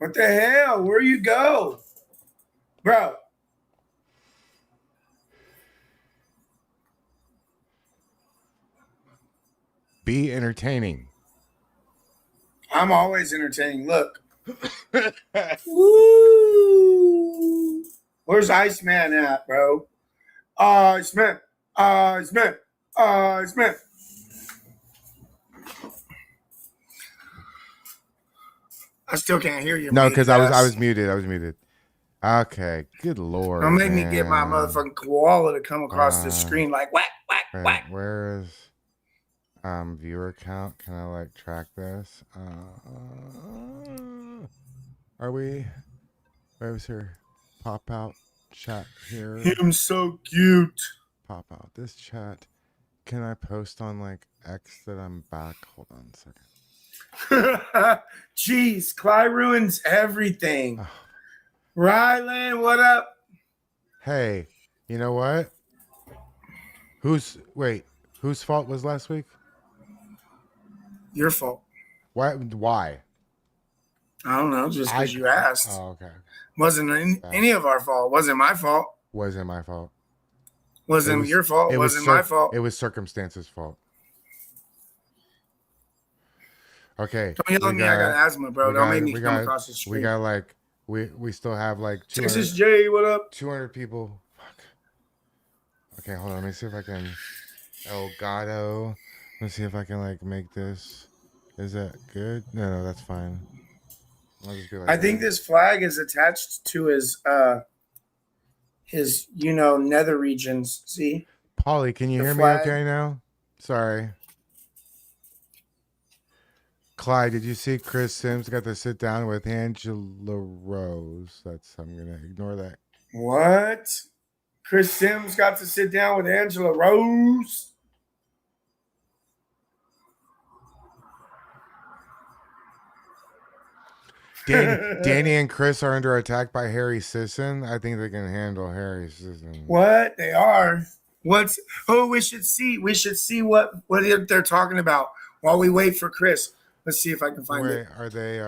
What the hell? Where you go? Bro. Be entertaining. I'm always entertaining. Look. Woo! Where's Iceman at, bro? Iceman. Iceman. Iceman. I still can't hear you. No, because I was muted. Okay, good lord. Don't make me get my motherfucking koala to come across the screen like whack, whack, whack. Where is viewer count? Can I like track this? Are we? Where's her pop out chat here? Him so cute. Pop out this chat. Can I post on like X that I'm back? Hold on a second. Jeez, Clyde ruins everything. Oh. Rylan, what up? Hey, you know what? Whose fault was last week? Your fault. Why? I don't know, just because you asked. Oh, okay. Wasn't any of our fault. Wasn't my fault. Wasn't my fault. Wasn't your fault. It wasn't my fault. It was circumstances' fault. Okay. Don't yell at me. I got asthma, bro. Don't make me come across the street. We got like we still have like 200. Texas J, what up? 200 people. Fuck. Okay, hold on. Let me see if I can. Elgato. Let's see if I can like make this. Is that good? No, that's fine. I'll just be like I think this flag is attached to his nether regions. See? Polly, can you hear me okay now? Sorry. Clyde, did you see Chris Sims got to sit down with Angela Rose? I'm gonna ignore that. What? Chris Sims got to sit down with Angela Rose? Danny and Chris are under attack by Harry Sisson. I think they can handle Harry Sisson. What? They are. We should see. We should see what they're talking about while we wait for Chris. Let's see if I can find it. Are they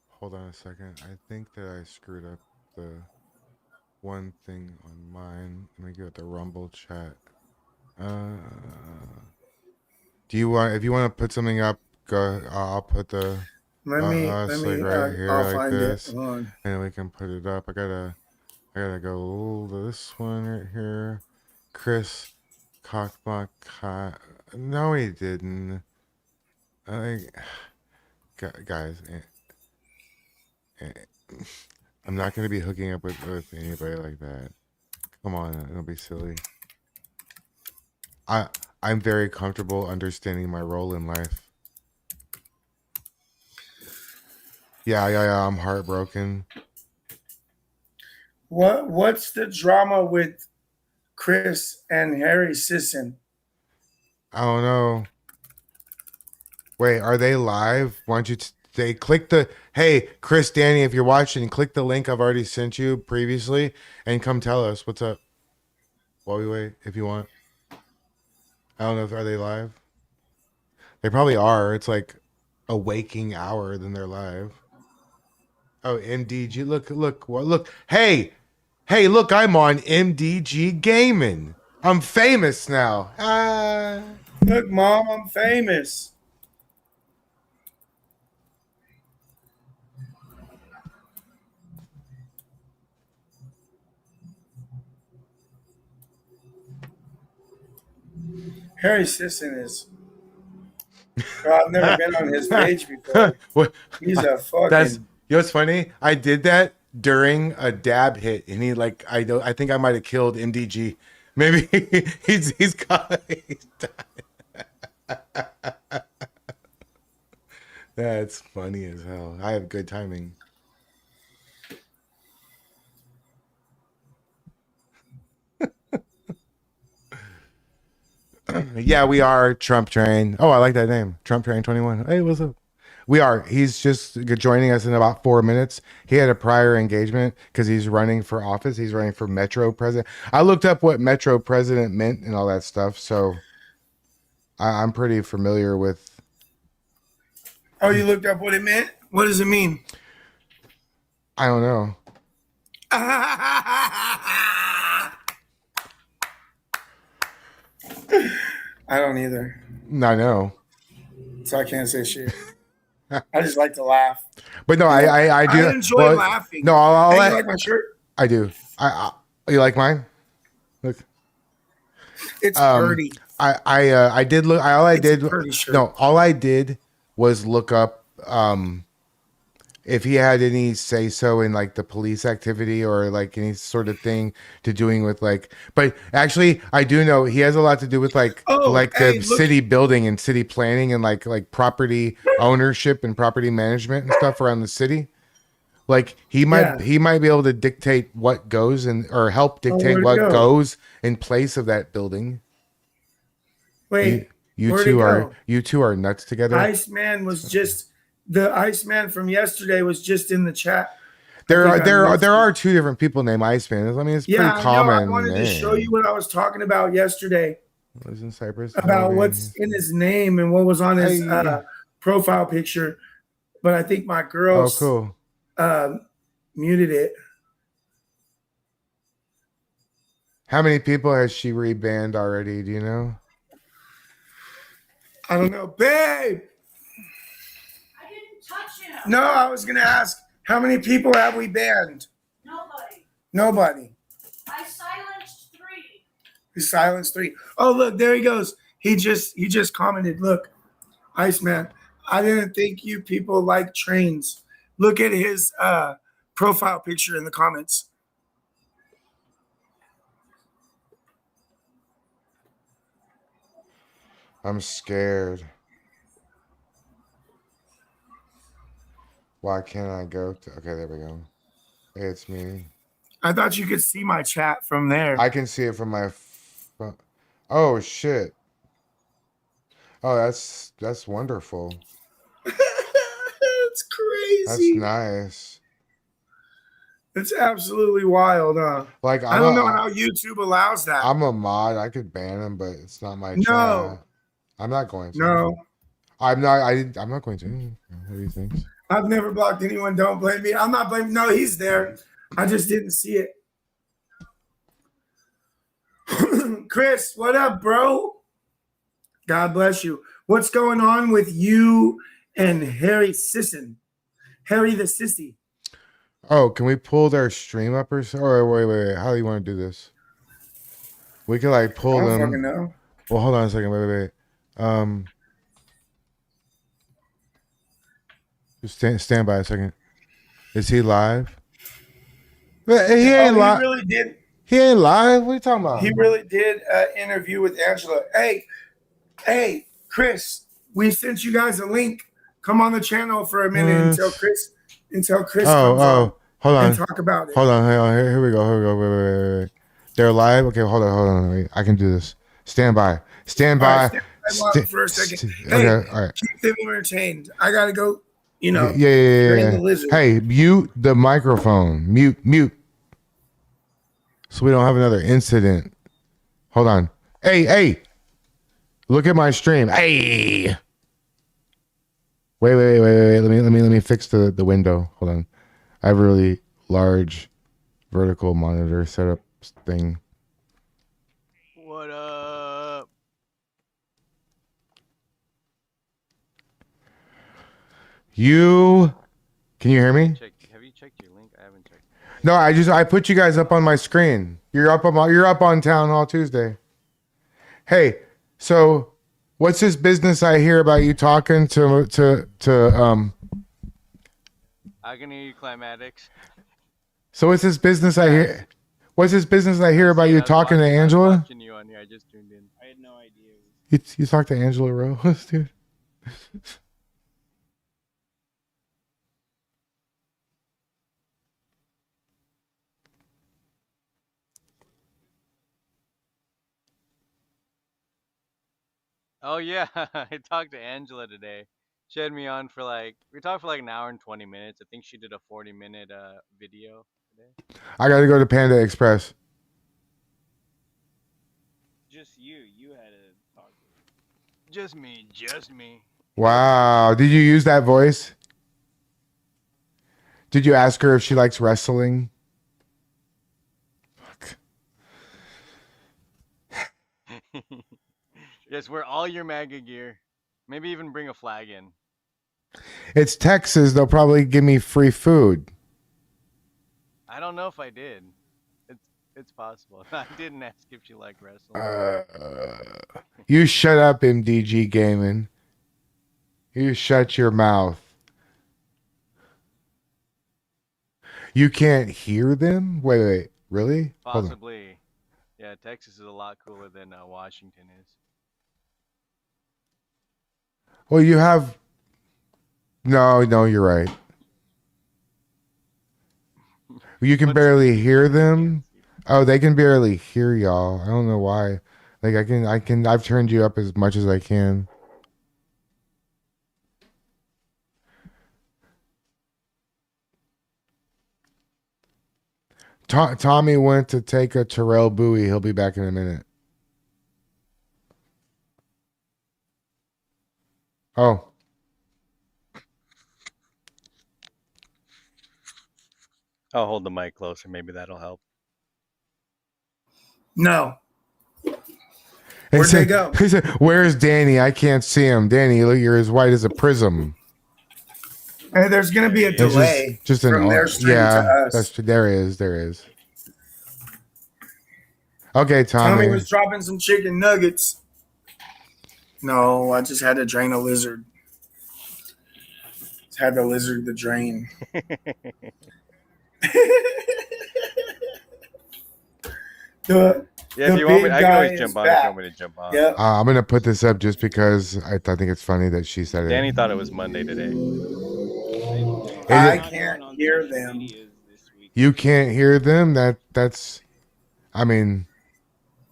hold on a second. I think that I screwed up the one thing on mine. Let me go to the Rumble chat. If you want to put something up, go. I'll put the let me right here I'll like find this, it. Hold on. And we can put it up. I gotta go this one right here. Chris Cockblock. No, he didn't. Guys, I'm not gonna be hooking up with anybody like that. Come on, don't be silly. I'm very comfortable understanding my role in life. Yeah, I'm heartbroken. What's the drama with Chris and Harry Sisson? I don't know. Wait, are they live? Why don't you they click the hey Chris, Danny, if you're watching, click the link I've already sent you previously and come tell us what's up while we wait if you want. I don't know if are they live. They probably are. It's like a waking hour than they're live. Oh, MDG. Look. Hey, look, I'm on MDG Gaming. I'm famous now. Look, Mom, I'm famous. Harry Sisson is. I've never been on his page before. He's a fucking. You know what's funny? I did that during a dab hit, and he like I think I might have killed MDG. Maybe he's got. That's funny as hell. I have good timing. Yeah, we are Trump Train. Oh, I like that name. Trump Train 21. Hey, what's up? We are. He's just joining us in about 4 minutes. He had a prior engagement because he's running for office. He's running for Metro President. I looked up what Metro President meant and all that stuff. So I'm pretty familiar with Oh, you looked up what it meant? What does it mean? I don't know. I don't either. I know. So I can't say shit. I just like to laugh. But no, Yeah. I I do. enjoy Well, laughing. no, I'll Hey, you let. like my shirt? I do. You like mine? Look. It's purdy. I did look. All I It's a did. purdy shirt. No, all I did was look up if he had any say so in like the police activity or like any sort of thing to doing with like. But actually, I do know he has a lot to do with Oh, like hey, the look. city building and city planning and like property ownership and property management and stuff around the city. Like Yeah. he might be able to dictate what goes and or help Oh, dictate where'd it what go? goes in place of that building. You Wait, where'd it go? you two are nuts together. Iceman was just the Iceman from yesterday was just in the chat. I think I missed There it. are two different people named Iceman. I mean, it's a Yeah, pretty I know. I common wanted to show you name. what I was talking about yesterday Lives in Cyprus, about what's Philippines. in his name and what was on his I profile picture. But I think my oh girls cool. uh, muted it. How many people has she rebanned already? Do you know? I don't know, babe. I didn't touch him. No, I was gonna ask how many people have we banned? Nobody. Nobody. I silenced 3. We silenced 3. Oh, look, there he goes. He just commented. Look, Iceman. I didn't think you people like trains. Look at his profile picture in the comments. I'm scared. Why can't I go to? Okay, there we go. Hey, it's me. I thought you could see my chat from there. I can see it from my phone. Oh shit. Oh, that's wonderful. It's That's crazy. nice. It's absolutely wild, huh? Like I don't know how YouTube allows that. I'm a mod. I could ban him, but it's not my No, chat. I'm not going to. no. I'm not. I'm not going to. What do you think? I've never blocked anyone. Don't blame me. I'm not blaming. No, he's there. I just didn't see it. Chris, what up, bro? God bless you. What's going on with you and Harry Sisson? Harry the Sissy. Oh, can we pull their stream up or so? Or wait. How do you want to do this? We can like I pull don't them. fucking know. Well, hold on a second. Wait. Just stand by a second. Is he live? He ain't He live. really did. He ain't live. What are you talking about? He really did an interview with Angela. Hey, Chris, we sent you guys a link. Come on the channel for a minute until Chris comes on hold on. and talk about it. Hold on. Here we go. Wait. They're live. Okay, hold on. Wait, I can do this. Stand by. Stand by. All right, for a second. Okay, all right. Keep them entertained. I gotta go. You know. Yeah. The lizard. Hey, mute the microphone. Mute. So we don't have another incident. Hold on. Hey. Look at my stream. Hey. Wait. Let me fix the window. Hold on. I have a really large vertical monitor setup thing. What up? Can you hear me? Have you checked your link? I haven't checked. No, I put you guys up on my screen. You're up on Town Hall Tuesday. Hey, so what's this business I hear about you talking to Agony Climatics. So what's this business I hear? What's this business I hear about you talking to I was Angela? watching you on here. I just tuned in. I had no idea. You talked to Angela Rose, dude. Oh yeah, I talked to Angela today. She had me on for we talked for like an hour and 20 minutes. I think she did a 40-minute video today. I got to go to Panda Express. Just you. You had to talk to her. Just me. Wow. Did you use that voice? Did you ask her if she likes wrestling? Fuck. Yes, wear all your MAGA gear. Maybe even bring a flag in. It's Texas. They'll probably give me free food. I don't know if I did. It's possible. I didn't ask if she liked wrestling. You shut up, MDG Gaming. You shut your mouth. You can't hear them? Wait. Really? Hold on. Possibly. Yeah, Texas is a lot cooler than Washington is. Well, you have. No, you're right. You can What's barely the hear you can't them. see? Oh, they can barely hear y'all. I don't know why. Like I've turned you up as much as I can. Tommy went to take a Terrell Bowie. He'll be back in a minute. Oh, I'll hold the mic closer. Maybe that'll help. No. he Where'd they said, go? he said, "Where's Danny? I can't see him. Danny, look, you're as white as a prism." Hey, there's gonna be a There he is. delay Just an from their stream to yeah. us. There is. Okay, Tommy Tommy. was dropping some chicken nuggets. No, I just had to drain a lizard. Just had the lizard to drain. the Yeah, if the you want me, big I can guy always is jump on if you back. want me to jump on. Yep. I'm gonna put this up just because I think it's funny that she said it. Danny thought it was Monday today. I can't hear them. You can't hear them. That's. I mean,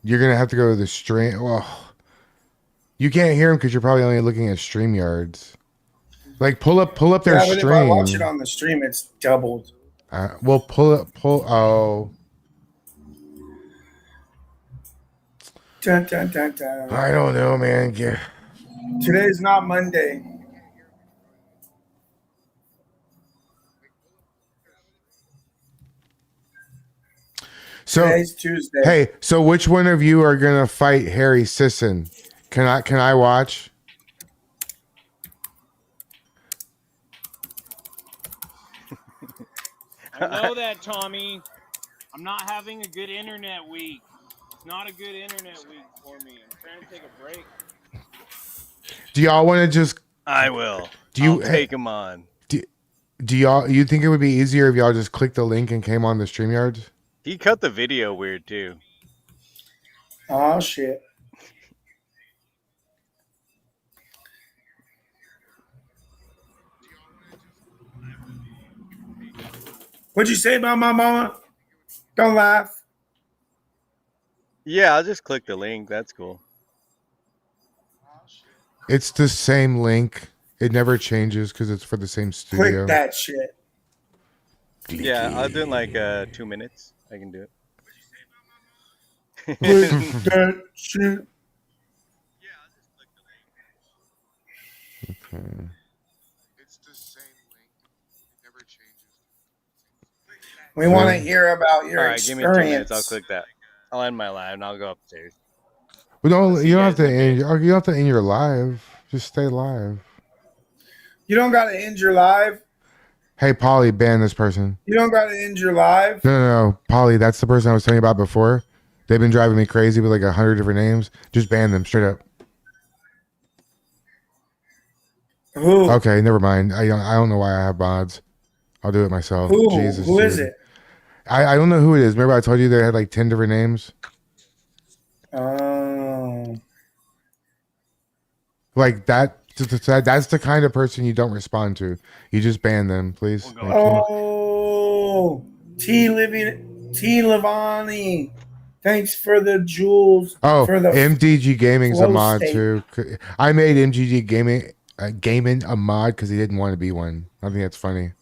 you're gonna have to go to the stream. Well, you can't hear them because you're probably only looking at StreamYards. Like pull up their Yeah, but if I watch it stream. on the stream, it's doubled. Well, pull. Oh, Dun, dun, dun, dun. I don't know, man. Yeah. Today's not Monday. So Today's Tuesday. hey, so which one of you are gonna fight Harry Sisson? Can I watch? I know that, Tommy. I'm not having a good internet week. It's not a good internet week for me. I'm trying to take a break. Do y'all want to just? I will. Do you I'll take him on? Do y'all? You think it would be easier if y'all just clicked the link and came on the StreamYards? He cut the video weird too. Oh shit. What'd you say about my mama? Don't laugh. Yeah, I'll just click the link. That's cool. It's the same link. It never changes because it's for the same studio. Click that shit. Yeah, I'll do it in like 2 minutes. I can do it. Click that shit. Okay. It's the same link. It never changes. We want to hear about your All right, give me 2 experience. minutes. I'll click that. I'll end my live and I'll go upstairs. Well, no, I'll see you you don't have guys to in a end. bit. You don't have to end your live. Just stay live. You don't got to end your live. Hey, Polly, ban this person. You don't got to end your live. No, Polly, that's the person I was telling you about before. They've been driving me crazy with like 100 different names. Just ban them straight up. Who? Okay, never mind. I don't know why I have mods. I'll do it myself. Who? Jesus, Who is dude. it? I don't know who it is. Remember I told you they had like 10 different names? Oh. Like that's the kind of person you don't respond to. You just ban them, please. We'll go. Thank you. Oh. T. Livani. Thanks for the jewels. Oh, for the MDG Gaming's a flow mod state. too. I made MGG Gaming a mod because he didn't want to be one. I think that's funny.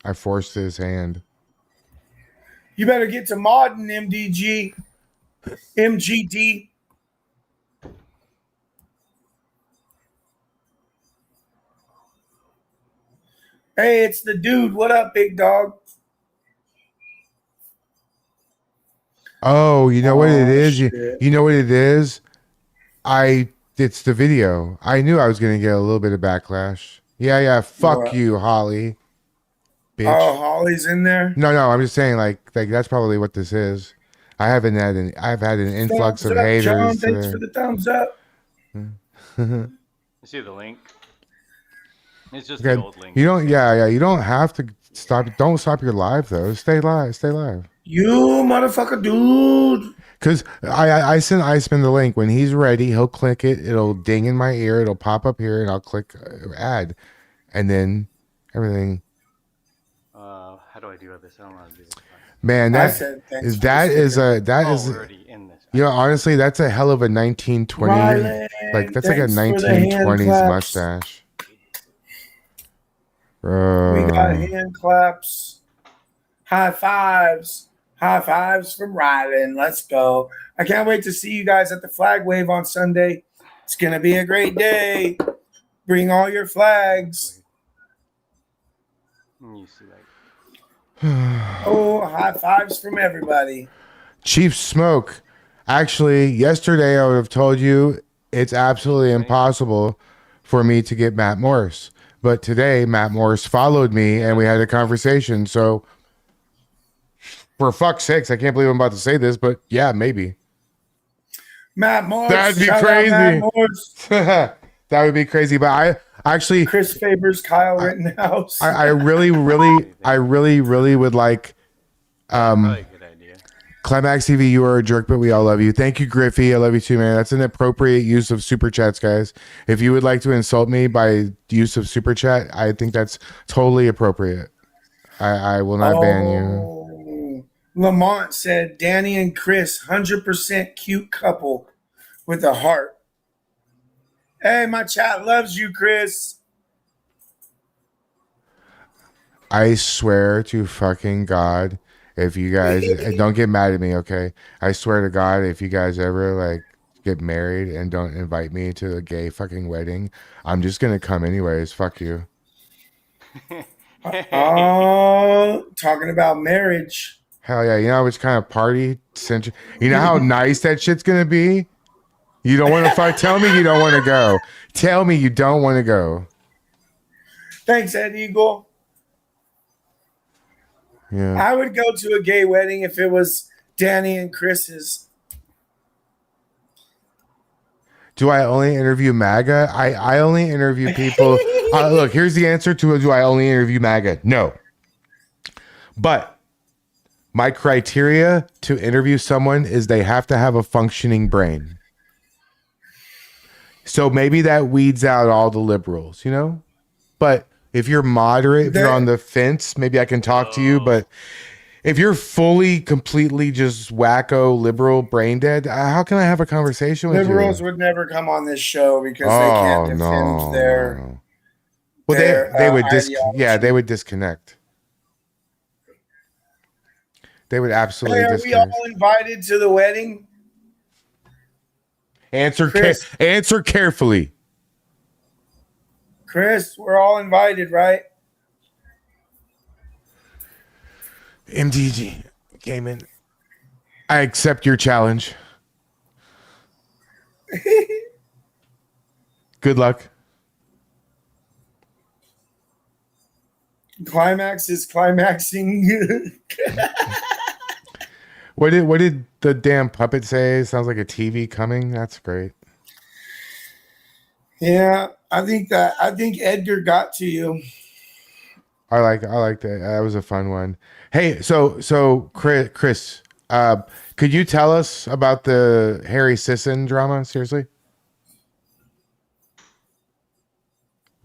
I forced his hand. You better get to modding MGD. Hey, it's the dude. What up, big dog? Oh, you know what it Oh, is? shit. You know what it is? It's the video. I knew I was gonna get a little bit of backlash. Yeah. Fuck What? you, Holly. Oh, Bitch. Holly's in there. No, I'm just saying like that's probably what this is. I've had an influx Thumbs of up, John. haters Thanks for today. the thumbs up. You see the link? It's just the Okay. old link. You don't you don't have to don't stop your live though. Stay live. You motherfucker, dude. Cause I send Iceman the link. When he's ready, he'll click it, it'll ding in my ear, it'll pop up here, and I'll click add. And then everything. How do I do this? I don't know how to do this. Man, I said thanks for that the is sticker. a that Oh, is we're already in this. you know, honestly, that's a hell of a 1920 Rylan, like that's like a thanks for the hand 1920s claps. mustache. We got Bro. hand claps, high fives from Rylan. Let's go. I can't wait to see you guys at the flag wave on Sunday. It's gonna be a great day. Bring all your flags. You see, like, Oh, high fives from everybody. Chief Smoke. Actually, yesterday I would have told you it's absolutely impossible for me to get Matt Morris. But today, Matt Morris followed me and we had a conversation. So, for fuck's sakes, I can't believe I'm about to say this, but yeah, maybe. Matt Morris. That'd be shout out crazy. Matt Morris. That would be crazy. But I actually, Chris Favors, Kyle Rittenhouse. I really would like probably a good idea. Climax TV, you are a jerk, but we all love you. Thank you, Griffey. I love you too, man. That's an appropriate use of super chats, guys. If you would like to insult me by use of super chat, I think that's totally appropriate. I will not ban you. Lamont said Danny and Chris, 100% cute couple with a heart. Hey, my chat loves you, Chris. I swear to fucking God, if you guys don't get mad at me, okay? I swear to God, if you guys ever like get married and don't invite me to a gay fucking wedding, I'm just gonna come anyways. Fuck you. Oh, talking about marriage. Hell yeah. You know which kind of party century? You know how nice that shit's gonna be? You don't want to fight. Tell me you don't want to go. Tell me you don't want to go. Thanks, Ed Eagle. Yeah. I would go to a gay wedding if it was Danny and Chris's. Do I only interview MAGA? I only interview people. Look, here's the answer to do I only interview MAGA? No. But my criteria to interview someone is they have to have a functioning brain. So maybe that weeds out all the liberals, you know? But if you're moderate, if you're on the fence, maybe I can talk to you. But if you're fully, completely just wacko, liberal, brain dead, how can I have a conversation with Liberals you? would never come on this show because they can't defend their. No. Well, their, they would ideology. they would disconnect. They would absolutely Hey, are we disconnect. all invited to the wedding? Answer Chris. answer carefully. Chris, we're all invited, right? MDG came in. I accept your challenge. Good luck. Climax is climaxing. What did the damn puppet say? Sounds like a TV coming. That's great. Yeah, I think Edgar got to you. I like that. That was a fun one. Hey, so Chris, could you tell us about the Harry Sisson drama? Seriously,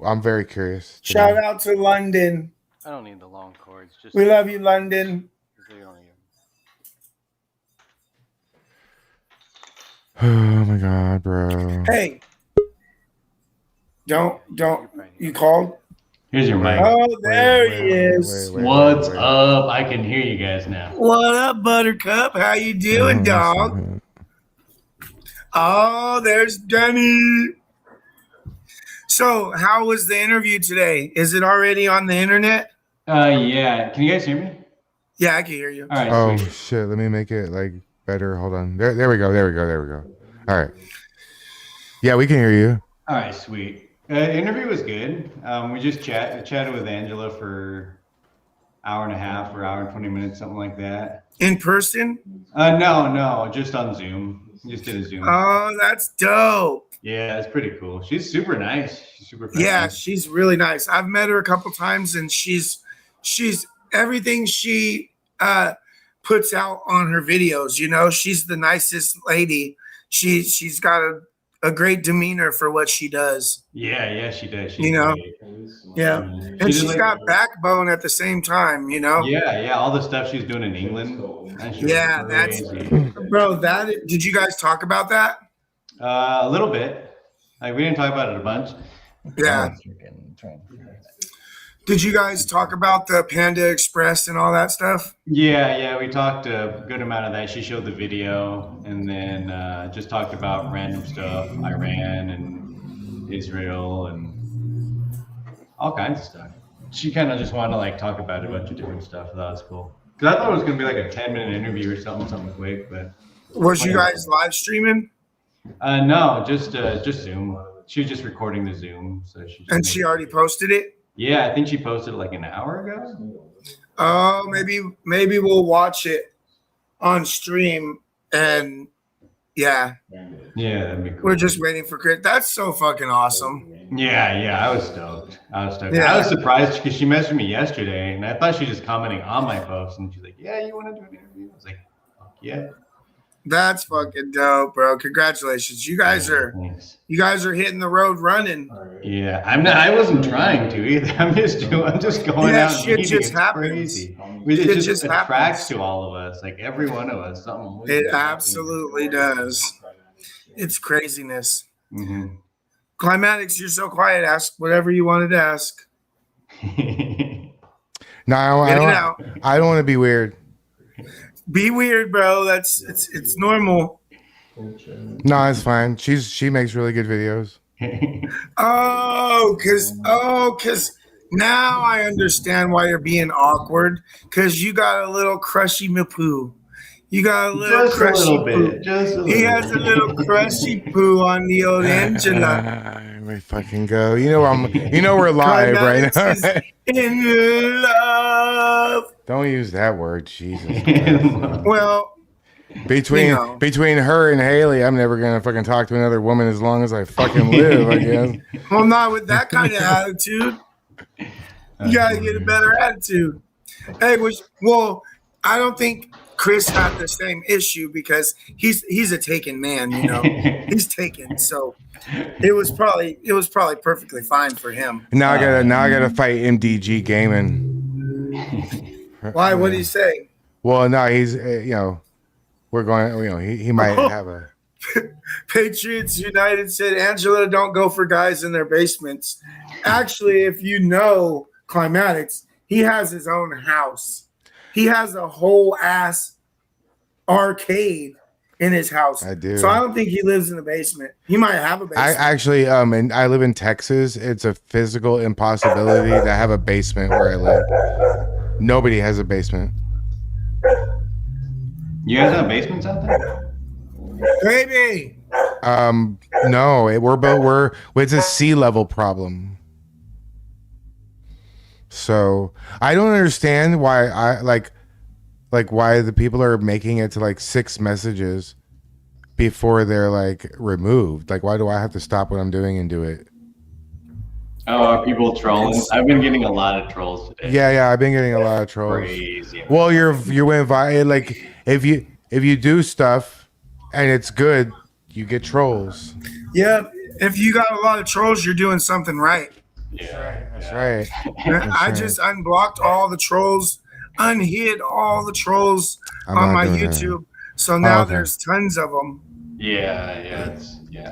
I'm very curious. Shout out to London. I don't need the long cords. Just We love you, London. they don't need 'em. Oh my God, bro. Hey, don't you called? Here's your mic. Oh, there he is. What's up? I can hear you guys now. What up, Buttercup? How you doing, dog? Oh, there's Danny. So, how was the interview today? Is it already on the internet? Yeah. Can you guys hear me? Yeah, I can hear you. All right. Oh Sweet. shit! Let me make it like better. Hold on. There we go. There we go. There we go. All right. Yeah, we can hear you. All right. Sweet. Interview was good. We just chatted with Angela for hour and a half or hour and 20 minutes, something like that. In person? No, just on Zoom. Just did a Zoom. Oh, that's dope. Yeah, it's pretty cool. She's super nice. She's super friendly. Yeah, she's really nice. I've met her a couple times, and she's everything she puts out on her videos. You know, she's the nicest lady. She's got a great demeanor for what she does. Yeah, she does. She's You know? great. Yeah, and she's got backbone at the same time. You know. Yeah, all the stuff she's doing in England. Yeah, that's bro. Did you guys talk about that? A little bit. Like we didn't talk about it a bunch. Yeah. Did you guys talk about the Panda Express and all that stuff? Yeah, we talked a good amount of that. She showed the video, and then just talked about random stuff, Iran and Israel and all kinds of stuff. She kind of just wanted to like talk about a bunch of different stuff. That was cool. Because I thought it was gonna be like a 10-minute interview or something quick, but Was you guys live streaming? no, just Zoom. She was just recording the Zoom, so She already posted it. Yeah, I think she posted it like an hour ago. Oh, maybe we'll watch it on stream. And yeah, that'd be cool. we're just waiting for Chris. That's so fucking awesome. Yeah, I was stoked. Yeah. I was surprised because she messaged me yesterday, and I thought she was just commenting on my post, and she's like, "Yeah, you want to do an interview?" I was like, "Fuck yeah." That's fucking dope, bro. Congratulations. You guys are hitting the road running. Yeah, I wasn't trying to either. I'm just going out and shit meeting. just It's happens. crazy. Shit It just just attracts happens. to all of us, like every one of us. Something. It absolutely does. It's craziness. Mm-hmm. Climatics, you're so quiet. Ask whatever you wanted to ask. No, I don't want to be weird. Be weird, bro. It's normal. No, it's fine. She makes really good videos. Cause now I understand why you're being awkward. Cause you got a little crushy mapoo. You got a little Just crushy a little poo. bit. Just a little He has a little crushy poo on the old Angela. We fucking go. You know we're live right now. Climatics is in love. Don't use that word, Jesus Christ. Well, Between her and Haley, I'm never gonna fucking talk to another woman as long as I fucking live, I guess. well, not with that kind of attitude. You gotta get a better attitude. Hey, I don't think Chris had the same issue because he's a taken man, you know. He's taken, so it was probably perfectly fine for him. Now I gotta fight MDG Gaming. Why? What did he say? Well, no, he's we're going. He might have a. Patriots United said Angela don't go for guys in their basements. Actually, if you know Climatics, he has his own house. He has a whole ass arcade in his house. I do. So I don't think he lives in the basement. He might have a basement. I actually, and I live in Texas. It's a physical impossibility to have a basement where I live. Nobody has a basement. You guys have basements out there? Baby. No, it's a sea level problem. So I don't understand why why the people are making it to like 6 messages before they're like removed. Like, why do I have to stop what I'm doing and do it? Oh, are people trolling? I've been getting a lot of trolls today. Yeah, I've been getting a lot of trolls. Crazy. Well, you went viral. Like if you do stuff and it's good, you get trolls. Yeah, if you got a lot of trolls, you're doing something right. Yeah, That's right. I just unblocked all the trolls, unhid all the trolls I'm on not my doing that. YouTube. So now okay. there's tons of them. Yeah.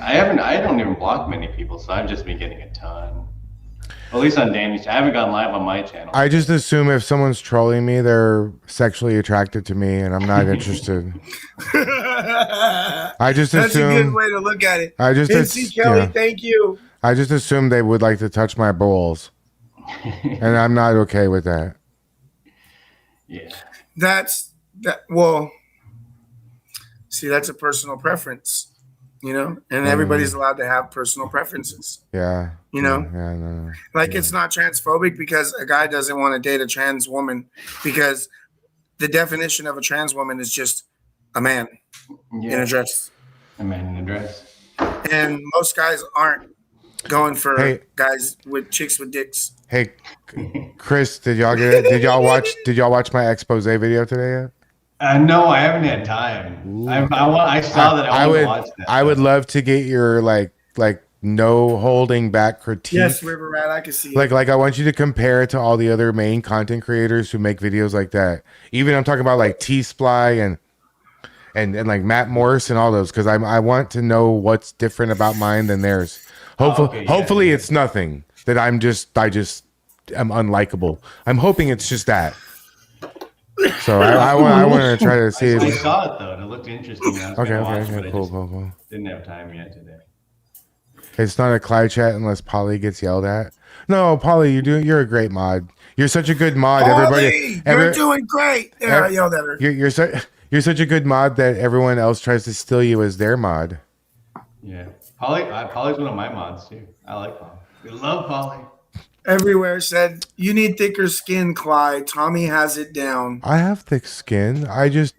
I don't even block many people, so I've just been getting a ton. At least on Danny's. I haven't gone live on my channel. I just assume if someone's trolling me, they're sexually attracted to me, and I'm not interested. I just That's assume. a good way to look at it. I just NC Kelly, yeah. thank you. I just assumed they would like to touch my balls, and I'm not okay with that. Yeah. That's that. Well, see, that's a personal preference, you know, and everybody's allowed to have personal preferences. Yeah. You know? Yeah. No. Like it's not transphobic because a guy doesn't want to date a trans woman because the definition of a trans woman is just a man in a dress. A man in a dress. And most guys aren't going for Hey. guys with chicks with dicks. Hey, Chris, did y'all get it? Did y'all watch my expose video today yet? No, I haven't had time. I saw that. I would watch that. I would love to get your like no holding back critique. Yes, River Rat, I can see it. Like I want you to compare it to all the other main content creators who make videos like that. Even I'm talking about like T-Sply and like Matt Morris and all those, because I want to know what's different about mine than theirs. Hopefully it's nothing that I just am unlikable. I'm hoping it's just that. So I want to try to see. I saw it though, and it looked interesting. Okay, cool. Didn't have time yet today. It's not a Clyde chat unless Polly gets yelled at. No, Polly, you're a great mod. You're such a good mod. Polly, you're doing great. I yelled at her. You're such a good mod that everyone else tries to steal you as their mod. Yeah, Polly's one of my mods too. I like Polly. We love Polly. Everywhere said, you need thicker skin, Clyde. Tommy has it down. I have thick skin. I just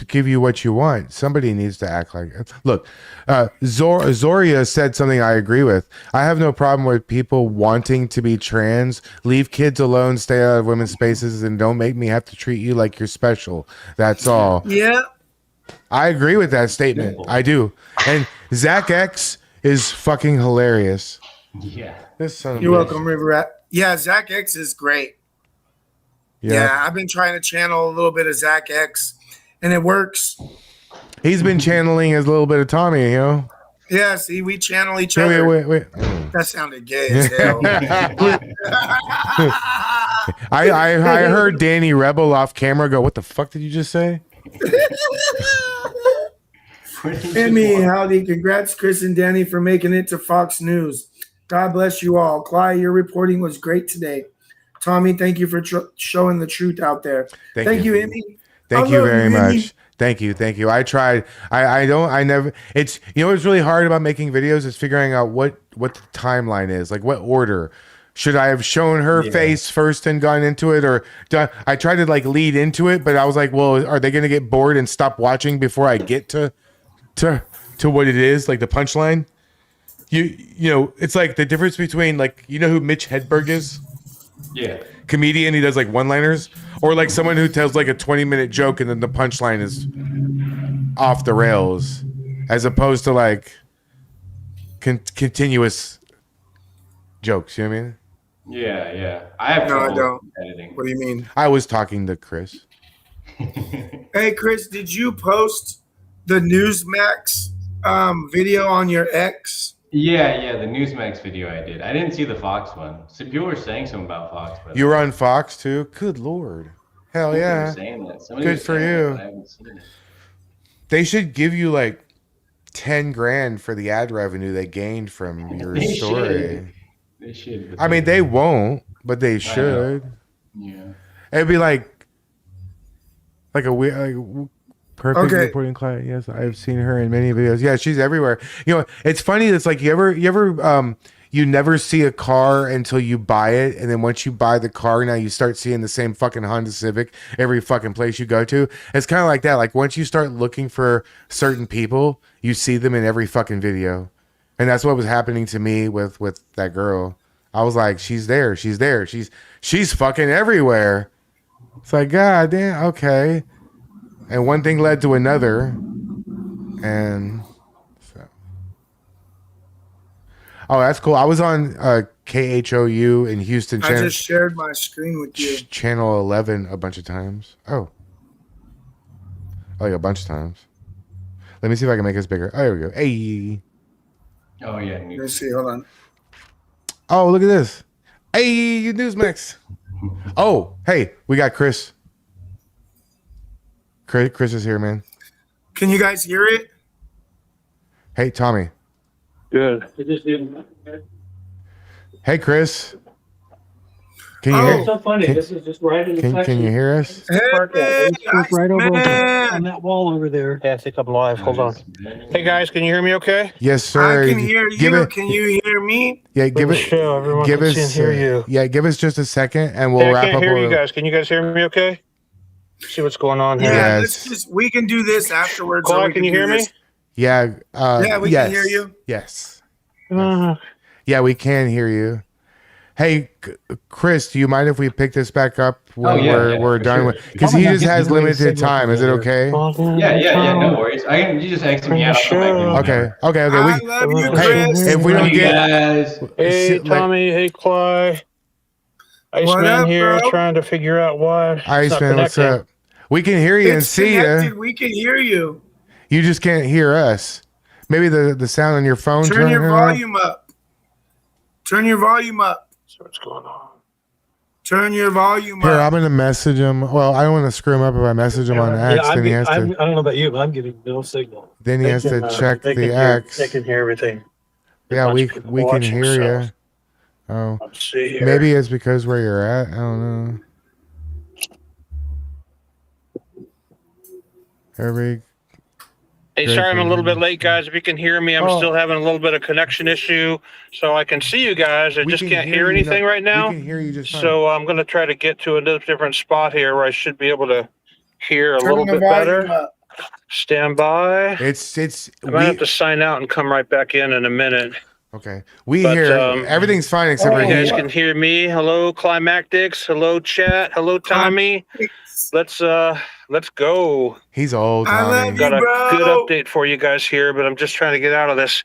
give you what you want. Somebody needs to act like it. Look, Zoria said something I agree with. I have no problem with people wanting to be trans. Leave kids alone, stay out of women's spaces, and don't make me have to treat you like you're special. That's all. Yeah. I agree with that statement. I do. And Zach X is fucking hilarious. Yeah. You're welcome, River Rat. Yeah, Zach X is great. Yeah, I've been trying to channel a little bit of Zach X, and it works. He's been channeling his little bit of Tommy, you know? Yeah, see, we channel each other. Wait. That sounded gay as hell. I heard Danny Rebel off camera go, what the fuck did you just say? Emmy, howdy. Congrats, Chris and Danny, for making it to Fox News. God bless you all. Clyde, your reporting was great today. Tommy, thank you for showing the truth out there. Thank you, Emmy. Thank you very much. Thank you. I tried. I never. It's, you know what's really hard about making videos is figuring out what the timeline is, like what order. Should I have shown her face first and gone into it, or I tried to like lead into it, but I was like, well, are they going to get bored and stop watching before I get to what it is, like the punchline? You know, it's like the difference between, like, you know who Mitch Hedberg is? Yeah. Comedian, he does like one-liners, or like someone who tells like a 20-minute joke and then the punchline is off the rails, as opposed to like continuous jokes. You know what I mean? Yeah. I have trouble I don't. editing. What do you mean? I was talking to Chris. Hey, Chris, did you post the Newsmax video on your X? Yeah, the Newsmax video I did. I didn't see the Fox one. Some people were saying something about Fox, but You were on Fox too? Good Lord. Hell yeah. Good for you. I haven't seen it. They should give you like 10 grand for the ad revenue they gained from your story. They should. I mean, they won't, but they should. Yeah. It'd be like a weird, perfect reporting client. Yes, I've seen her in many videos. Yeah, she's everywhere. You know, it's funny. It's like you ever you never see a car until you buy it, and then once you buy the car, now you start seeing the same fucking Honda Civic every fucking place you go to. It's kind of like that. Like once you start looking for certain people, you see them in every fucking video, and that's what was happening to me with that girl. I was like, she's there, she's fucking everywhere. It's like, God damn, okay. And one thing led to another, and so. Oh, that's cool. I was on KHOU in Houston. I just shared my screen with you. Channel 11 a bunch of times. Oh, like a bunch of times. Let me see if I can make this bigger. Oh, there we go. Hey. Oh yeah. Let's see. Hold on. Oh, look at this. Hey, Newsmax. Oh, hey, we got Chris. Chris is here, man. Can you guys hear it? Hey, Tommy. Good. Hey, Chris. Can you Oh. hear? It's so funny. Can- This is just right in the Can section. you hear us? Park at. Hey, It's just right over Iceman. on that wall over there. Yeah, I think I'm live. Hold on. Hey guys, can you hear me okay? Yes, I sir. can hear Give you. it. Can you hear me? Yeah, give For the it. show, everyone Give can see and us. hear you. Yeah, give us just a second, and we'll Hey, I wrap can't up. hear you with- guys. Can you guys hear me okay? See what's going on here. Yeah, Yes. we can do this afterwards. or Clyde, we can you do hear me? this. Yeah. Yeah, we can hear yes. you. Yes. Uh, Yeah, we can hear you. Hey, Chris, do you mind if we pick this back up when we're for done sure. with? Because Oh my he God, just get has the limited signal time. Is it together. okay? No worries. You just exit me out. I'll come back in Okay. whenever. Okay. I We. love you, Hey, Chris. if we Love don't you get. guys. Hey, like, Tommy. Hey, Clyde. What Iceman up, here, bro? trying to figure out why it's not Iceman, what's connecting. up? We can hear you and It's see connected. you. We can hear you. You just can't hear us. Maybe the sound on your phone. Turn your up. volume up. Turn your volume up. So what's going on? Turn your volume Here, I'm up. gonna message him. Well, I don't want to screw him up if I message him on X. Yeah, Then he has I to. don't know about you, but I'm getting no signal. Then he has to check They the can hear, X. They can hear everything. A Yeah, bunch we of people can watching, hear so you. Oh, let's see here. maybe it's because where you're at. I don't know. Every Hey, great sorry I'm a little bit person. late, guys. If you can hear me, I'm Oh. still having a little bit of connection issue. So I can see you guys. I We just can can't hear hear you, anything no, right now. We can hear you just fine. So I'm going to try to get to another different spot here where I should be able to hear a Turn little the bit volume better. up. Stand by. It's I might have to sign out and come right back in a minute. okay. We But, hear everything's fine except for You guys he. can hear me. Hello, Climactics. Hello, chat. Hello, Tommy. Let's go. He's old. I love Tommy. you, Got a bro. good update for you guys here, but I'm just trying to get out of this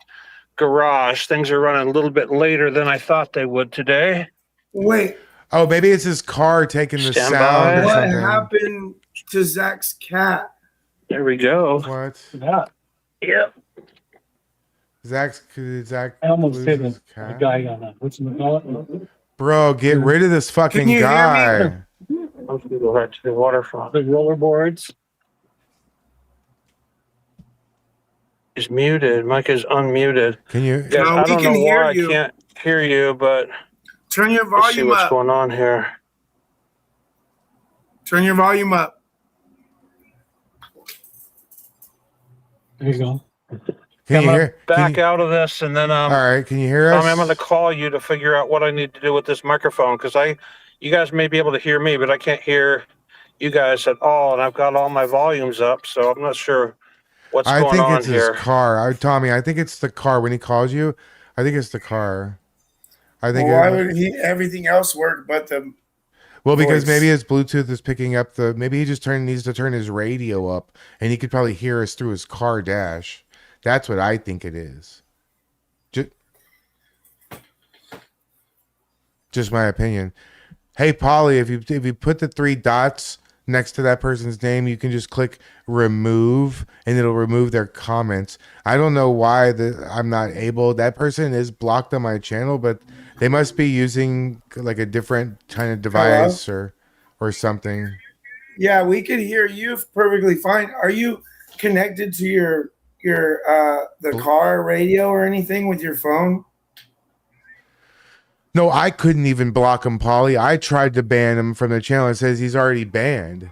garage. Things are running a little bit later than I thought they would today. Wait, Oh, maybe it's his car taking the Stand sound by. or what something. happened to Zach's cat? There we go. What? Yeah. Yep. Zach. I almost lose hit his a cat? guy on that. What's in the call? Bro, get rid of this fucking you hear me? guy. I'm just gonna go right to the waterfront. The rollerboards. Is muted. Mike is unmuted. Can you? Guys, No, I we don't can know hear why you. I can't hear you, but Turn your let's see volume what's up. going on here. Turn your volume up. There you go. Can I'm you gonna hear? back out of this, and then All right. Can you hear us? Tommy, I'm going to call you to figure out what I need to do with this microphone because you guys may be able to hear me, but I can't hear you guys at all, and I've got all my volumes up, so I'm not sure what's I going think on it's here. his car. Tommy, I think it's the car when he calls you. I think it's the car. I think. Well, why would everything else work but the Well, because voice? maybe his Bluetooth is picking up the. Maybe he just needs to turn his radio up, and he could probably hear us through his car dash. That's what I think it is. Just my opinion. Hey, Polly, if you put the 3 dots next to that person's name, you can just click remove, and it'll remove their comments. I don't know why I'm not able. That person is blocked on my channel, but they must be using like a different kind of device or something. Yeah, we can hear you perfectly fine. Are you connected to your the car radio or anything with your phone? No, I couldn't even block him, Polly. I tried to ban him from the channel. It says he's already banned.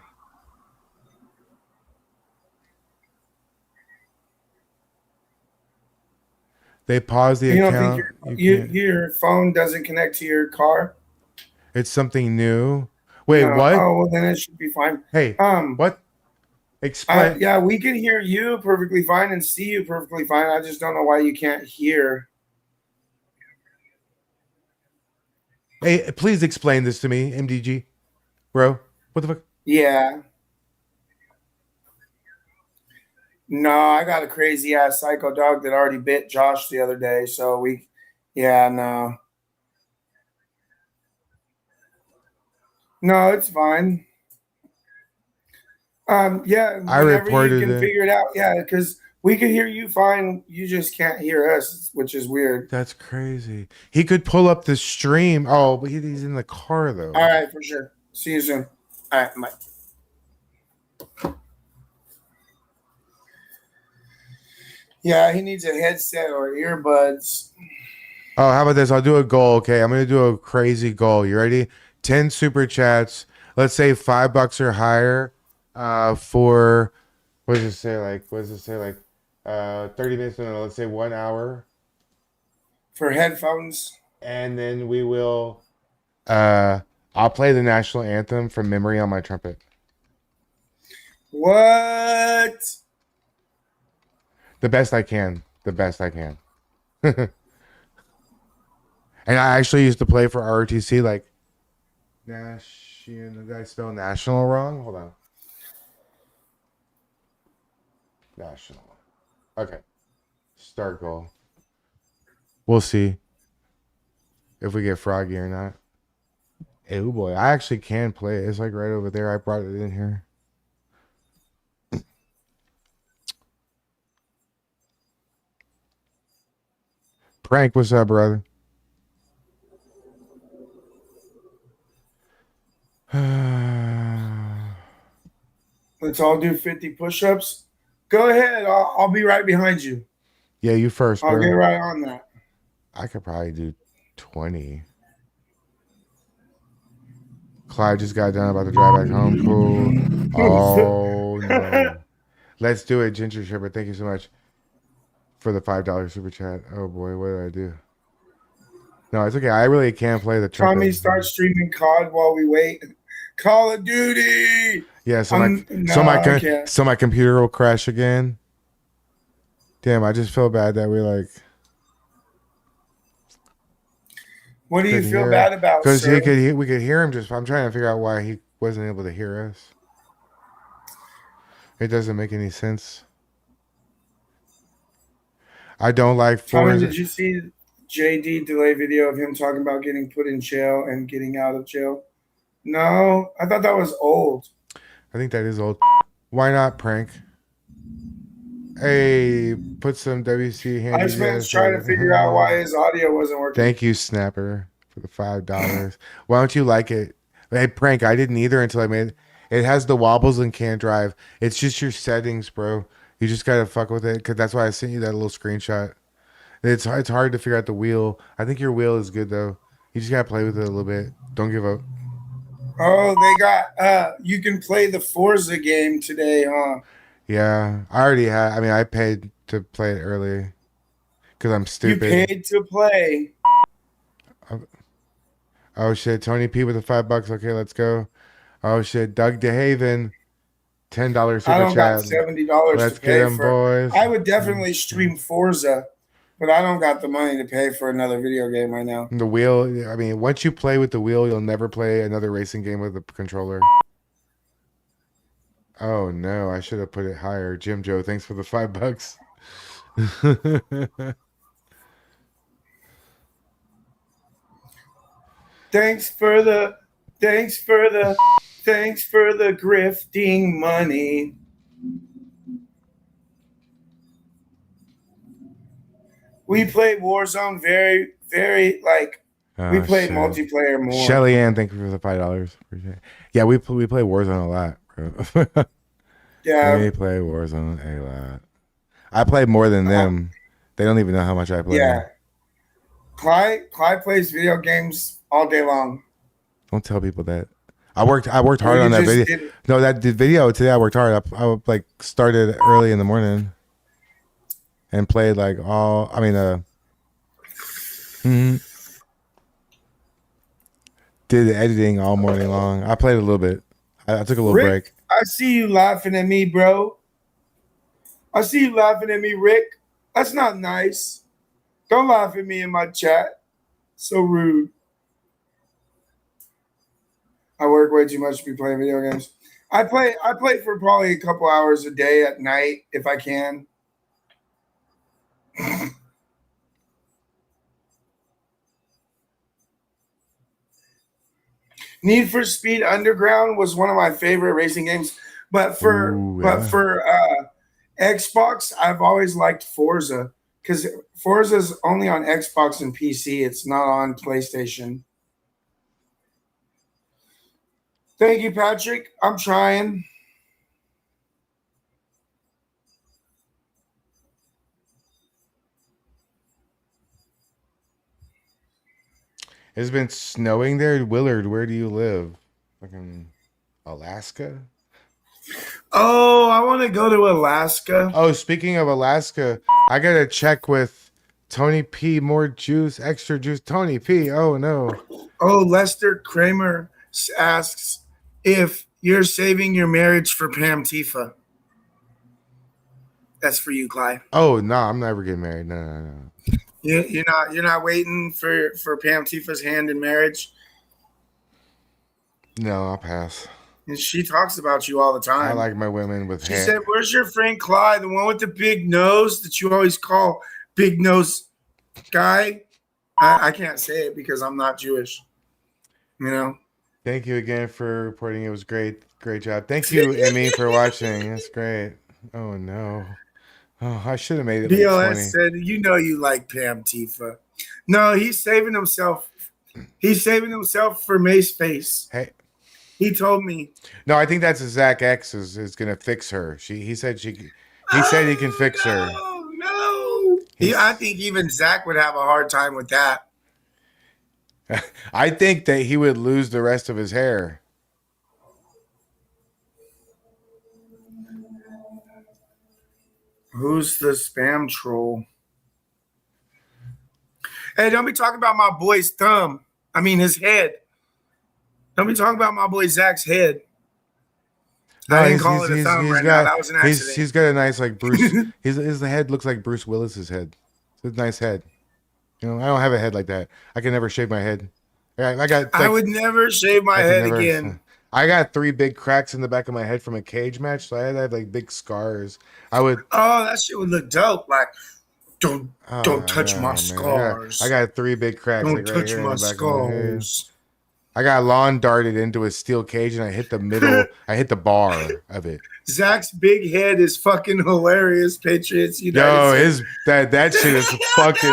They paused the You don't account. think your phone doesn't connect to your car? It's something new. Wait, No. what? Oh, well, then it should be fine. Hey, what? Explain. Yeah, we can hear you perfectly fine and see you perfectly fine. I just don't know why you can't hear. Hey, please explain this to me, MDG, bro. What the fuck? Yeah. No, I got a crazy ass psycho dog that already bit Josh the other day. So no. No, it's fine. Yeah, I reported you can it. figure it out. Yeah, because we can hear you fine. You just can't hear us, which is weird. That's crazy. He could pull up the stream. Oh, but he's in the car though. All right, for sure. See you soon. All right, bye. Yeah, he needs a headset or earbuds. Oh, how about this? I'll do a goal. Okay, I'm gonna do a crazy goal. You ready? 10 super chats. Let's say $5 or higher. For what does it say? Like, what does it say? Like, 30 minutes. No, let's say 1 hour, For headphones. and then we will. Uh, I'll play the national anthem from memory on my trumpet. What? The best I can. The best I can. And I actually used to play for ROTC. Like, did I spell national wrong? Hold on. National. Okay. Start goal. We'll see if we get froggy or not. Oh boy, I actually can play it. It's like right over there. I brought it in here. Prank, what's up, brother? Let's all do 50 push-ups. Go ahead. I'll be right behind you. Yeah, you first, I'll bro. get right on that. I could probably do 20. Clyde just got done about to drive back home. Cool. Oh no. Let's do it, Ginger Shepherd. Thank you so much for the $5 super chat. Oh boy, what did I do? No, it's okay. I really can't play the trumpet. Tommy, start streaming COD while we wait. Call of Duty. Yeah, so I can't. so my computer will crash again. Damn, I just feel bad that we like. What do you feel bad about, Because sir? we could hear him. I'm trying to figure out why he wasn't able to hear us. It doesn't make any sense. I don't like Tommy, Forza. did you see JD delay video of him talking about getting put in jail and getting out of jail? No, I thought that was old. I think that is old. Why not prank? Hey, put some WC handy. Iceman's trying to figure out why his audio wasn't working. Thank you, Snapper, for the $5. Why don't you like it? Hey, prank. I didn't either until I made it. It has the wobbles and can't drive. It's just your settings, bro. You just gotta fuck with it, because that's why I sent you that little screenshot. It's hard to figure out the wheel. I think your wheel is good though. You just gotta play with it a little bit. Don't give up. Oh, they got you can play the Forza game today, huh? Yeah, I already had. I mean, I paid to play it early because I'm stupid. You paid to play. Oh shit, Tony P with the $5. Okay, let's go. Oh shit, Doug DeHaven, $10 super I don't got chat. $70 Let's to pay get them, for. boys. I would definitely stream Forza, but I don't got the money to pay for another video game right now. The wheel. I mean, once you play with the wheel, you'll never play another racing game with the controller. Oh no, I should have put it higher. Jim Joe, thanks for the $5. Thanks for the grifting money. We play Warzone very, very like we play multiplayer more. Shelly Ann, thank you for the $5. Appreciate it. Yeah, we play Warzone a lot, bro. Yeah, we play Warzone a lot. I play more than them. They don't even know how much I play. Yeah. Clyde plays video games all day long. Don't tell people that. I worked hard on that video. No, the video today I worked hard. I like started early in the morning and played like all. I mean, did the editing all morning long. I played a little bit. I took a little break. I see you laughing at me, bro. I see you laughing at me, Rick. That's not nice. Don't laugh at me in my chat. So rude. I work way too much to be playing video games. I play for probably a couple hours a day at night if I can. Need for Speed Underground was one of my favorite racing games, but for Xbox, I've always liked Forza because Forza's only on Xbox and PC. It's not on PlayStation. Thank you, Patrick. I'm trying. It's been snowing there. Willard, where do you live? Fucking Alaska? Oh, I want to go to Alaska. Oh, speaking of Alaska, I gotta check with Tony P. More juice, extra juice. Tony P. Oh no. Oh, Lester Kramer asks if you're saving your marriage for Pam Tifa. That's for you, Clyde. Oh no, I'm never getting married. No. You're not waiting for Pam Tifa's hand in marriage. No, I'll pass. And she talks about you all the time. I like my women with She hair. said, "Where's your friend Clyde, the one with the big nose that you always call big nose guy?" I can't say it because I'm not Jewish. You know. Thank you again for reporting. It was great. Great job. Thank you, Emmy, for watching. That's great. Oh no. Oh, I should have made it like BLS 20. said, "You know you like Pam Tifa." No, he's saving himself. He's saving himself for Mace Face. Hey. He told me. No, I think that's Zach X is gonna fix her. He said he can fix her. No. I think even Zach would have a hard time with that. I think that he would lose the rest of his hair. Who's the spam troll? Hey, don't be talking about my boy's thumb. I mean his head. Don't be talking about my boy Zach's head. No, I didn't call it a thumb right now. That was an accident. He's got a nice like Bruce. his head looks like Bruce Willis's head. It's a nice head. You know, I don't have a head like that. I can never shave my head. I got. I would never shave my head again. I got 3 big cracks in the back of my head from a cage match, so I had to have like big scars. I would. Oh, that shit would look dope. Like, don't touch my man. scars. I got 3 big cracks. Don't like, right touch here in my the back of my head. scars. I got lawn darted into a steel cage and I hit the middle. I hit the bar of it. Zach's big head is fucking hilarious. Patriots United. Yo, that shit is fucking.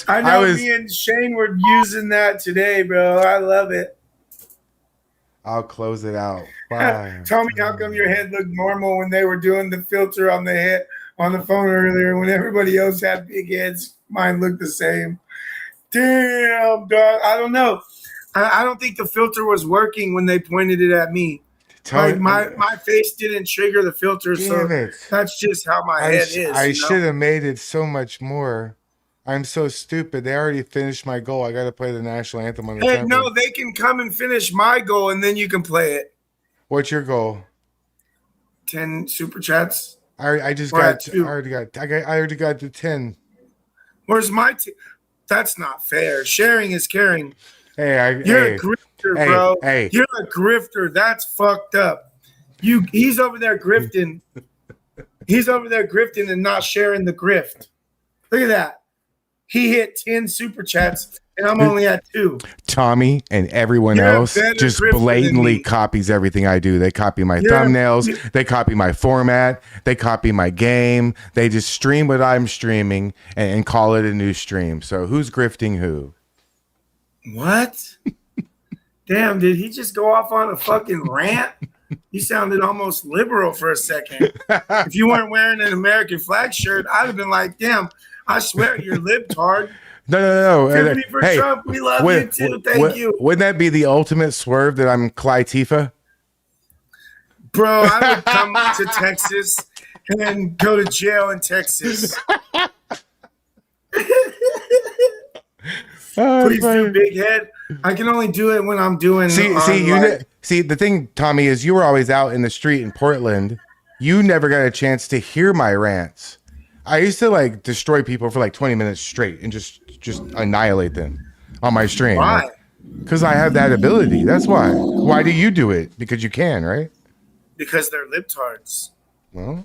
I know me and Shane were using that today, bro. I love it. I'll close it out. Bye. Tell me how come your head looked normal when they were doing the filter on the head on the phone earlier when everybody else had big heads. Mine looked the same. Damn, dog. I don't know. I don't think the filter was working when they pointed it at me. Like my face didn't trigger the filter, so that's just how my head is. I should have made it so much more. I'm so stupid. They already finished my goal. I got to play the national anthem on the Hey, temple. no, they can come and finish my goal, and then you can play it. What's your goal? 10 super chats. I already got the 10. Where's my? That's not fair. Sharing is caring. Hey, you're a grifter, bro. Hey, you're a grifter. That's fucked up. He's over there grifting. He's over there grifting and not sharing the grift. Look at that. He hit 10 super chats, and I'm only at 2. Tommy and everyone else just blatantly copies everything I do. They copy my thumbnails. They copy my format. They copy my game. They just stream what I'm streaming and call it a new stream. So who's grifting who? What? Damn, did he just go off on a fucking rant? You sounded almost liberal for a second. If you weren't wearing an American flag shirt, I'd have been like, damn, I swear you're libtard. No. Tiffany for Trump, we love you too. Thank you. Wouldn't that be the ultimate swerve that I'm Clyde Tifa? Bro, I would come to Texas and go to jail in Texas. Please do, big head. I can only do it when I'm doing. See, the thing, Tommy, is you were always out in the street in Portland. You never got a chance to hear my rants. I used to like destroy people for like 20 minutes straight and just annihilate them on my stream. Why? Because I have that ability. That's why. Why do you do it? Because you can, right? Because they're libtards. Well,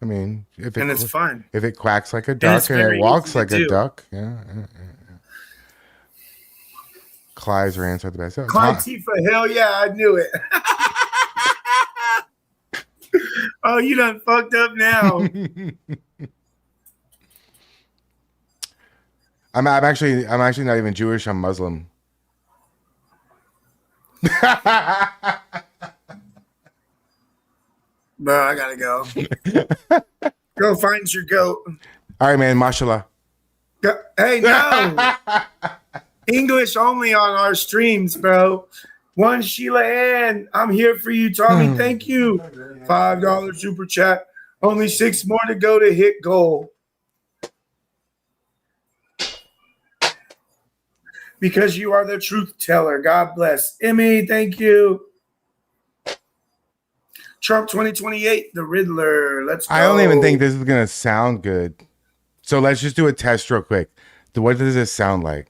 I mean, it's fun. If it quacks like a duck and it walks like a duck, yeah. Clyde's rants are the best. Clyde Tifa, hell yeah, I knew it. Oh, you done fucked up now. I'm actually not even Jewish. I'm Muslim. Bro, I gotta go. Go find your goat. All right, man. Mashallah. Hey, no. English only on our streams, bro. One Sheila Ann. I'm here for you, Tommy. Thank you. $5 super chat. Only 6 more to go to hit goal. Because you are the truth teller. God bless. Emmy, thank you. Trump 2028, the Riddler. Let's go. I don't even think this is gonna sound good. So let's just do a test real quick. What does this sound like?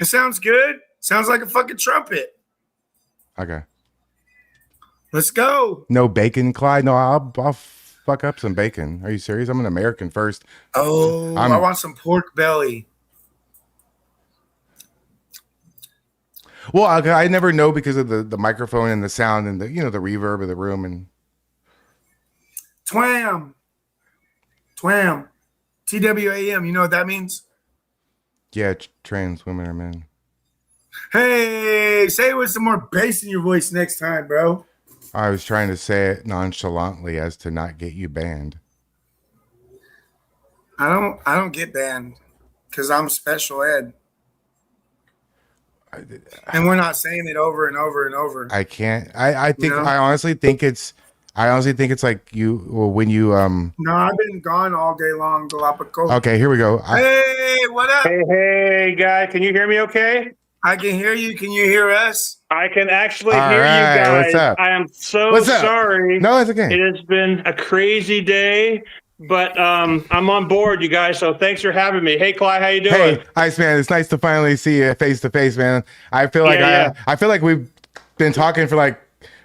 It sounds good. Sounds like a fucking trumpet. Okay. Let's go. No bacon, Clyde? No, I'll fuck up some bacon. Are you serious? I'm an American first. Oh, I want some pork belly. Well, I never know because of the microphone and the sound and the the reverb of the room and Twam. TWAM. TWAM. You know what that means? yeah, trans women are men. Hey, say it with some more bass in your voice next time, bro. I was trying to say it nonchalantly as to not get you banned. I don't get banned because I'm special ed. And we're not saying it over and over and over. I can't. I think No? I honestly think it's like you when you No, I've been gone all day long, Galapagos. Okay, here we go. Hey, what up? Hey, guy, can you hear me okay? I can hear you. Can you hear us? I can actually All hear right, you guys. what's up? I am so What's up? sorry. No, it's okay. It has been a crazy day, but I'm on board, you guys. So thanks for having me. Hey, Clyde, how you doing? Hey, Iceman, it's nice to finally see you face to face, man. I feel like I feel like we've been talking for like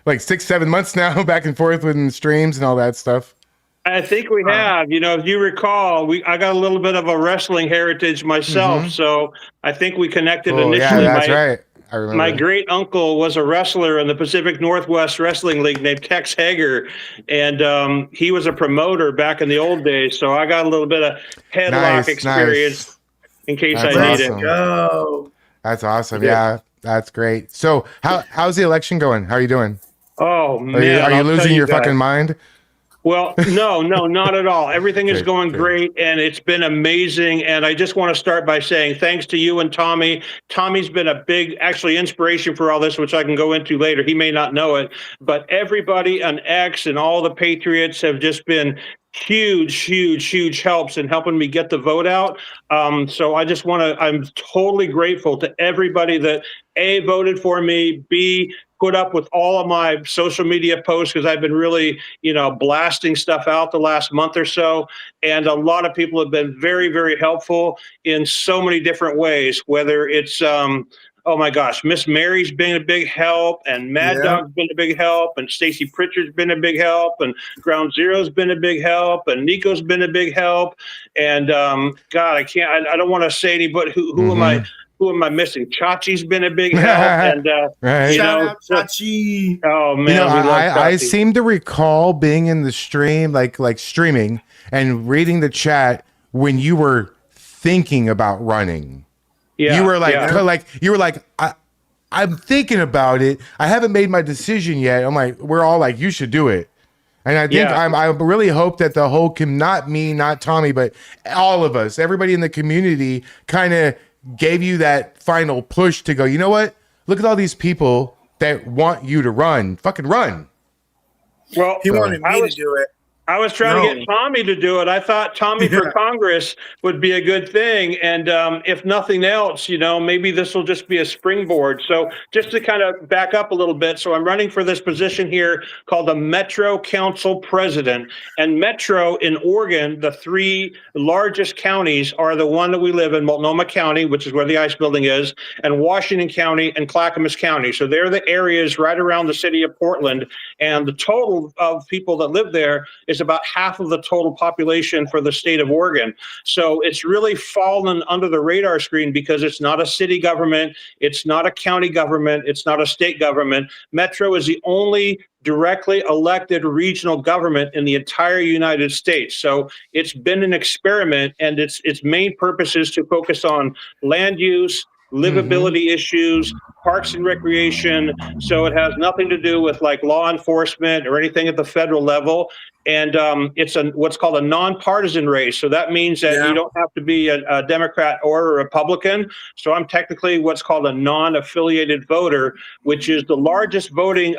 6-7 months now, back and forth with streams and all that stuff. I think we have. If you recall, I got a little bit of a wrestling heritage myself, so I think we connected initially. Yeah, that's right. I remember. My great uncle was a wrestler in the Pacific Northwest Wrestling League named Tex Hager, and he was a promoter back in the old days. So I got a little bit of headlock experience in case I need it. Go. That's awesome. Yeah, that's great. So how's the election going? How are you doing? Oh man, are you losing your guys. fucking mind? Well, no, not at all. Everything is going great, and it's been amazing. And I just want to start by saying thanks to you and Tommy. Tommy's been a big, actually, inspiration for all this, which I can go into later. He may not know it, but everybody on X and all the Patriots have just been huge helps in helping me get the vote out. So I just want to, I'm totally grateful to everybody that A, voted for me, B, put up with all of my social media posts because I've been really, blasting stuff out the last month or so. And a lot of people have been very, very helpful in so many different ways, whether it's, oh my gosh, Miss Mary's been a big help, and Mad Dog's been a big help, and Stacy Pritchard's been a big help, and Ground Zero's been a big help, and Nico's been a big help. And God, I don't want to say anybody who am I missing? Chachi's been a big help, and right. Shout out Chachi. Oh man, I seem to recall being in the stream, like streaming and reading the chat when you were thinking about running. Yeah, you were like, I'm thinking about it. I haven't made my decision yet. I'm like, we're all like, you should do it. And I think I really hope that the whole not me, not Tommy, but all of us, everybody in the community kind of gave you that final push to go, you know what? Look at all these people that want you to run. Fucking run. Well, He wanted me to do it. I was trying to get Tommy to do it. I thought Tommy for Congress would be a good thing. And if nothing else, maybe this will just be a springboard. So just to kind of back up a little bit. So I'm running for this position here called the Metro Council President. And Metro in Oregon, the 3 largest counties are the one that we live in, Multnomah County, which is where the ICE building is, and Washington County and Clackamas County. So they're the areas right around the city of Portland. And the total of people that live there is about half of the total population for the state of Oregon. So it's really fallen under the radar screen because it's not a city government, it's not a county government, it's not a state government. Metro is the only directly elected regional government in the entire United States. So it's been an experiment, and its main purpose is to focus on land use, livability issues, parks and recreation. So it has nothing to do with like law enforcement or anything at the federal level. And it's what's called a nonpartisan race. So that means that you don't have to be a Democrat or a Republican. So I'm technically what's called a non-affiliated voter, which is the largest voting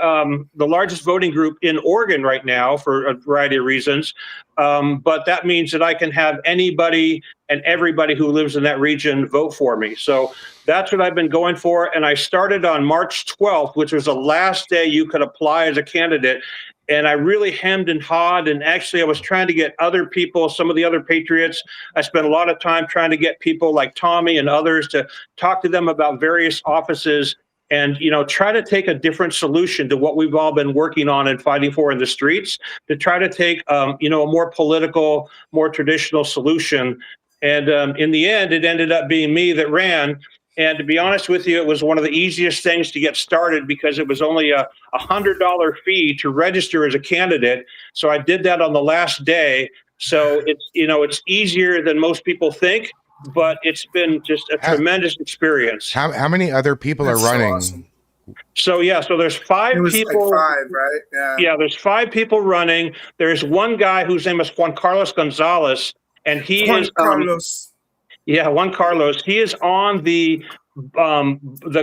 group in Oregon right now for a variety of reasons. But that means that I can have anybody and everybody who lives in that region vote for me. So that's what I've been going for. And I started on March 12th, which was the last day you could apply as a candidate. And I really hemmed and hawed. And actually, I was trying to get other people, some of the other patriots. I spent a lot of time trying to get people like Tommy and others to talk to them about various offices and, try to take a different solution to what we've all been working on and fighting for in the streets, to try to take, a more political, more traditional solution. And in the end, it ended up being me that ran. And to be honest with you, it was one of the easiest things to get started because it was only a $100 fee to register as a candidate. So I did that on the last day. So it's easier than most people think, but it's been just a tremendous experience. How many other people are running? So awesome. So there's 5 people. Like 5, right? Yeah, there's 5 people running. There's one guy whose name is Juan Carlos Gonzalez, and Juan Carlos. He is on the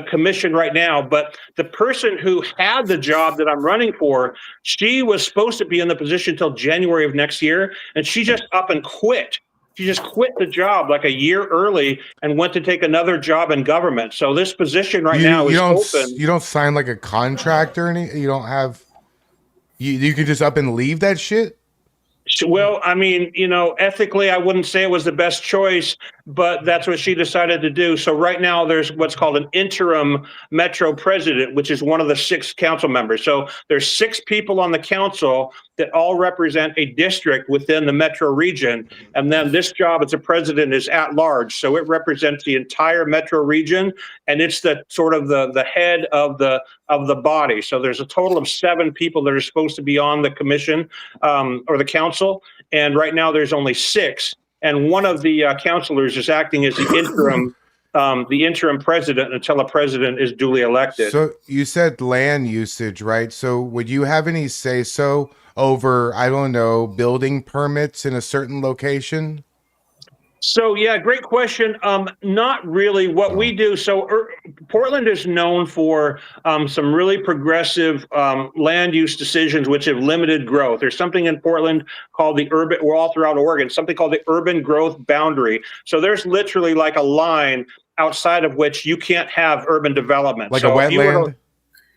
commission right now, but the person who had the job that I'm running for, she was supposed to be in the position till January of next year, and she just up and quit. She just quit the job like a year early and went to take another job in government. So this position right now is open. You don't sign like a contract or anything? You don't have... You can just up and leave that shit? Well, I mean, ethically, I wouldn't say it was the best choice, but that's what she decided to do. So right now there's what's called an interim Metro president, which is one of the 6 council members. So there's 6 people on the council that all represent a district within the Metro region. And then this job as a president is at large. So it represents the entire Metro region, and it's the sort of the head of the body. So there's a total of 7 people that are supposed to be on the commission or the council. And right now there's only 6. And one of the councilors is acting as the interim president until a president is duly elected. So you said land usage, right? So would you have any say-so over, I don't know, building permits in a certain location? So, yeah, great question. Not really. What we do, Portland is known for some really progressive land use decisions which have limited growth. There's something in Portland called we're all throughout Oregon, something called the urban growth boundary. So there's literally like a line outside of which you can't have urban development. Like a wetland?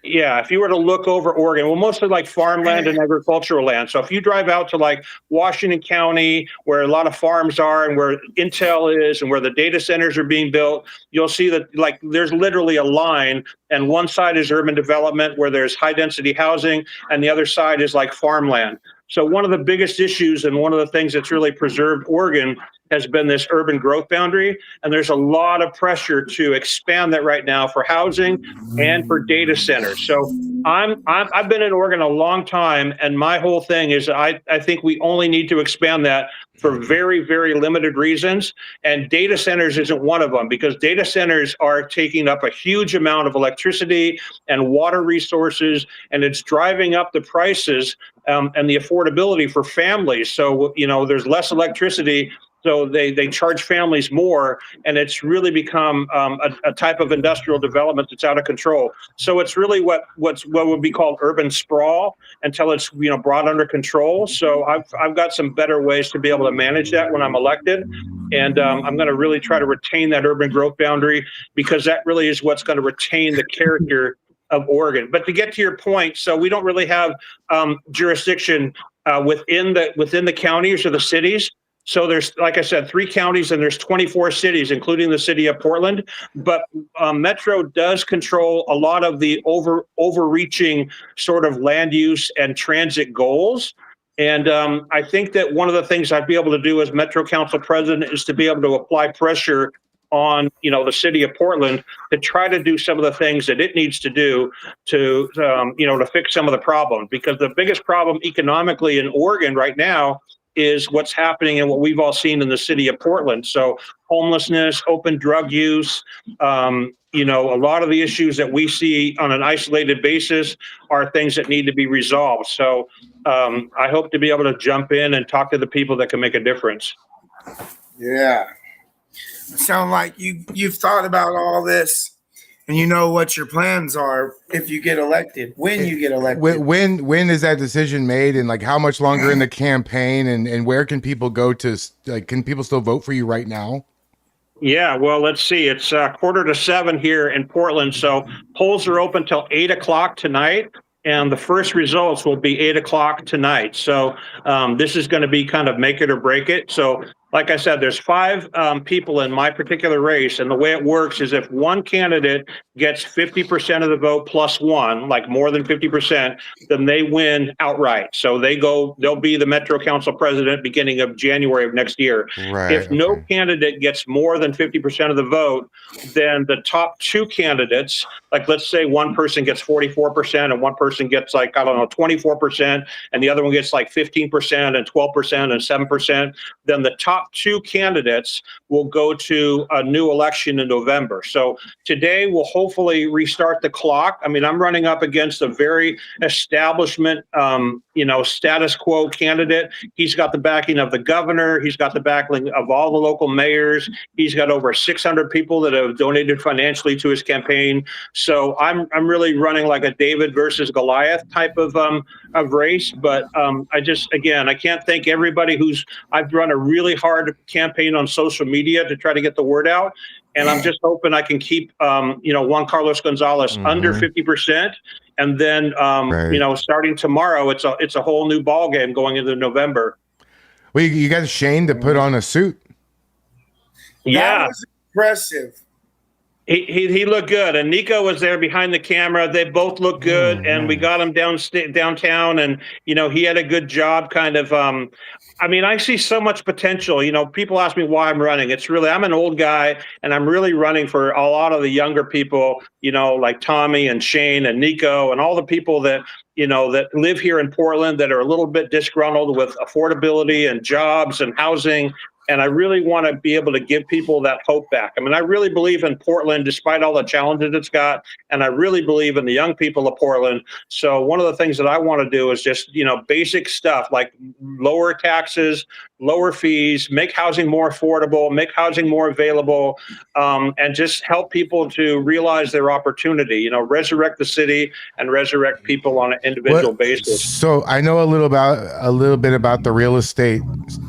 If you were to look over Oregon, well, mostly like farmland and agricultural land. So if you drive out to like Washington County, where a lot of farms are and where Intel is and where the data centers are being built, you'll see that like there's literally a line, and one side is urban development where there's high density housing, and the other side is like farmland. So one of the biggest issues and one of the things that's really preserved Oregon has been this urban growth boundary. And there's a lot of pressure to expand that right now for housing and for data centers. So I've been in Oregon a long time, and my whole thing is I think we only need to expand that for very, very limited reasons. And data centers isn't one of them, because data centers are taking up a huge amount of electricity and water resources, and it's driving up the prices and the affordability for families. So, there's less electricity, so they charge families more, and it's really become a type of industrial development that's out of control. So it's really what would be called urban sprawl until it's brought under control. So I've got some better ways to be able to manage that when I'm elected, and I'm going to really try to retain that urban growth boundary, because that really is what's going to retain the character of Oregon. But to get to your point, so we don't really have jurisdiction within the counties or the cities. So there's, like I said, 3 counties and there's 24 cities, including the city of Portland. But Metro does control a lot of the overreaching sort of land use and transit goals. And I think that one of the things I'd be able to do as Metro Council president is to be able to apply pressure on the city of Portland to try to do some of the things that it needs to do to to fix some of the problems. Because the biggest problem economically in Oregon right now is what's happening and what we've all seen in the city of Portland. So homelessness, open drug use, you know, a lot of the issues that we see on an isolated basis are things that need to be resolved. So I hope to be able to jump in and talk to the people that can make a difference. Yeah. Sound like you've thought about all this and you know what your plans are if you get elected, when you get elected. When is that decision made, and like how much longer in the campaign, and where can people go to, like, can people still vote for you right now? Yeah, well, let's see. It's 6:45 here in Portland. So polls are open till 8 o'clock tonight. And the first results will be 8 o'clock tonight. So this is going to be kind of make it or break it. So like I said, there's 5 people in my particular race. And the way it works is if one candidate gets 50% of the vote plus one, like more than 50%, then they win outright. So they'll be the Metro Council president beginning of January of next year. Right. If no candidate gets more than 50% of the vote, then the top 2 candidates, like let's say one person gets 44% and one person gets like, I don't know, 24%, and the other one gets like 15% and 12% and 7%, then the top 2 candidates will go to a new election in November. So today we'll hopefully restart the clock. I mean, I'm running up against a very establishment, status quo candidate. He's got the backing of the governor. He's got the backing of all the local mayors. He's got over 600 people that have donated financially to his campaign. So I'm really running like a David versus Goliath type of race. But I can't thank everybody I've run a really hard campaign on social media to try to get the word out. And I'm just hoping I can keep, Juan Carlos Gonzalez under 50%. And then, starting tomorrow, it's a whole new ball game going into November. Well, you got Shane to put on a suit. Yeah. That was impressive. He looked good, and Nico was there behind the camera. They both looked good, and we got him downtown, and he had a good job. Kind of, I see so much potential. People ask me why I'm running. It's really, I'm an old guy, and I'm really running for a lot of the younger people. Like Tommy and Shane and Nico and all the people that that live here in Portland that are a little bit disgruntled with affordability and jobs and housing. And I really want to be able to give people that hope back. I really believe in Portland, despite all the challenges it's got. And I really believe in the young people of Portland. So one of the things that I want to do is just, basic stuff like lower taxes, lower fees, make housing more affordable, make housing more available, and just help people to realize their opportunity, resurrect the city and resurrect people on an individual basis. So I know a little bit about the real estate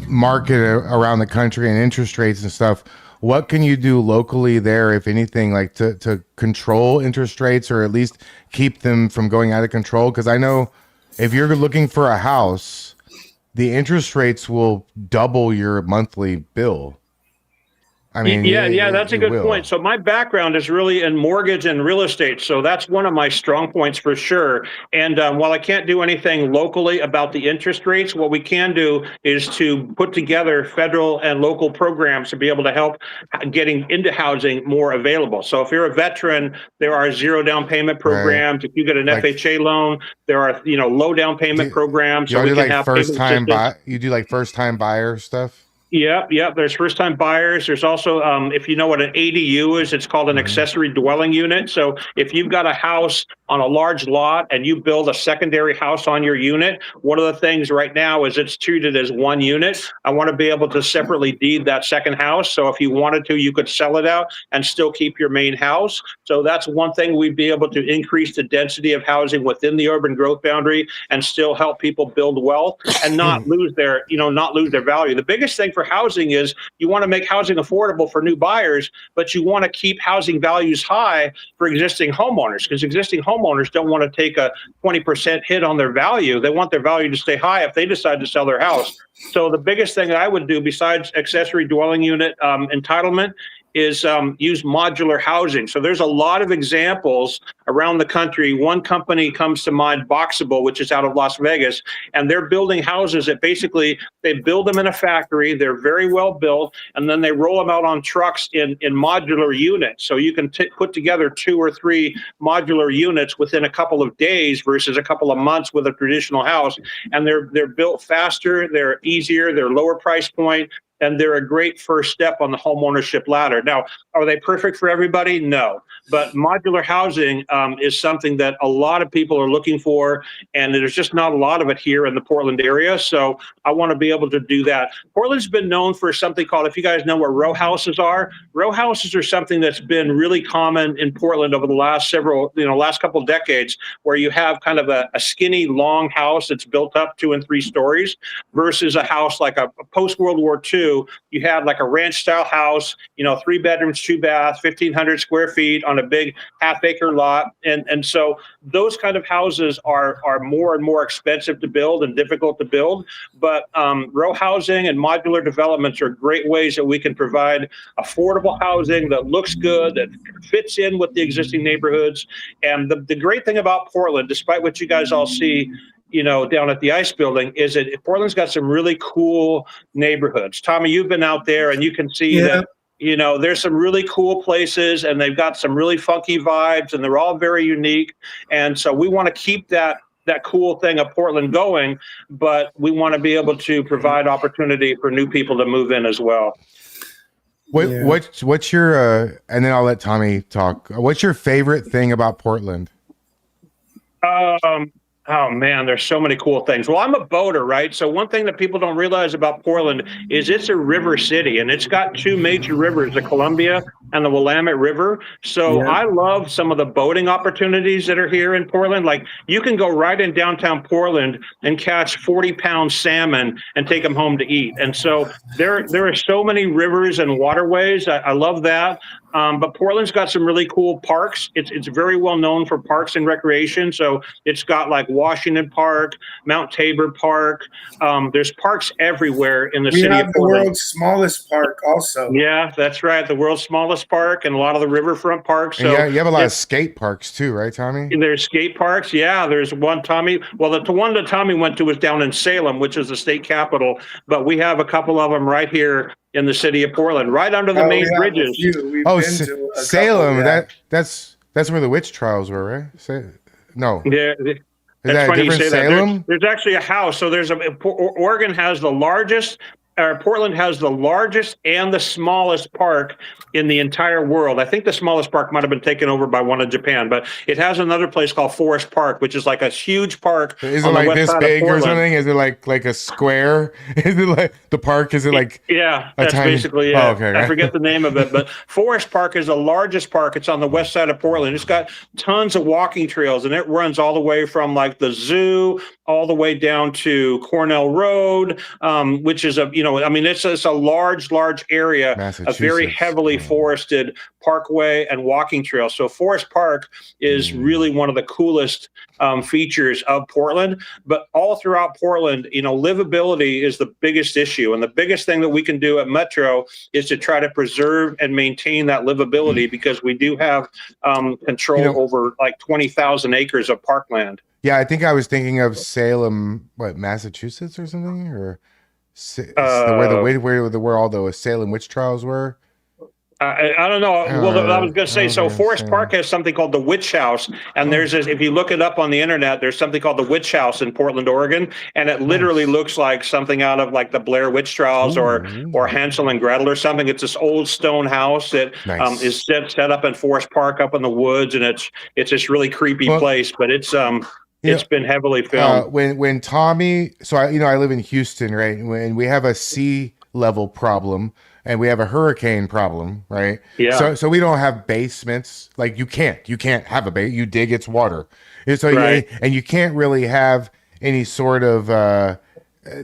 market around the country and interest rates and stuff. What can you do locally there, if anything, like to control interest rates or at least keep them from going out of control? Because I know if you're looking for a house, the interest rates will double your monthly bill. That's a good point. So my background is really in mortgage and real estate. So that's one of my strong points for sure. And while I can't do anything locally about the interest rates, what we can do is to put together federal and local programs to be able to help getting into housing more available. So if you're a veteran, there are 0 down payment programs. Right. If you get an FHA loan, there are low down payment programs. So you do like first time buyer stuff. Yeah. There's first-time buyers. There's also, if you know what an ADU is, it's called an accessory dwelling unit. So if you've got a house on a large lot and you build a secondary house on your unit, one of the things right now is it's treated as one unit. I want to be able to separately deed that second house. So if you wanted to, you could sell it out and still keep your main house. So that's one thing we'd be able to increase the density of housing within the urban growth boundary and still help people build wealth and not lose their value. The biggest thing for housing is you want to make housing affordable for new buyers, but you want to keep housing values high for existing homeowners, because existing homeowners don't want to take a 20% hit on their value. They want their value to stay high if they decide to sell their house. So the biggest thing that I would do besides accessory dwelling unit entitlement is use modular housing. So there's a lot of examples around the country. One company comes to mind, Boxable, which is out of Las Vegas, and they're building houses that basically they build them in a factory. They're very well built, and then they roll them out on trucks in modular units. So you can put together 2 or 3 modular units within a couple of days versus a couple of months with a traditional house. And they're built faster, they're easier, they're lower price point, and they're a great first step on the home ownership ladder. Now, are they perfect for everybody? No. But modular housing is something that a lot of people are looking for, and there's just not a lot of it here in the Portland area. So I want to be able to do that. Portland's been known for something called, if you guys know what row houses are something that's been really common in Portland over the last last couple of decades, where you have kind of a skinny, long house that's built up 2 and 3 stories versus a house like a post-World War II. You had like a ranch style house, 3 bedrooms, 2 baths, 1,500 square feet on a big half-acre lot. And so those kind of houses are more and more expensive to build and difficult to build. But row housing and modular developments are great ways that we can provide affordable housing that looks good, that fits in with the existing neighborhoods. And the great thing about Portland, despite what you guys all see, down at the ice building, is that Portland's got some really cool neighborhoods. Tommy, you've been out there and you can see that, there's some really cool places and they've got some really funky vibes and they're all very unique. And so we want to keep that cool thing of Portland going, but we want to be able to provide opportunity for new people to move in as well. What's your, and then I'll let Tommy talk. What's your favorite thing about Portland? Oh man, there's so many cool things. Well, I'm a boater, right? So one thing that people don't realize about Portland is it's a river city, and it's got 2 major rivers, the Columbia and the Willamette River. So I love some of the boating opportunities that are here in Portland. Like you can go right in downtown Portland and catch 40-pound salmon and take them home to eat. And so there are so many rivers and waterways. I love that. But Portland's got some really cool parks. It's very well known for parks and recreation. So it's got like Washington Park, Mount Tabor Park. There's parks everywhere in the city of Portland. We have the world's smallest park also. Yeah, that's right. The world's smallest park and a lot of the riverfront parks. So you have a lot of skate parks too, right, Tommy? There's skate parks. Yeah, there's one, Tommy. Well, the one that Tommy went to was down in Salem, which is the state capital. But we have a couple of them right here in the city of Portland, right under the main bridges. Salem. That's where the witch trials were, right? No. Yeah. Is that a different Salem? There's actually a house. So Oregon has the largest, Portland has the largest and the smallest park in the entire world. I think the smallest park might have been taken over by one in Japan, but it has another place called Forest Park, which is like a huge park. Is it like this big or something? Is it like a square? Is it like the park? Is it like that's basically it. Oh, okay. I forget the name of it, but Forest Park is the largest park. It's on the west side of Portland. It's got tons of walking trails, and it runs all the way from like the zoo all the way down to Cornell Road, which is it's a large area, a very heavily forested parkway and walking trail. So Forest Park is really one of the coolest features of Portland. But all throughout Portland, livability is the biggest issue. And the biggest thing that we can do at Metro is to try to preserve and maintain that livability, because we do have control over like 20,000 acres of parkland. Yeah, I think I was thinking of Salem, Massachusetts or something, or where all the Salem witch trials were. I don't know. Well, I was going to say, so Forest Park has something called the Witch House, and there's this, if you look it up on the internet, there's something called the Witch House in Portland, Oregon, and it literally looks like something out of like the Blair Witch Trials or Hansel and Gretel or something. It's this old stone house that is set up in Forest Park up in the woods, and it's this really creepy place, but it's been heavily filmed. When Tommy, so I live in Houston, right? When we have a sea level problem and we have a hurricane problem, right? Yeah. So we don't have basements. Like you can't have a basement. You dig, it's water. And so and you can't really have any sort of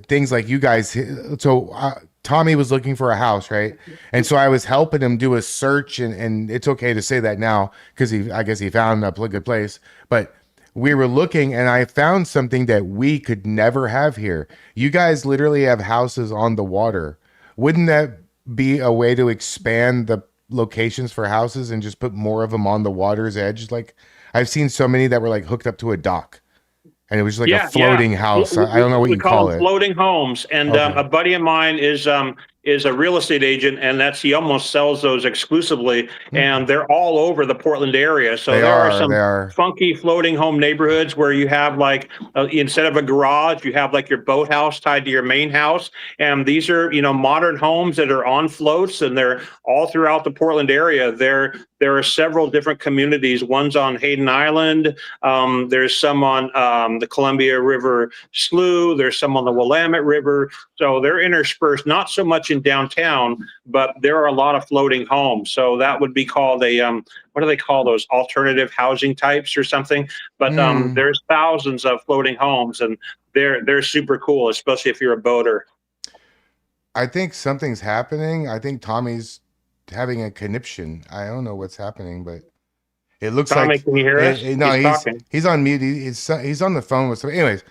things like you guys. So Tommy was looking for a house, right? And so I was helping him do a search, and it's okay to say that now because I guess he found a good place, but we were looking and I found something that we could never have here. You guys literally have houses on the water. Wouldn't that be a way to expand locations for houses and just put more of them on the water's edge. Like I've seen so many that were like hooked up to a dock, and it was just like a floating house. I don't know what we you call them it. Floating homes. And Okay. a buddy of mine is a real estate agent, and he almost sells those exclusively, and they're all over the Portland area. So there are some funky floating home neighborhoods where you have like instead of a garage, you have like your boathouse tied to your main house, and these are modern homes that are on floats, and they're all throughout the Portland area. There are several different communities. One's on Hayden Island. There's some on the Columbia River Slough. There's some on the Willamette River. So they're interspersed, not so much in downtown, but there are a lot of floating homes. So that would be called a, what do they call those? Alternative housing types or something. But there's thousands of floating homes, and they're super cool, especially if you're a boater. I think something's happening. I think Tommy's having a conniption. I don't know what's happening, but it looks Tommy, like. Can you hear us? No, he's on mute. He's on the phone with somebody. Anyways,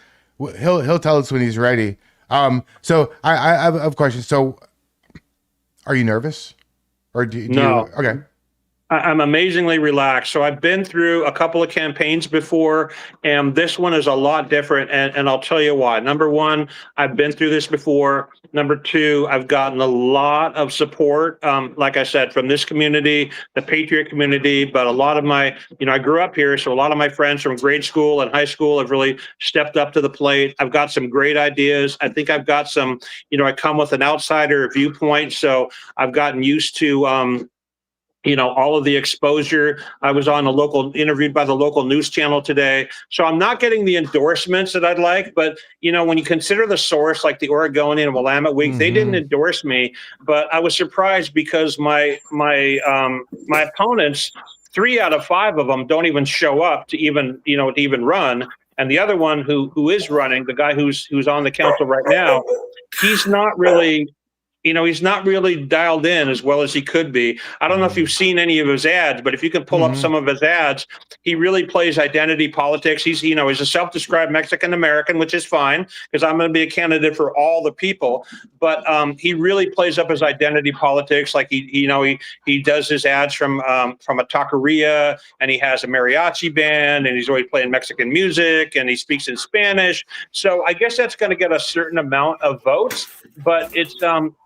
he'll tell us when he's ready. So I have a question. So, are you nervous, or do no? You, okay. I'm amazingly relaxed. So I've been through a couple of campaigns before, and this one is a lot different. And I'll tell you why. Number one, I've been through this before. Number two, I've gotten a lot of support, like I said, from this community, the Patriot community, but a lot of my, I grew up here, so a lot of my friends from grade school and high school have really stepped up to the plate. I've got some great ideas. I think I've got some, I come with an outsider viewpoint, so I've gotten used to, all of the exposure. I was interviewed by the local news channel today. So I'm not getting the endorsements that I'd like, but when you consider the source, like the Oregonian and Willamette Week, they didn't endorse me, but I was surprised because my opponents, 3 out of 5 of them don't even show up to even run. And the other one who is running, the guy who's on the council right now, he's not really he's not really dialed in as well as he could be. I don't know if you've seen any of his ads, but if you can pull up some of his ads, he really plays identity politics. He's a self-described Mexican American, which is fine because I'm going to be a candidate for all the people. But he really plays up his identity politics. Like he does his ads from a taqueria, and he has a mariachi band, and he's always playing Mexican music, and he speaks in Spanish. So I guess that's going to get a certain amount of votes. But it's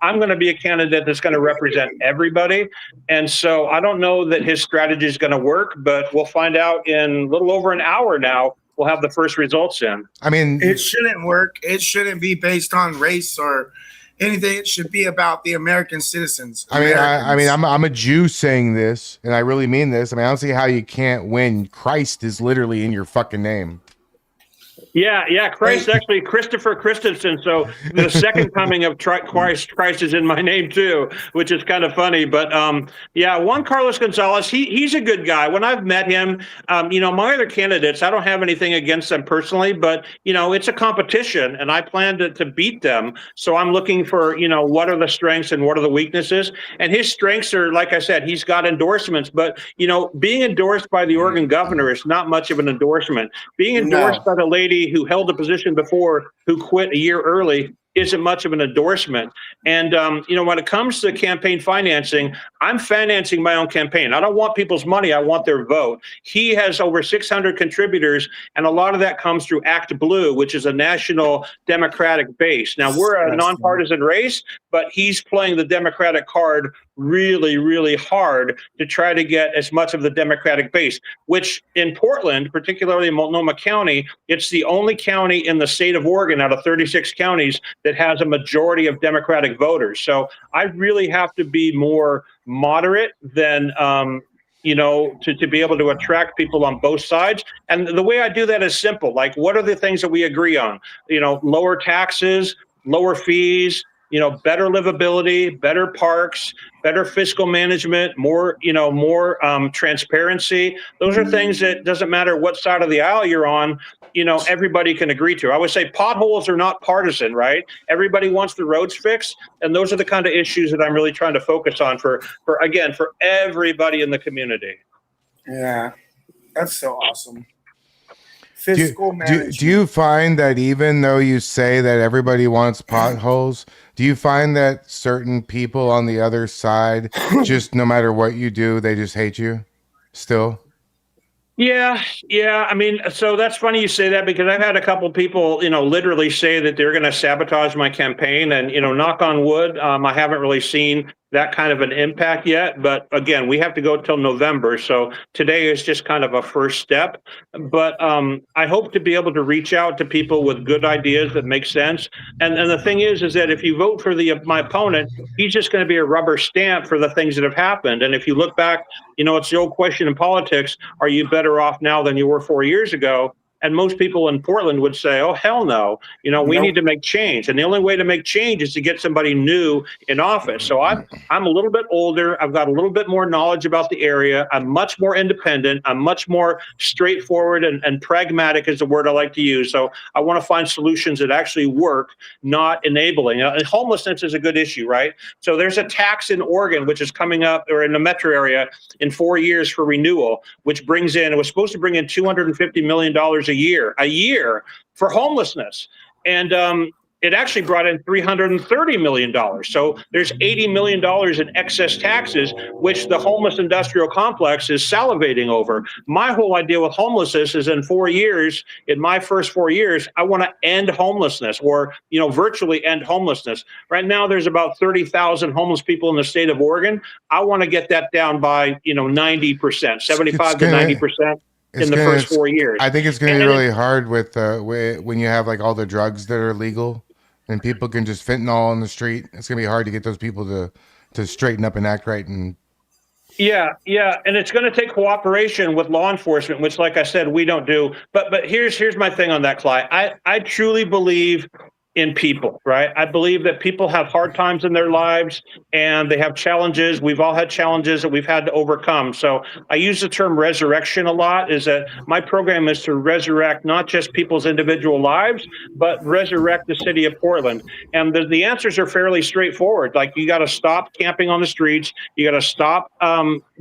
I'm going to be a candidate that's going to represent everybody. And so I don't know that his strategy is going to work, but we'll find out in a little over an hour now. We'll have the first results in. I mean, it shouldn't work. It shouldn't be based on race or anything. It should be about the American citizens. I'm a Jew saying this, and I really mean this. I don't see how you can't win. Christ is literally in your fucking name. Yeah. Christ, actually, Christopher Christensen. So the second coming of Christ is in my name too, which is kind of funny. But Juan Carlos Gonzalez, he's a good guy. When I've met him, my other candidates, I don't have anything against them personally, but it's a competition, and I plan to beat them. So I'm looking for what are the strengths and what are the weaknesses. And his strengths are, like I said, he's got endorsements, but being endorsed by the Oregon governor is not much of an endorsement. Being endorsed by the lady who held a position before, who quit a year early, isn't much of an endorsement. And, when it comes to campaign financing, I'm financing my own campaign. I don't want people's money. I want their vote. He has over 600 contributors, and a lot of that comes through Act Blue, which is a national Democratic base. Now, we're a nonpartisan race, but he's playing the Democratic card really, really hard to try to get as much of the Democratic base, which in Portland, particularly in Multnomah County, it's the only county in the state of Oregon out of 36 counties that has a majority of Democratic voters. So I really have to be more moderate than, to be able to attract people on both sides. And the way I do that is simple. Like, what are the things that we agree on? Lower taxes, lower fees, better livability, better parks, better fiscal management, more transparency. Those are things that doesn't matter what side of the aisle you're on, everybody can agree to. I would say potholes are not partisan, right? Everybody wants the roads fixed. And those are the kind of issues that I'm really trying to focus on for everybody in the community. Yeah, that's so awesome. Fiscal management. Do you find that even though you say that everybody wants potholes, Do you find that certain people on the other side, just no matter what you do, they just hate you still? Yeah, yeah. I mean, so that's funny you say that because I've had a couple people, literally say that they're going to sabotage my campaign, and knock on wood, I haven't really seen that kind of an impact yet. But again, we have to go till November, so today is just kind of a first step. But I hope to be able to reach out to people with good ideas that make sense. And the thing is that if you vote for my opponent, he's just going to be a rubber stamp for the things that have happened. And if you look back, it's the old question in politics: are you better off now than you were 4 years ago? And most people in Portland would say, oh, hell no. We need to make change. And the only way to make change is to get somebody new in office. So I'm a little bit older. I've got a little bit more knowledge about the area. I'm much more independent. I'm much more straightforward, and pragmatic is the word I like to use. So I want to find solutions that actually work, not enabling. And homelessness is a good issue, right? So there's a tax in Oregon, which is coming up, or in the metro area, in 4 years for renewal, which it was supposed to bring in $250 million a year for homelessness. And it actually brought in $330 million. So there's $80 million in excess taxes, which the homeless industrial complex is salivating over. My whole idea with homelessness is in my first 4 years, I want to end homelessness, or, virtually end homelessness. Right now, there's about 30,000 homeless people in the state of Oregon. I want to get that down by, 90%, 75 to 90%. In the first 4 years. I think it's going to be really hard with when you have like all the drugs that are legal and people can just fentanyl on the street. It's going to be hard to get those people to straighten up and act right. And yeah, and it's going to take cooperation with law enforcement, which, like I said, we don't do. But here's my thing on that, Clyde. I truly believe in people, right? I believe that people have hard times in their lives and they have challenges. We've all had challenges that we've had to overcome. So I use the term resurrection a lot, is that my program is to resurrect not just people's individual lives, but resurrect the city of Portland. And the answers are fairly straightforward. Like, you got to stop camping on the streets. You got to stop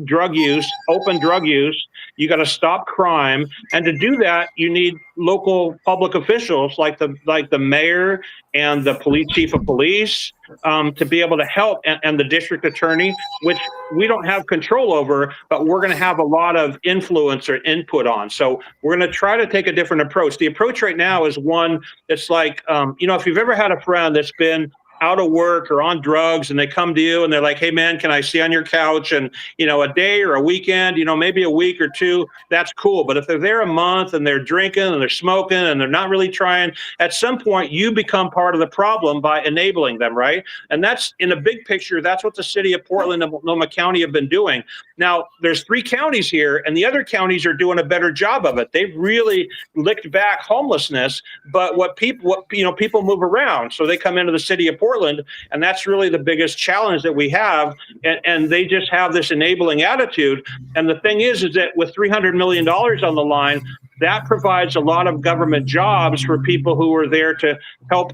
drug use, open drug use. You got to stop crime. And to do that, you need local public officials like the mayor and the chief of police to be able to help, and the district attorney, which we don't have control over, but we're going to have a lot of influence or input on. So we're going to try to take a different approach. The approach right now is one that's like, if you've ever had a friend that's been out of work or on drugs and they come to you and they're like, hey man, can I stay on your couch? And, a day or a weekend, maybe a week or two, that's cool. But if they're there a month and they're drinking and they're smoking and they're not really trying, at some point you become part of the problem by enabling them, right? And that's, in a big picture, that's what the city of Portland and Multnomah County have been doing. Now, there's 3 counties here, and the other counties are doing a better job of it. They've really licked back homelessness, but people move around, so they come into the city of Portland, and that's really the biggest challenge that we have. And they just have this enabling attitude. And the thing is that with $300 million on the line, that provides a lot of government jobs for people who are there to help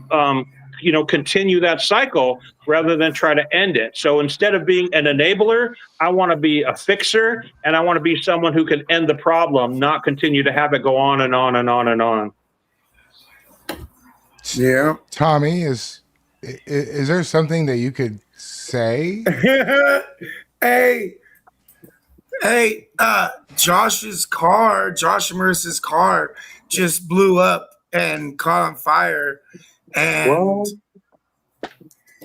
continue that cycle rather than try to end it. So instead of being an enabler, I want to be a fixer, and I want to be someone who can end the problem, not continue to have it go on and on and on and on. Yeah. Tommy, is there something that you could say? Hey, Josh Merce's car just blew up and caught on fire. And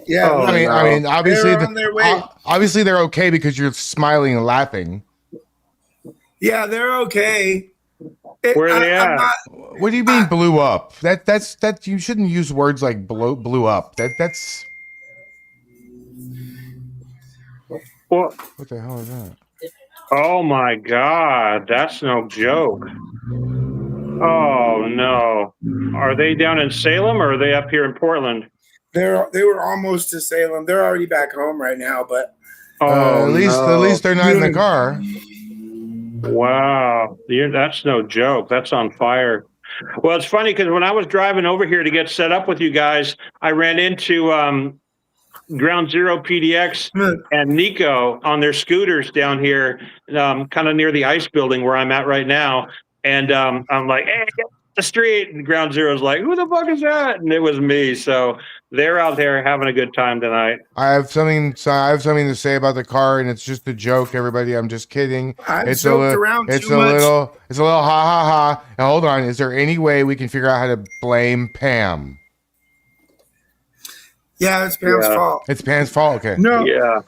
yeah, Oh, I mean, obviously, they're on their way. obviously they're okay because you're smiling and laughing. Yeah, they're okay. Where are they at? What do you mean blew up? That's you shouldn't use words like blew up. That's Well, what the hell is that? oh my God, that's no joke. Oh no. Are they down in Salem or are they up here in Portland? They were almost to Salem. They're already back home right now, but At least they're not in the car. Wow, that's no joke. That's on fire. Well, it's funny because when I was driving over here to get set up with you guys, I ran into Ground Zero PDX and Nico on their scooters down here, kind of near the ice building where I'm at right now. And I'm like, hey, the street. And Ground Zero's like, who the fuck is that? And it was me. So they're out there having a good time tonight. I have something to say about the car, and it's just a joke, everybody. I'm just kidding. I've It's joked around it's too a much. it's a little ha ha ha. Now hold on. Is there any way we can figure out how to blame Pam? Yeah, it's Pam's fault. It's Pam's fault. Okay. No, Yeah.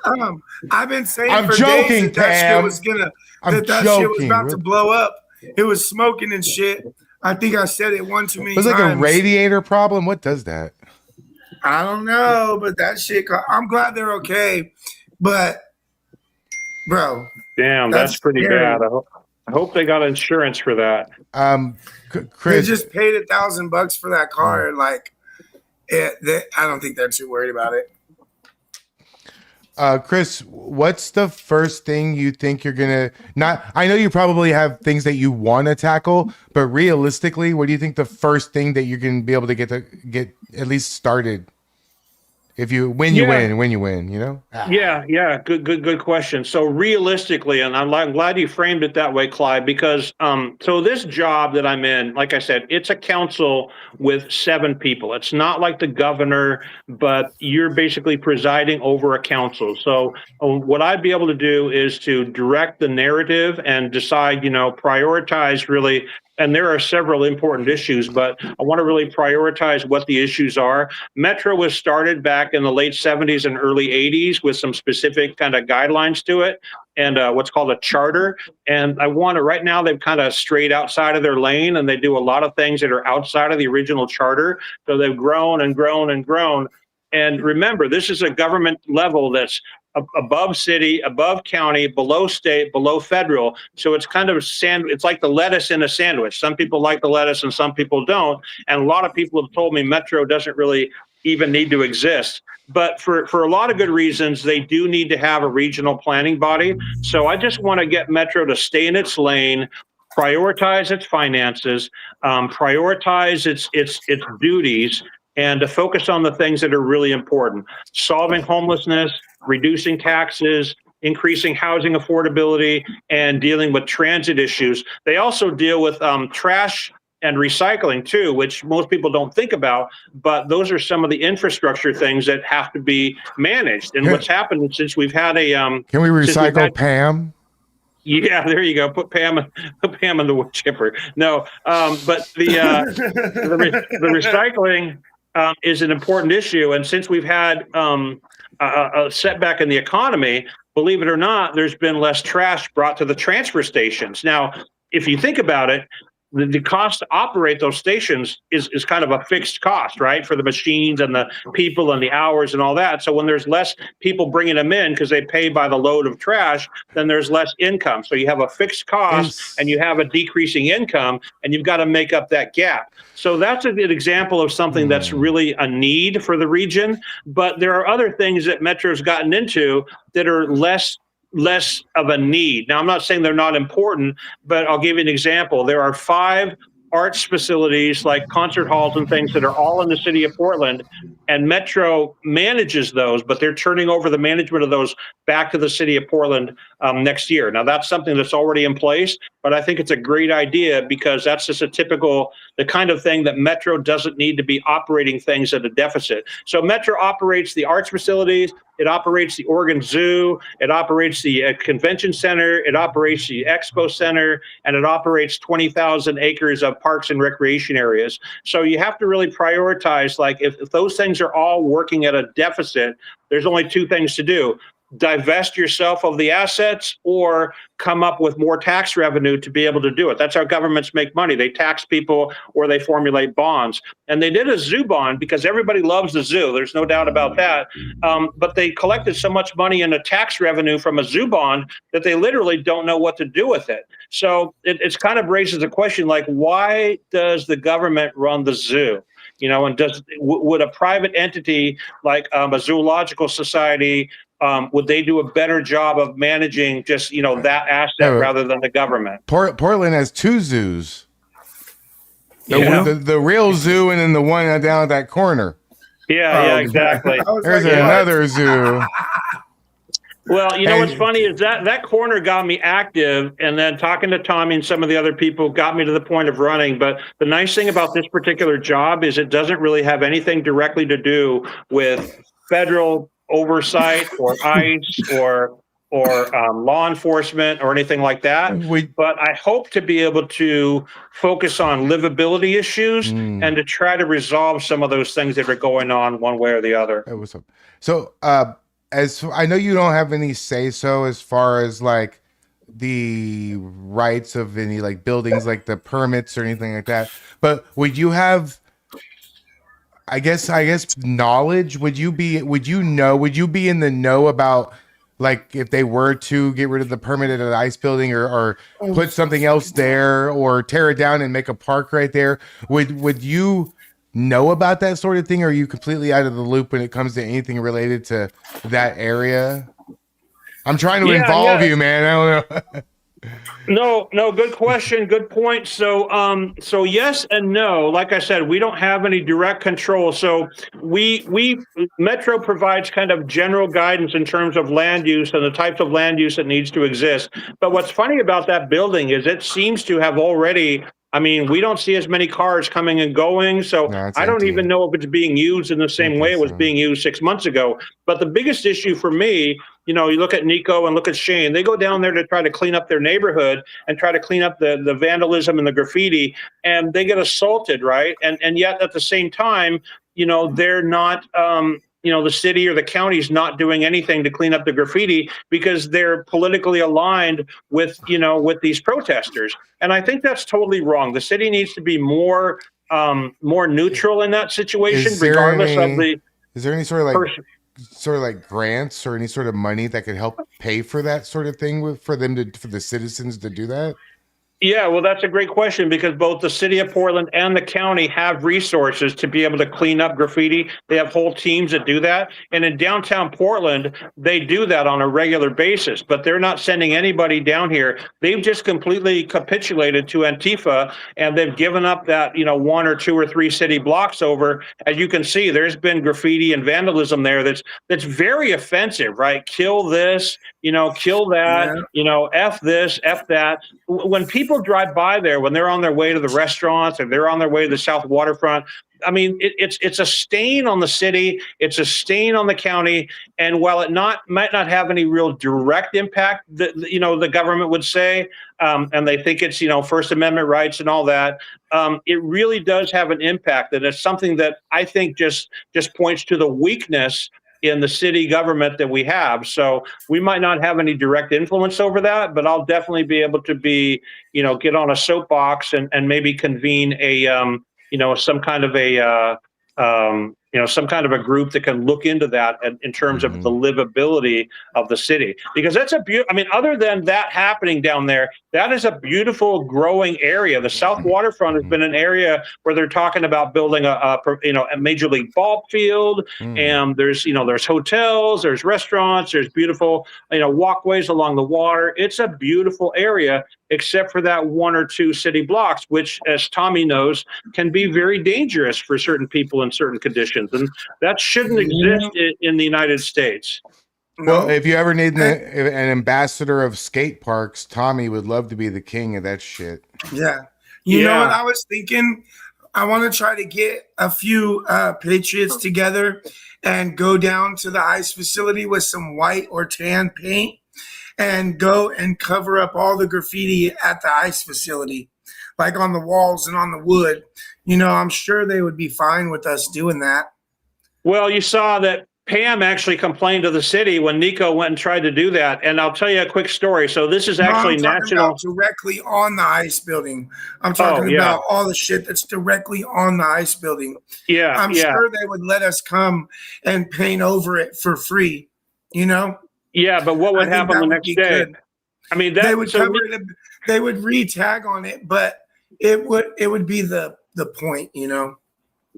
I've been saying I'm for joking, days that Pam. shit was gonna that shit was about to blow up. It was smoking and shit. I think I said it one too many It was times. like a radiator problem. What does that? I don't know, but that shit. I'm glad they're okay, but bro, Damn, that's pretty scary. bad. I hope they got insurance for that. They Chris, just paid $1,000 for that car. Like, I don't think they're too worried about it. Chris, what's the first thing you think you're gonna not? I know you probably have things that you want to tackle, but realistically, what do you think the first thing that you're gonna be able to get at least started? If you when you win, you know? Yeah. Good question. So realistically, and I'm glad you framed it that way, Clyde, because so this job that I'm in, like I said, it's a council with 7 people. It's not like the governor, but you're basically presiding over a council. So what I'd be able to do is to direct the narrative and decide, prioritize really. And there are several important issues, but I want to really prioritize what the issues are. Metro was started back in the late 70s and early 80s with some specific kind of guidelines to it and what's called a charter. And I want to, right now, they've kind of strayed outside of their lane and they do a lot of things that are outside of the original charter. So they've grown and grown and grown. And remember, this is a government level that's above city, above county, below state, below federal. So it's kind of it's like the lettuce in a sandwich. Some people like the lettuce and some people don't. And a lot of people have told me Metro doesn't really even need to exist. But for a lot of good reasons, they do need to have a regional planning body. So I just want to get Metro to stay in its lane, prioritize its finances, prioritize its duties, and to focus on the things that are really important: solving homelessness, reducing taxes, increasing housing affordability, and dealing with transit issues. They also deal with trash and recycling too, which most people don't think about, but those are some of the infrastructure things that have to be managed. And what's happened since we've had a can we recycle Pam? Yeah, there you go. Put Pam in the wood chipper. No, but the recycling is an important issue. And since we've had a setback in the economy, believe it or not, there's been less trash brought to the transfer stations. Now, if you think about it, the cost to operate those stations is kind of a fixed cost, right? For the machines and the people and the hours and all that. So when there's less people bringing them in because they pay by the load of trash, then there's less income. So you have a fixed cost and you have a decreasing income, and you've got to make up that gap. So that's a good example of something that's really a need for the region. But there are other things that Metro's gotten into that are less of a need. Now, I'm not saying they're not important, but I'll give you an example. There are 5 arts facilities like concert halls and things that are all in the city of Portland, and Metro manages those, but they're turning over the management of those back to the city of Portland next year. Now, that's something that's already in place, but I think it's a great idea because that's just the kind of thing that Metro doesn't need to be operating things at a deficit. So Metro operates the arts facilities, it operates the Oregon Zoo, it operates the convention center, it operates the expo center, and it operates 20,000 acres of parks and recreation areas. So you have to really prioritize, like if those things are all working at a deficit, there's only 2 things to do: divest yourself of the assets or come up with more tax revenue to be able to do it. That's how governments make money. They tax people or they formulate bonds. And they did a zoo bond because everybody loves the zoo. There's no doubt about that. But they collected so much money in a tax revenue from a zoo bond that they literally don't know what to do with it. So it's kind of raises the question, like, why does the government run the zoo? And would a private entity like a zoological society, would they do a better job of managing just that asset rather than the government? Portland has 2 zoos. The real zoo and then the one down at that corner. Yeah, exactly. There's another zoo. Well, you know what's And funny is that corner got me active, and then talking to Tommy and some of the other people got me to the point of running. But the nice thing about this particular job is it doesn't really have anything directly to do with federal oversight or ICE or law enforcement or anything like that. But I hope to be able to focus on livability issues and to try to resolve some of those things that are going on one way or the other. Hey, what's up? So, as I know you don't have any say so as far as like the rights of any like buildings, like the permits or anything like that, but would you have, I guess knowledge? Would you be in the know about like if they were to get rid of the permit at an ice building or put something else there or tear it down and make a park right there? Would you know about that sort of thing, or are you completely out of the loop when it comes to anything related to that area? I'm trying to involve you, man. I don't know. No, good question, good point. So yes and no. Like I said, we don't have any direct control. So we Metro provides kind of general guidance in terms of land use and the types of land use that needs to exist. But what's funny about that building is it seems to have already, I mean, we don't see as many cars coming and going, so I don't even know if it's being used in the same way it was being used 6 months ago. But the biggest issue for me, you know, you look at Nico and look at Shane, they go down there to try to clean up their neighborhood and try to clean up the vandalism and the graffiti, and they get assaulted, right? And yet at the same time, you know, they're not, you know, the city or the county is not doing anything to clean up the graffiti because they're politically aligned with, you know, with these protesters. And I think that's totally wrong. The city needs to be more neutral in that situation, regardless of the. Is there any sort of like grants or any sort of money that could help pay for that sort of thing for the citizens to do that? Yeah, well, that's a great question because both the city of Portland and the county have resources to be able to clean up graffiti. They have whole teams that do that. And in downtown Portland, they do that on a regular basis, but they're not sending anybody down here. They've just completely capitulated to Antifa, and they've given up that, you know, 1 or 2 or 3 city blocks over. As you can see, there's been graffiti and vandalism there that's very offensive, right? Kill this, you know, kill that, you know, F this, F that. When people drive by there, when they're on their way to the restaurants or they're on their way to the South Waterfront, I mean, it's a stain on the city. It's a stain on the county. And while it might not have any real direct impact, you know, the government would say, and they think it's, you know, First Amendment rights and all that, it really does have an impact. And it's something that I think just points to the weakness in the city government that we have. So we might not have any direct influence over that, but I'll definitely be able to be, you know, get on a soapbox and maybe convene a, you know, some kind of a, you know, some kind of a group that can look into that in terms of the livability of the city, because that's I mean, other than that happening down there, that is a beautiful growing area. The South Waterfront has been an area where they're talking about building you know, a major league ball field, and there's, you know, there's hotels, there's restaurants, there's beautiful, you know, walkways along the water. It's a beautiful area, except for that 1 or 2 city blocks, which, as Tommy knows, can be very dangerous for certain people in certain conditions. And that shouldn't exist in the United States. Well, if you ever need an ambassador of skate parks, Tommy would love to be the king of that shit. Yeah. You know what I was thinking? I want to try to get a few patriots together and go down to the ice facility with some white or tan paint and go and cover up all the graffiti at the ice facility, like on the walls and on the wood. You know, I'm sure they would be fine with us doing that. Well, you saw that Pam actually complained to the city when Nico went and tried to do that. And I'll tell you a quick story. So this is actually national. Directly on the ice building. I'm talking about all the shit that's directly on the ice building. Yeah. I'm sure they would let us come and paint over it for free, you know? Yeah, but what would happen the next day? Good. I mean, they would cover it. They would re-tag on it, but it would be the point, you know?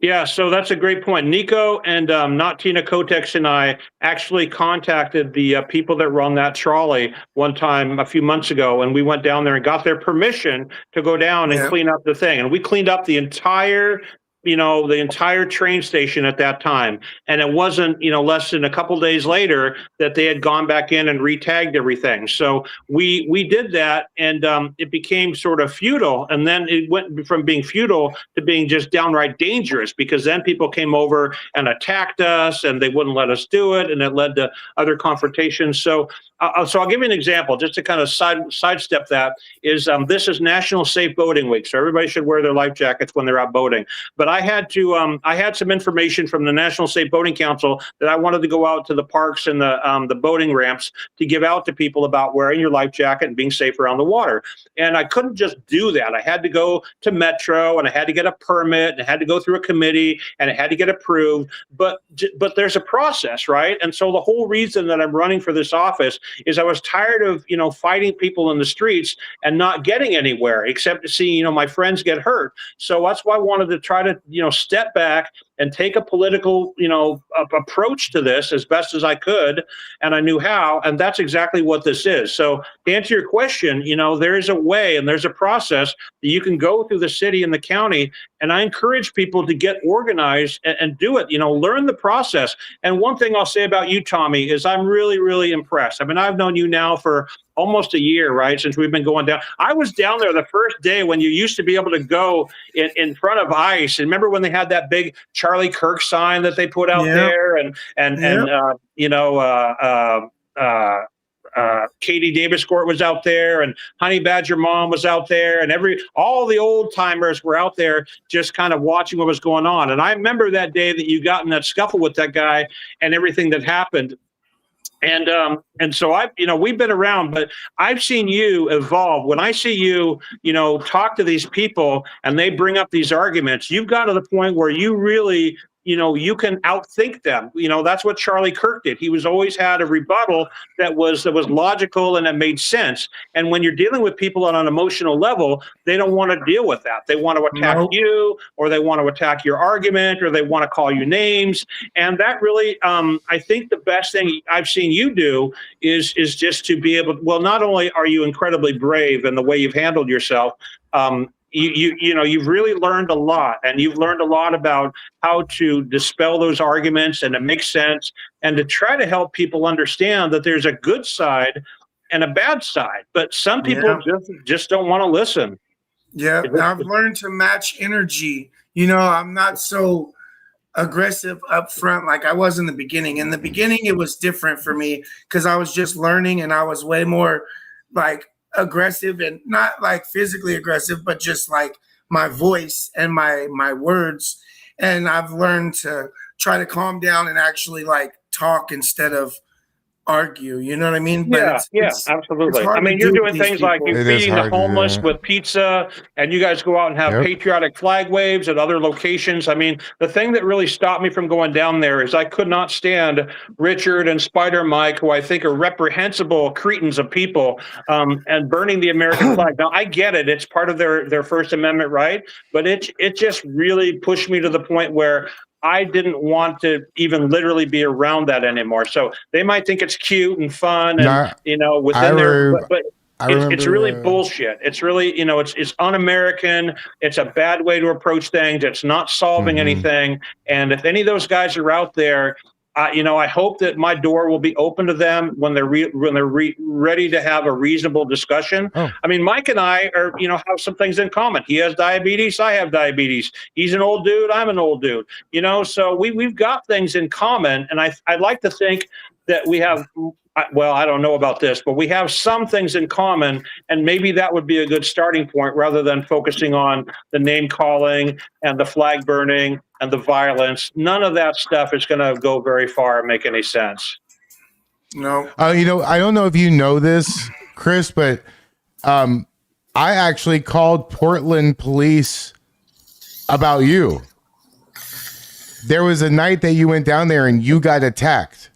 Yeah, so that's a great point. Nico and not Tina Kotex and I actually contacted the people that were on that trolley one time a few months ago, and we went down there and got their permission to go down and clean up the thing. And we cleaned up the entire the entire train station at that time. And it wasn't, less than a couple days later that they had gone back in and re-tagged everything. So we did that, and it became sort of futile. And then it went from being futile to being just downright dangerous, because then people came over and attacked us and they wouldn't let us do it. And it led to other confrontations. So I'll give you an example just to kind of sidestep that. This is National Safe Boating Week, so everybody should wear their life jackets when they're out boating. But I had some information from the National Safe Boating Council that I wanted to go out to the parks and the boating ramps to give out to people about wearing your life jacket and being safe around the water. And I couldn't just do that. I had to go to Metro, and I had to get a permit, and I had to go through a committee, and it had to get approved. But there's a process, right? And so the whole reason that I'm running for this office is I was tired of, fighting people in the streets and not getting anywhere, except to see, my friends get hurt. So that's why I wanted to try to, step back and take a political, approach to this as best as I could. And I knew how, and that's exactly what this is. So to answer your question, there is a way and there's a process that you can go through the city and the county. And I encourage people to get organized and do it, learn the process. And one thing I'll say about you, Tommy, is I'm really, really impressed. I mean, I've known you now for almost a year, right, since we've been going down. I was down there the first day when you used to be able to go in front of ICE. And remember when they had that big Charlie Kirk sign that they put out there, Katie Davis Court was out there, and Honey Badger Mom was out there, and all the old timers were out there just kind of watching what was going on. And I remember that day that you got in that scuffle with that guy and everything that happened. And so we've been around, but I've seen you evolve. When I see you, talk to these people and they bring up these arguments, you've got to the point where you really, you can outthink them. That's what Charlie Kirk did. He always had a rebuttal that was logical and that made sense. And when you're dealing with people on an emotional level, they don't want to deal with that. They want to attack you, or they want to attack your argument, or they want to call you names. And that really, I think the best thing I've seen you do is just to be able. Well, not only are you incredibly brave in the way you've handled yourself, you've really learned a lot, and you've learned a lot about how to dispel those arguments and to make sense and to try to help people understand that there's a good side and a bad side. But some people just don't want to listen. Yeah, I've learned to match energy. I'm not so aggressive up front like I was in the beginning. In the beginning, it was different for me because I was just learning, and I was way more like aggressive, and not like physically aggressive, but just like my voice and my words. And I've learned to try to calm down and actually like talk instead of argue. You know what I mean? But Absolutely. I mean, you're doing things like you're feeding the homeless with pizza, and you guys go out and have patriotic flag waves at other locations. I mean, the thing that really stopped me from going down there is I could not stand Richard and Spider Mike, who I think are reprehensible cretins of people, and burning the American flag. Now, I get it. It's part of their First Amendment right, but it just really pushed me to the point where I didn't want to even literally be around that anymore. So they might think it's cute and fun, and within there, but it's really bullshit. It's really, it's un-American. It's a bad way to approach things. It's not solving anything. And if any of those guys are out there, I hope that my door will be open to them when they're ready to have a reasonable discussion. I mean, Mike and I are, have some things in common. He has diabetes. I have diabetes. He's an old dude. I'm an old dude. So we've got things in common, and I'd like to think that we have. Well, I don't know about this, but we have some things in common, and maybe that would be a good starting point rather than focusing on the name calling and the flag burning and the violence. None of that stuff is going to go very far and make any sense. No. I don't know if you know this, Chris, but I actually called Portland police about you. There was a night that you went down there and you got attacked.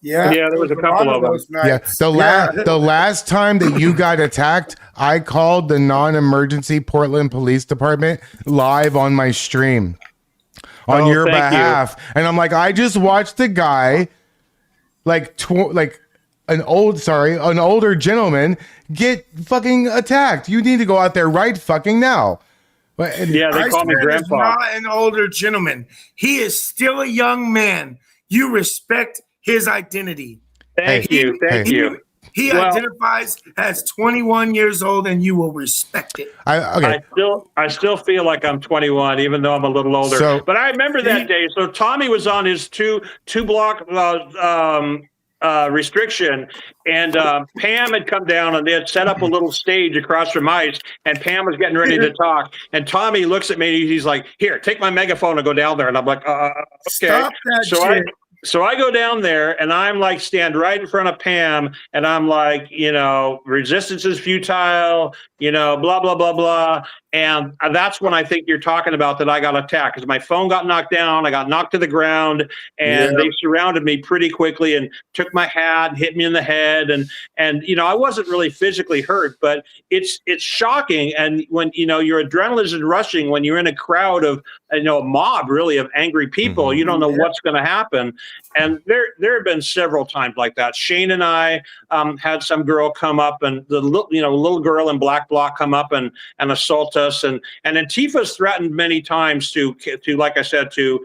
Yeah, there was a couple of them. Nights. Yeah, the last time that you got attacked, I called the non-emergency Portland Police Department live on my stream on your behalf, and I'm like, I just watched a guy, an older gentleman get fucking attacked. You need to go out there right fucking now. But Yeah, they call me Iceman is grandpa. not an older gentleman. He is still a young man. You respect his identity. Thank Hey, you. Thank hey. you. He Well- identifies as 21 years old, and you will respect it. Okay. I still feel like I'm 21, even though I'm a little older. So- but I remember that day. So Tommy was on his two block restriction, and Pam had come down and they had set up a little stage across from Ice, and Pam was getting ready to talk. And Tommy looks at me. He's like, "Here, take my megaphone and go down there." And I'm like, "Okay." Stop that So shit. So I go down there and I'm like, stand right in front of Pam, and I'm like, resistance is futile, blah, blah, blah, blah. And that's when I think you're talking about that I got attacked, because my phone got knocked down. I got knocked to the ground, and they surrounded me pretty quickly and took my hat, hit me in the head. And I wasn't really physically hurt, but it's shocking. And when, your adrenaline is rushing, when you're in a crowd of, a mob really of angry people, you don't know what's going to happen. And there have been several times like that. Shane and I had some girl come up, and the little girl in black bloc come up and assault us, and Antifa's threatened many times to like I said, to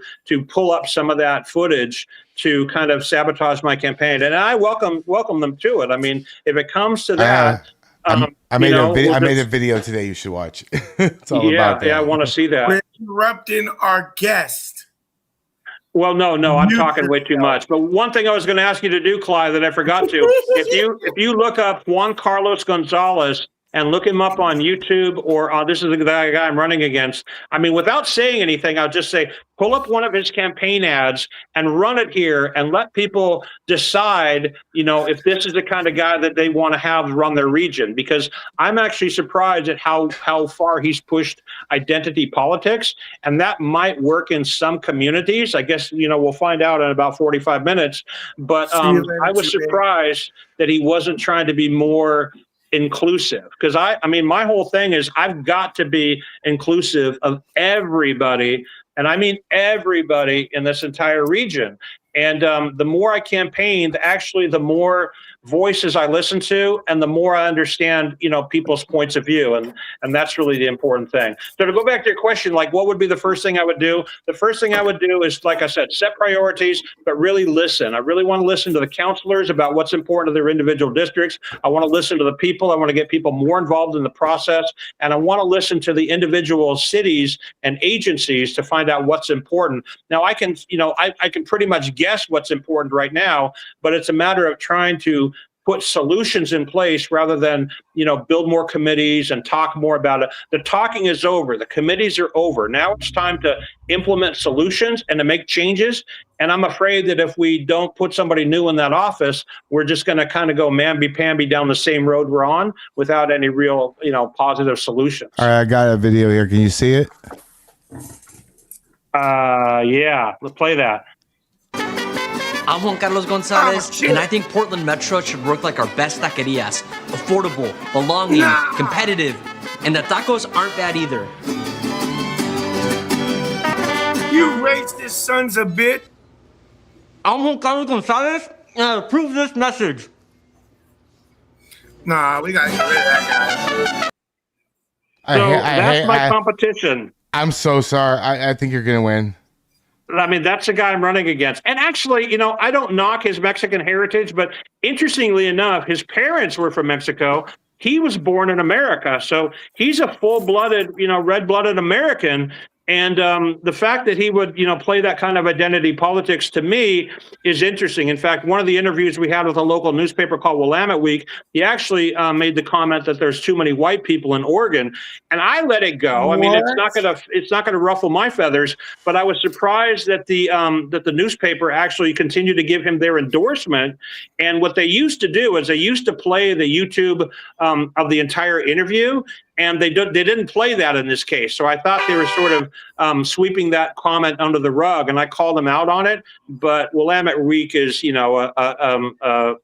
pull up some of that footage to kind of sabotage my campaign, and I welcome them to it. I mean, if it comes to that. I made a video today you should watch. It's all about that. Yeah, I want to see that. We're interrupting our guest. Well, no, I'm talking way too much. But one thing I was going to ask you to do, Clive, that I forgot to, if you look up Juan Carlos Gonzalez and look him up on YouTube, or this is the guy I'm running against. I mean, without saying anything, I'll just say, pull up one of his campaign ads and run it here and let people decide, if this is the kind of guy that they want to have run their region. Because I'm actually surprised at how far he's pushed identity politics, and that might work in some communities. I guess, we'll find out in about 45 minutes. But I was surprised that he wasn't trying to be more inclusive, because I mean, my whole thing is I've got to be inclusive of everybody, and I mean everybody in this entire region. And the more I campaigned, actually, the more voices I listen to, and the more I understand, people's points of view, and that's really the important thing. So to go back to your question, like, what would be the first thing I would do? The first thing I would do is, like I said, set priorities, but really listen. I really want to listen to the counselors about what's important to their individual districts. I want to listen to the people. I want to get people more involved in the process, and I want to listen to the individual cities and agencies to find out what's important. Now, I can pretty much guess what's important right now, but it's a matter of trying to put solutions in place rather than, build more committees and talk more about it. The talking is over. The committees are over. Now it's time to implement solutions and to make changes. And I'm afraid that if we don't put somebody new in that office, we're just going to kind of go mamby-pamby down the same road we're on without any real, positive solutions. All right, I got a video here. Can you see it? Yeah, let's play that. I'm Juan Carlos Gonzalez, and I think Portland Metro should work like our best taquerias. Affordable, belonging, competitive, and the tacos aren't bad either. You racist sons of bitch. I'm Juan Carlos Gonzalez, and I approve this message. Nah, we gotta get rid of that guy. So that's my competition. I'm so sorry. I think you're gonna win. I mean, that's the guy I'm running against. And actually, I don't knock his Mexican heritage, but interestingly enough, his parents were from Mexico. He was born in America. So he's a full-blooded, red-blooded American. And the fact that he would, play that kind of identity politics, to me, is interesting. In fact, one of the interviews we had with a local newspaper called Willamette Week, he actually made the comment that there's too many white people in Oregon, and I let it go. I mean, it's not gonna ruffle my feathers. But I was surprised that the newspaper actually continued to give him their endorsement. And what they used to do is they used to play the YouTube of the entire interview. And they didn't play that in this case. So I thought they were sort of sweeping that comment under the rug, and I called them out on it. But Willamette Week is, a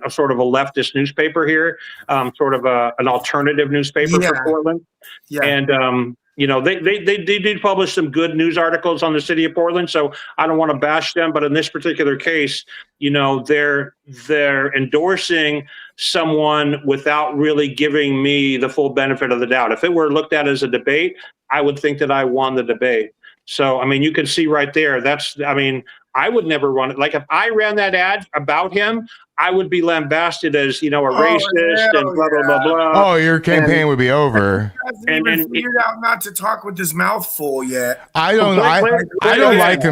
sort of a leftist newspaper here, sort of an alternative newspaper for Portland. Yeah. And they did publish some good news articles on the city of Portland, so I don't want to bash them. But in this particular case, they're endorsing someone without really giving me the full benefit of the doubt. If it were looked at as a debate, I would think that I won the debate. So, I mean, you can see right there. I would never run it. Like if I ran that ad about him, I would be lambasted as, a racist and blah, blah, blah, blah. Oh, your campaign would be over. He hasn't even figured out not to talk with his mouth full yet. I don't like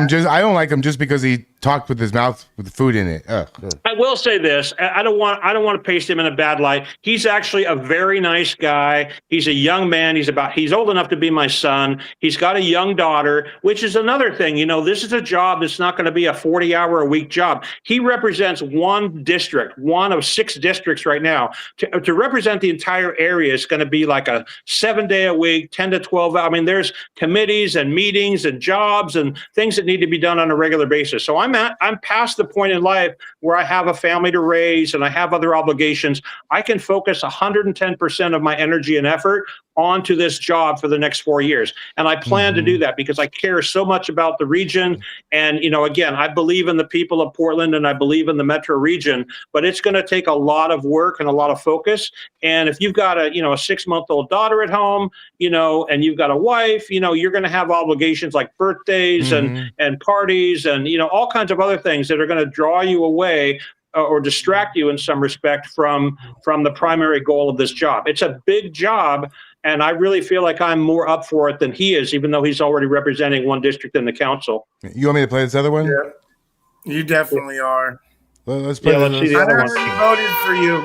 him just because he talked with his mouth with food in it. Ugh. I will say this. I don't want to paste him in a bad light. He's actually a very nice guy. He's a young man. He's old enough to be my son. He's got a young daughter, which is another thing. This is a job that's not going to be a 40-hour-a-week job. He represents one district, one of 6 districts right now. To represent the entire area is going to be like a 7-day-a-week, 10 to 12 hours. I mean, there's committees and meetings and jobs and things that need to be done on a regular basis. So I'm past the point in life where I have a family to raise and I have other obligations. I can focus 110% of my energy and effort onto this job for the next 4 years. And I plan to do that because I care so much about the region. And, again, I believe in the people of Portland and I believe in the metro region, but it's going to take a lot of work and a lot of focus. And if you've got a 6-month-old daughter at home, and you've got a wife, you're going to have obligations like birthdays and parties and, all kinds of other things that are going to draw you away or distract you in some respect from the primary goal of this job. It's a big job. And I really feel like I'm more up for it than he is, even though he's already representing one district in the council. You want me to play this other one? Yeah, you definitely are. Let's play let's see the I other one. already voted for you.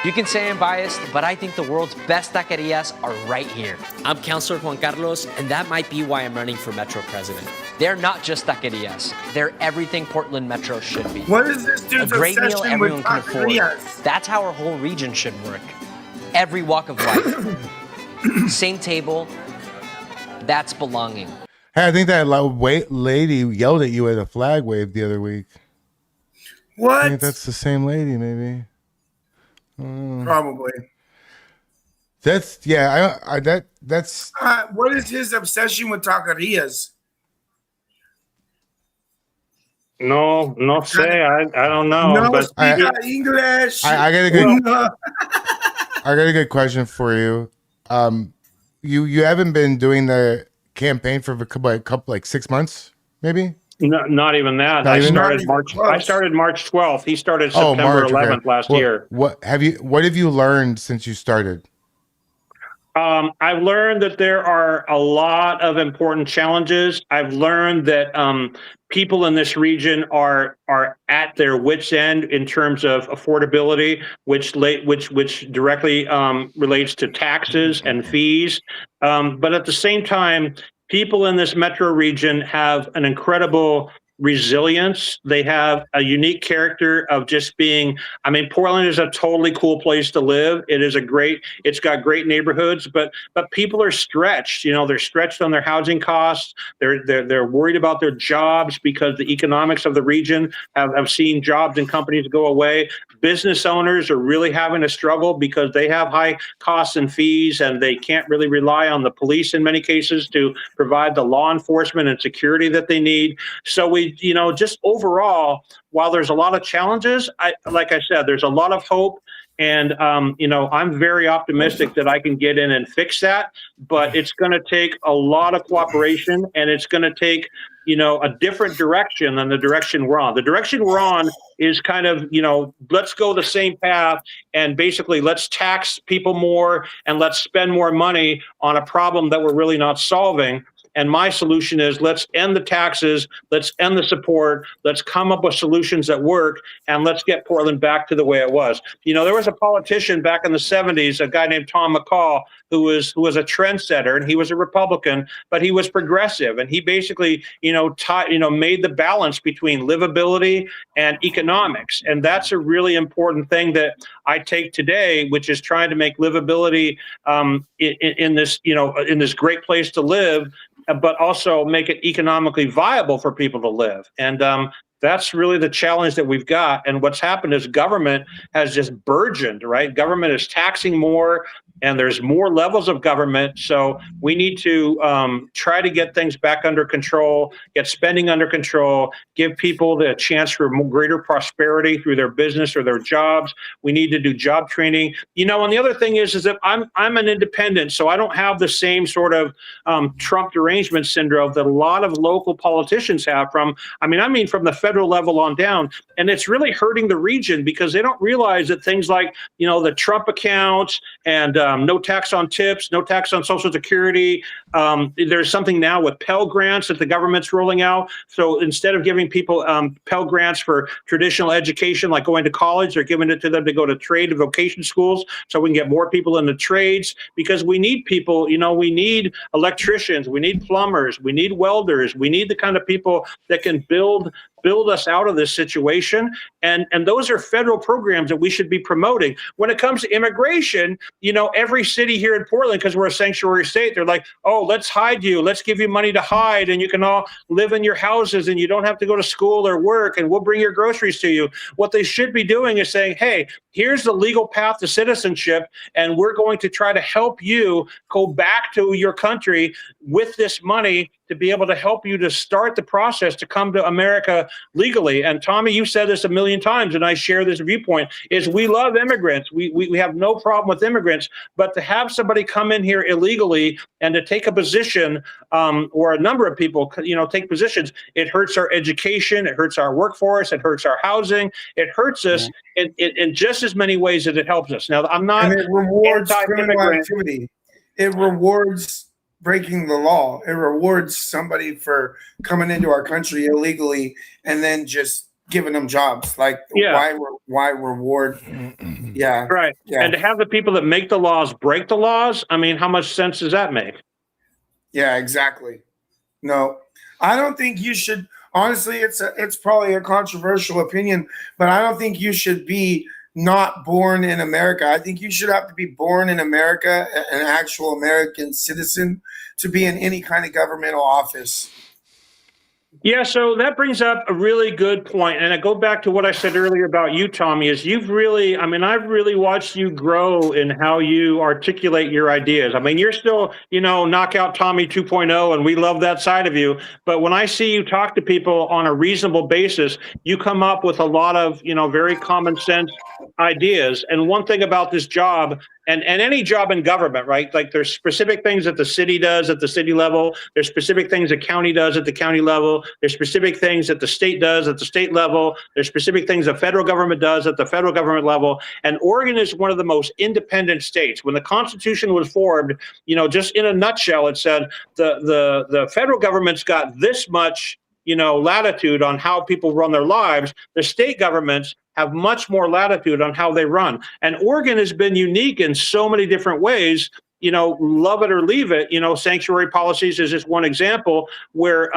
You can say I'm biased, but I think the world's best taquerias are right here. I'm Councilor Juan Carlos, and that might be why I'm running for Metro President. They're not just taquerias. They're everything Portland Metro should be. What is this dude's A great meal obsession everyone with can afford. taquerias? That's how our whole region should work. Every walk of life. Same table. That's belonging. Hey, I think that lady yelled at you at a flag wave the other week. What? I think that's the same lady, maybe. Probably. That's that's. What is his obsession with taquerias? No say. I don't know. No, but speak English. I got a good. I got a good question for you. You haven't been doing the campaign for a couple like 6 months, maybe? No, not even that. I started March 12th. He started September 11th last year. What have you learned since you started? I've learned that there are a lot of important challenges. I've learned that people in this region are at their wits' end in terms of affordability, which directly relates to taxes and fees. But at the same time, people in this metro region have an incredible resilience. They have a unique character of just being, Portland is a totally cool place to live. It's got great neighborhoods, but people are stretched. They're stretched on their housing costs. They're worried about their jobs because the economics of the region have seen jobs and companies go away. Business owners are really having a struggle because they have high costs and fees, and they can't really rely on the police in many cases to provide the law enforcement and security that they need. So just overall, while there's a lot of challenges, like I said, there's a lot of hope. And, I'm very optimistic that I can get in and fix that. But it's going to take a lot of cooperation, and it's going to take, a different direction than the direction we're on. The direction we're on is kind of, let's go the same path and basically let's tax people more and let's spend more money on a problem that we're really not solving. And my solution is let's end the taxes, let's end the support, let's come up with solutions that work, and let's get Portland back to the way it was. There was a politician back in the 70s, a guy named Tom McCall, who was a trendsetter, and he was a Republican, but he was progressive, and he basically, made the balance between livability and economics. And that's a really important thing that I take today, which is trying to make livability in this great place to live, but also make it economically viable for people to live. And That's really the challenge that we've got. And what's happened is government has just burgeoned, right? Government is taxing more, and there's more levels of government. So we need to try to get things back under control, get spending under control, give people the chance for greater prosperity through their business or their jobs. We need to do job training. And the other thing is that I'm an independent, so I don't have the same sort of Trump derangement syndrome that a lot of local politicians have from the federal level on down. And it's really hurting the region because they don't realize that things like, the Trump accounts and no tax on tips, no tax on Social Security. There's something now with Pell Grants that the government's rolling out. So instead of giving people Pell Grants for traditional education, like going to college, they're giving it to them to go to trade and vocation schools so we can get more people into trades, because we need people, we need electricians, we need plumbers, we need welders, we need the kind of people that can build us out of this situation. And those are federal programs that we should be promoting. When it comes to immigration, every city here in Portland, because we're a sanctuary state, they're like, oh, let's hide you. Let's give you money to hide, and you can all live in your houses, and you don't have to go to school or work, and we'll bring your groceries to you. What they should be doing is saying, hey, here's the legal path to citizenship, and we're going to try to help you go back to your country with this money to be able to help you to start the process to come to America legally. And Tommy, you said this a million times, and I share this viewpoint, is we love immigrants. We have no problem with immigrants, but to have somebody come in here illegally and to take a position, or a number of people, take positions, it hurts our education, it hurts our workforce, it hurts our housing, it hurts us in just as many ways as it helps us. Now, I'm not and it rewards criminal activity. It rewards breaking the law. It rewards somebody for coming into our country illegally and then just giving them jobs. Like, why reward? Yeah. Right. Yeah. And to have the people that make the laws break the laws, how much sense does that make? Yeah, exactly. No, I don't think you should. Honestly, it's probably a controversial opinion, but I don't think you should be not born in America. I think you should have to be born in America, an actual American citizen, to be in any kind of governmental office. Yeah, so that brings up a really good point. And I go back to what I said earlier about you, Tommy, is I've really watched you grow in how you articulate your ideas. You're still, knockout Tommy 2.0, and we love that side of you. But when I see you talk to people on a reasonable basis, you come up with a lot of, very common sense ideas. And one thing about this job, and any job in government, right? Like, there's specific things that the city does at the city level. There's specific things the county does at the county level. There's specific things that the state does at the state level. There's specific things the federal government does at the federal government level. And Oregon is one of the most independent states. When the Constitution was formed, just in a nutshell, it said the federal government's got this much, latitude on how people run their lives. The state governments have much more latitude on how they run. And Oregon has been unique in so many different ways. Love it or leave it, sanctuary policies is just one example where,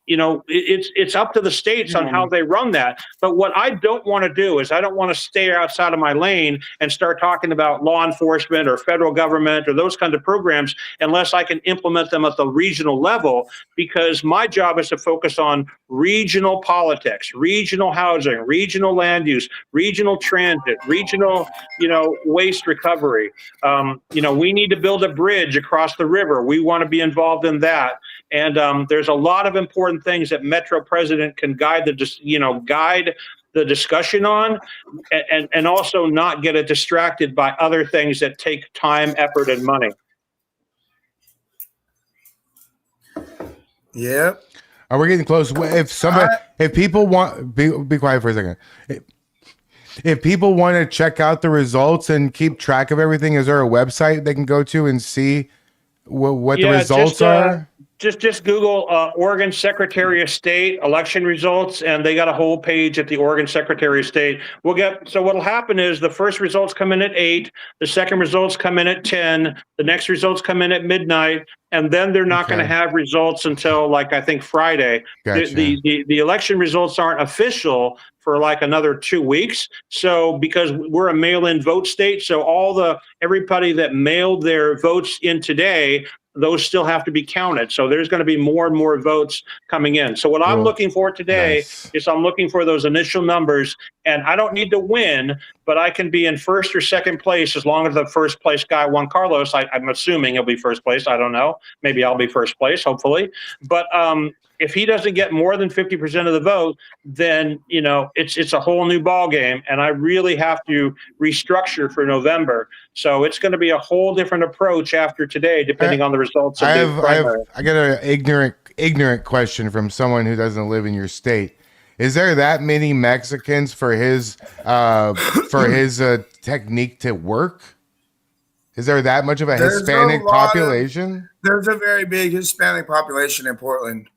it's up to the states on how they run that. But what I don't want to do is I don't want to stay outside of my lane and start talking about law enforcement or federal government or those kinds of programs unless I can implement them at the regional level, because my job is to focus on regional politics, regional housing, regional land use, regional transit, regional, waste recovery. We need to build a bridge across the river. We want to be involved in that. And there's a lot of important things that Metro President can guide the discussion on, and also not get it distracted by other things that take time, effort, and money. Yep. We're getting close. If people want, be quiet for a second. If people want to check out the results and keep track of everything, is there a website they can go to and see what the results are? Just Google Oregon Secretary of State election results, and they got a whole page at the Oregon Secretary of State. So what'll happen is the first results come in at 8, the second results come in at 10, the next results come in at midnight, and then they're not going to have results until I think Friday. Gotcha. The election results aren't official for another 2 weeks. So because we're a mail-in vote state, so everybody that mailed their votes in today, those still have to be counted. So there's going to be more and more votes coming in. So what I'm Cool. looking for today Nice. is I'm looking for those initial numbers, and I don't need to win, but I can be in first or second place as long as the first place guy, Juan Carlos, I'm assuming he'll be first place. I don't know. Maybe I'll be first place, hopefully. But if he doesn't get more than 50% of the vote, then it's a whole new ball game, and I really have to restructure for November. So it's going to be a whole different approach after today, depending on the results of the primary. I got an ignorant question from someone who doesn't live in your state. Is there that many Mexicans for his technique to work? Is there that much of a Hispanic population? There's a very big Hispanic population in Portland.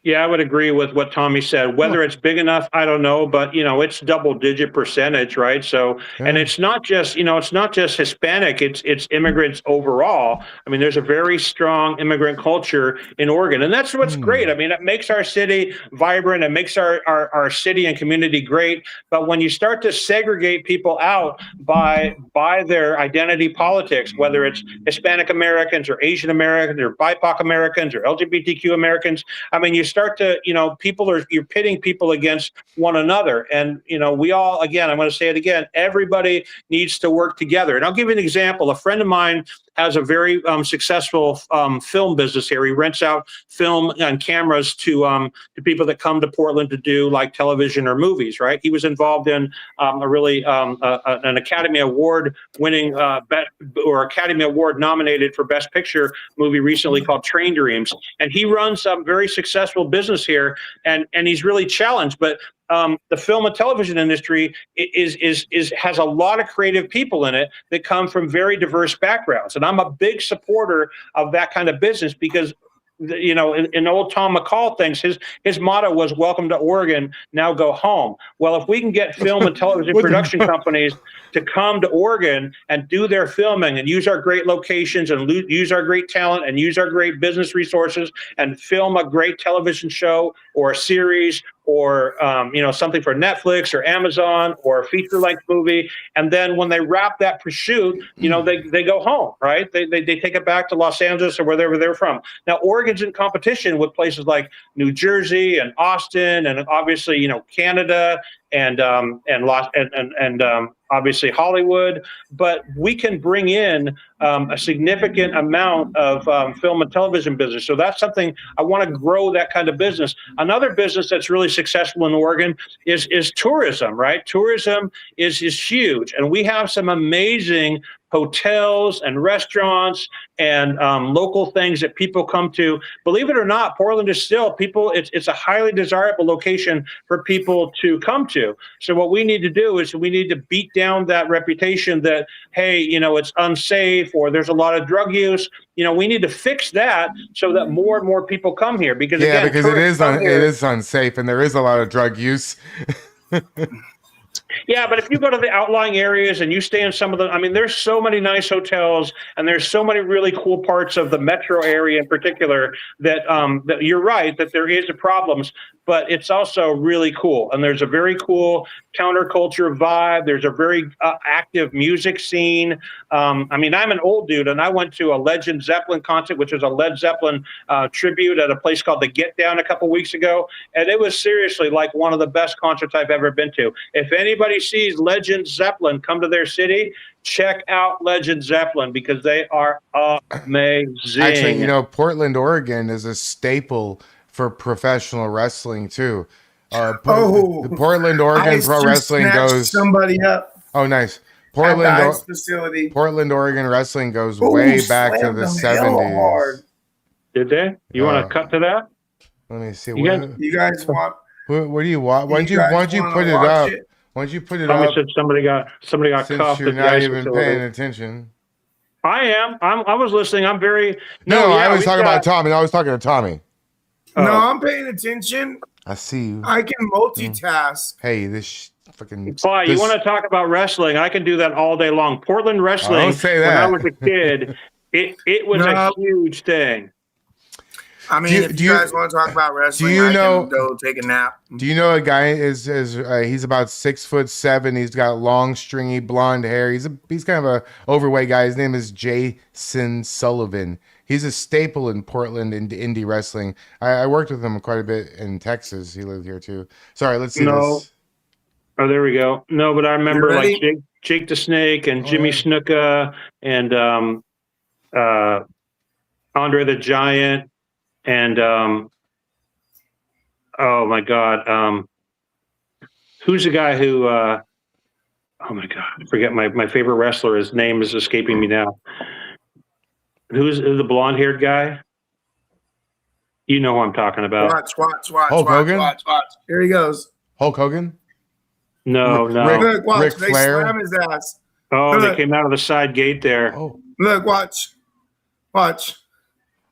Yeah, I would agree with what Tommy said. Whether it's big enough, I don't know, but it's double-digit percentage, right? So, and it's not just Hispanic; it's immigrants overall. I mean, there's a very strong immigrant culture in Oregon, and that's what's great. I mean, it makes our city vibrant. It makes our city and community great. But when you start to segregate people out by their identity politics, whether it's Hispanic Americans or Asian Americans or BIPOC Americans or LGBTQ Americans, I mean, you start to, you're pitting people against one another. And, we all, again, I'm going to say it again, everybody needs to work together. And I'll give you an example. A friend of mine has a very successful film business here. He rents out film and cameras to people that come to Portland to do like television or movies, right? He was involved in an Academy Award winning or Academy Award nominated for Best Picture movie recently called Train Dreams. And he runs some very successful business here, and he's really challenged. But the film and television industry has a lot of creative people in it that come from very diverse backgrounds, and I'm a big supporter of that kind of business because in old Tom McCall things, his motto was "Welcome to Oregon, now go home." Well, if we can get film and television production companies to come to Oregon and do their filming and use our great locations and use our great talent and use our great business resources and film a great television show or a series or something for Netflix or Amazon or a feature-length movie, and then when they wrap that pursuit, they go home, right? They take it back to Los Angeles or wherever they're from. Now, Oregon's in competition with places like New Jersey and Austin, and obviously Canada and obviously Hollywood, but we can bring in a significant amount of film and television business. So that's something I want to grow, that kind of business. Another business that's really successful in Oregon is tourism, right? Tourism is huge, and we have some amazing hotels and restaurants and local things that people come to. Believe it or not, Portland is still it's a highly desirable location for people to come to. So what we need to do is we need to beat down that reputation that, hey, it's unsafe or there's a lot of drug use. We need to fix that so that more and more people come here because again, because it is unsafe and there is a lot of drug use. Yeah, but if you go to the outlying areas and you stay in some of there's so many nice hotels and there's so many really cool parts of the metro area in particular that you're right that there is problems, but it's also really cool. And there's a very cool counterculture vibe. There's a very active music scene. I'm an old dude and I went to a Led Zeppelin concert, which was a Led Zeppelin tribute at a place called the Get Down a couple weeks ago. And it was seriously like one of the best concerts I've ever been to. If anybody sees Legend Zeppelin come to their city, check out Legend Zeppelin because they are amazing. Actually, Portland, Oregon is a staple for professional wrestling too. Portland, Oregon pro wrestling goes somebody up. Oh, nice. Facility. Portland, Oregon wrestling goes way back to the 70s. Did they? You want to cut to that? Let me see. You guys want? What do you want? Why don't you put it up? Why don't you put it up? Said somebody got cuffed. You're not even paying attention. I am. I was listening. I'm very. I was talking about Tommy. I was talking to Tommy. No, I'm paying attention. I see you. I can multitask. Hey, this fucking. You want to talk about wrestling? I can do that all day long. Portland wrestling. Don't say that. When I was a kid, it was a huge thing. I mean, if you guys want to talk about wrestling, I can go take a nap. Do you know a guy he's about 6'7"? He's got long, stringy blonde hair. He's kind of a overweight guy. His name is Jason Sullivan. He's a staple in Portland in indie wrestling. I worked with him quite a bit in Texas. He lived here too. Sorry, let's see this. Oh, there we go. No, but I remember like Jake the Snake and Jimmy Snuka and Andre the Giant and oh my God, who's the guy who? Oh my God, I forget my favorite wrestler. His name is escaping me now. Who's the blonde-haired guy? You know who I'm talking about. Watch. Hulk Hogan? Watch. Here he goes. Hulk Hogan? No. Look, watch. Ric They Flair? slam his ass. Oh, Look. they came out of the side gate there. Oh. Look, watch.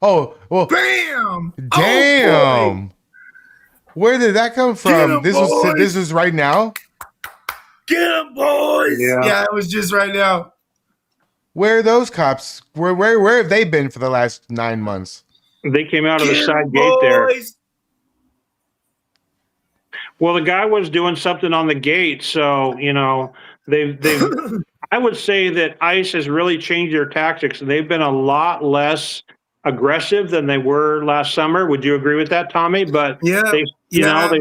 Oh, well. Bam! Damn. Oh, where did that come from? Get 'em, This was right now? Get him, boys! Yeah. Yeah, it was just right now. Where are those cops? Where have they been for the last 9 months? They came out of the Get 'em, side gate there. boys! Well, the guy was doing something on the gate, so they've. I would say that ICE has really changed their tactics, and they've been a lot less aggressive than they were last summer. Would you agree with that, Tommy? But Yeah, they still have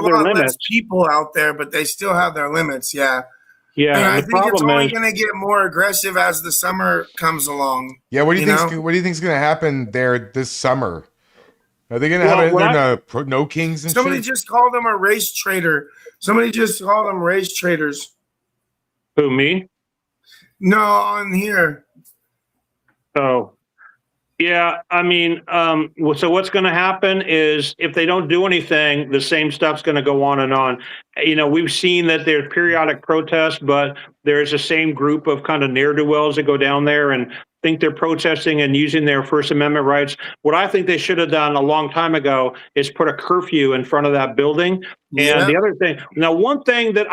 their limits. Less people out there, but they still have their limits. Yeah. Yeah, And I the think it's problem only is going to get more aggressive as the summer comes along. Yeah, what do you know? think is going to happen there this summer? Are they going to have no kings and Somebody shit? just called them a race trader. Somebody just called them race traders. Who, me? No, on here. Oh, yeah. I mean, so what's going to happen is if they don't do anything, the same stuff's going to go on and on. We've seen that there's periodic protests, but there's the same group of kind of ne'er-do-wells that go down there and think they're protesting and using their First Amendment rights. What I think they should have done a long time ago is put a curfew in front of that building. Yeah. And the other thing, now one thing that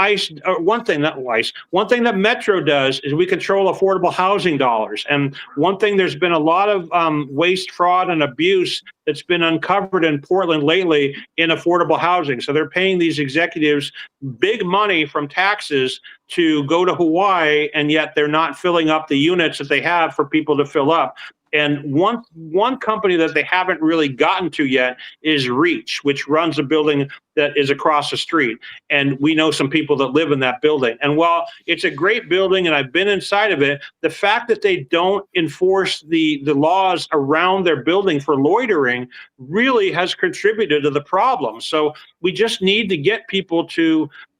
Metro does is we control affordable housing dollars. And one thing, there's been a lot of waste, fraud, and abuse that's been uncovered in Portland lately in affordable housing. So they're paying these executives big money from taxes to go to Hawaii, and yet they're not filling up the units that they have for people to fill up. And one company that they haven't really gotten to yet is Reach, which runs a building that is across the street. And we know some people that live in that building. And while it's a great building and I've been inside of it, the fact that they don't enforce the laws around their building for loitering really has contributed to the problem. So we just need to get people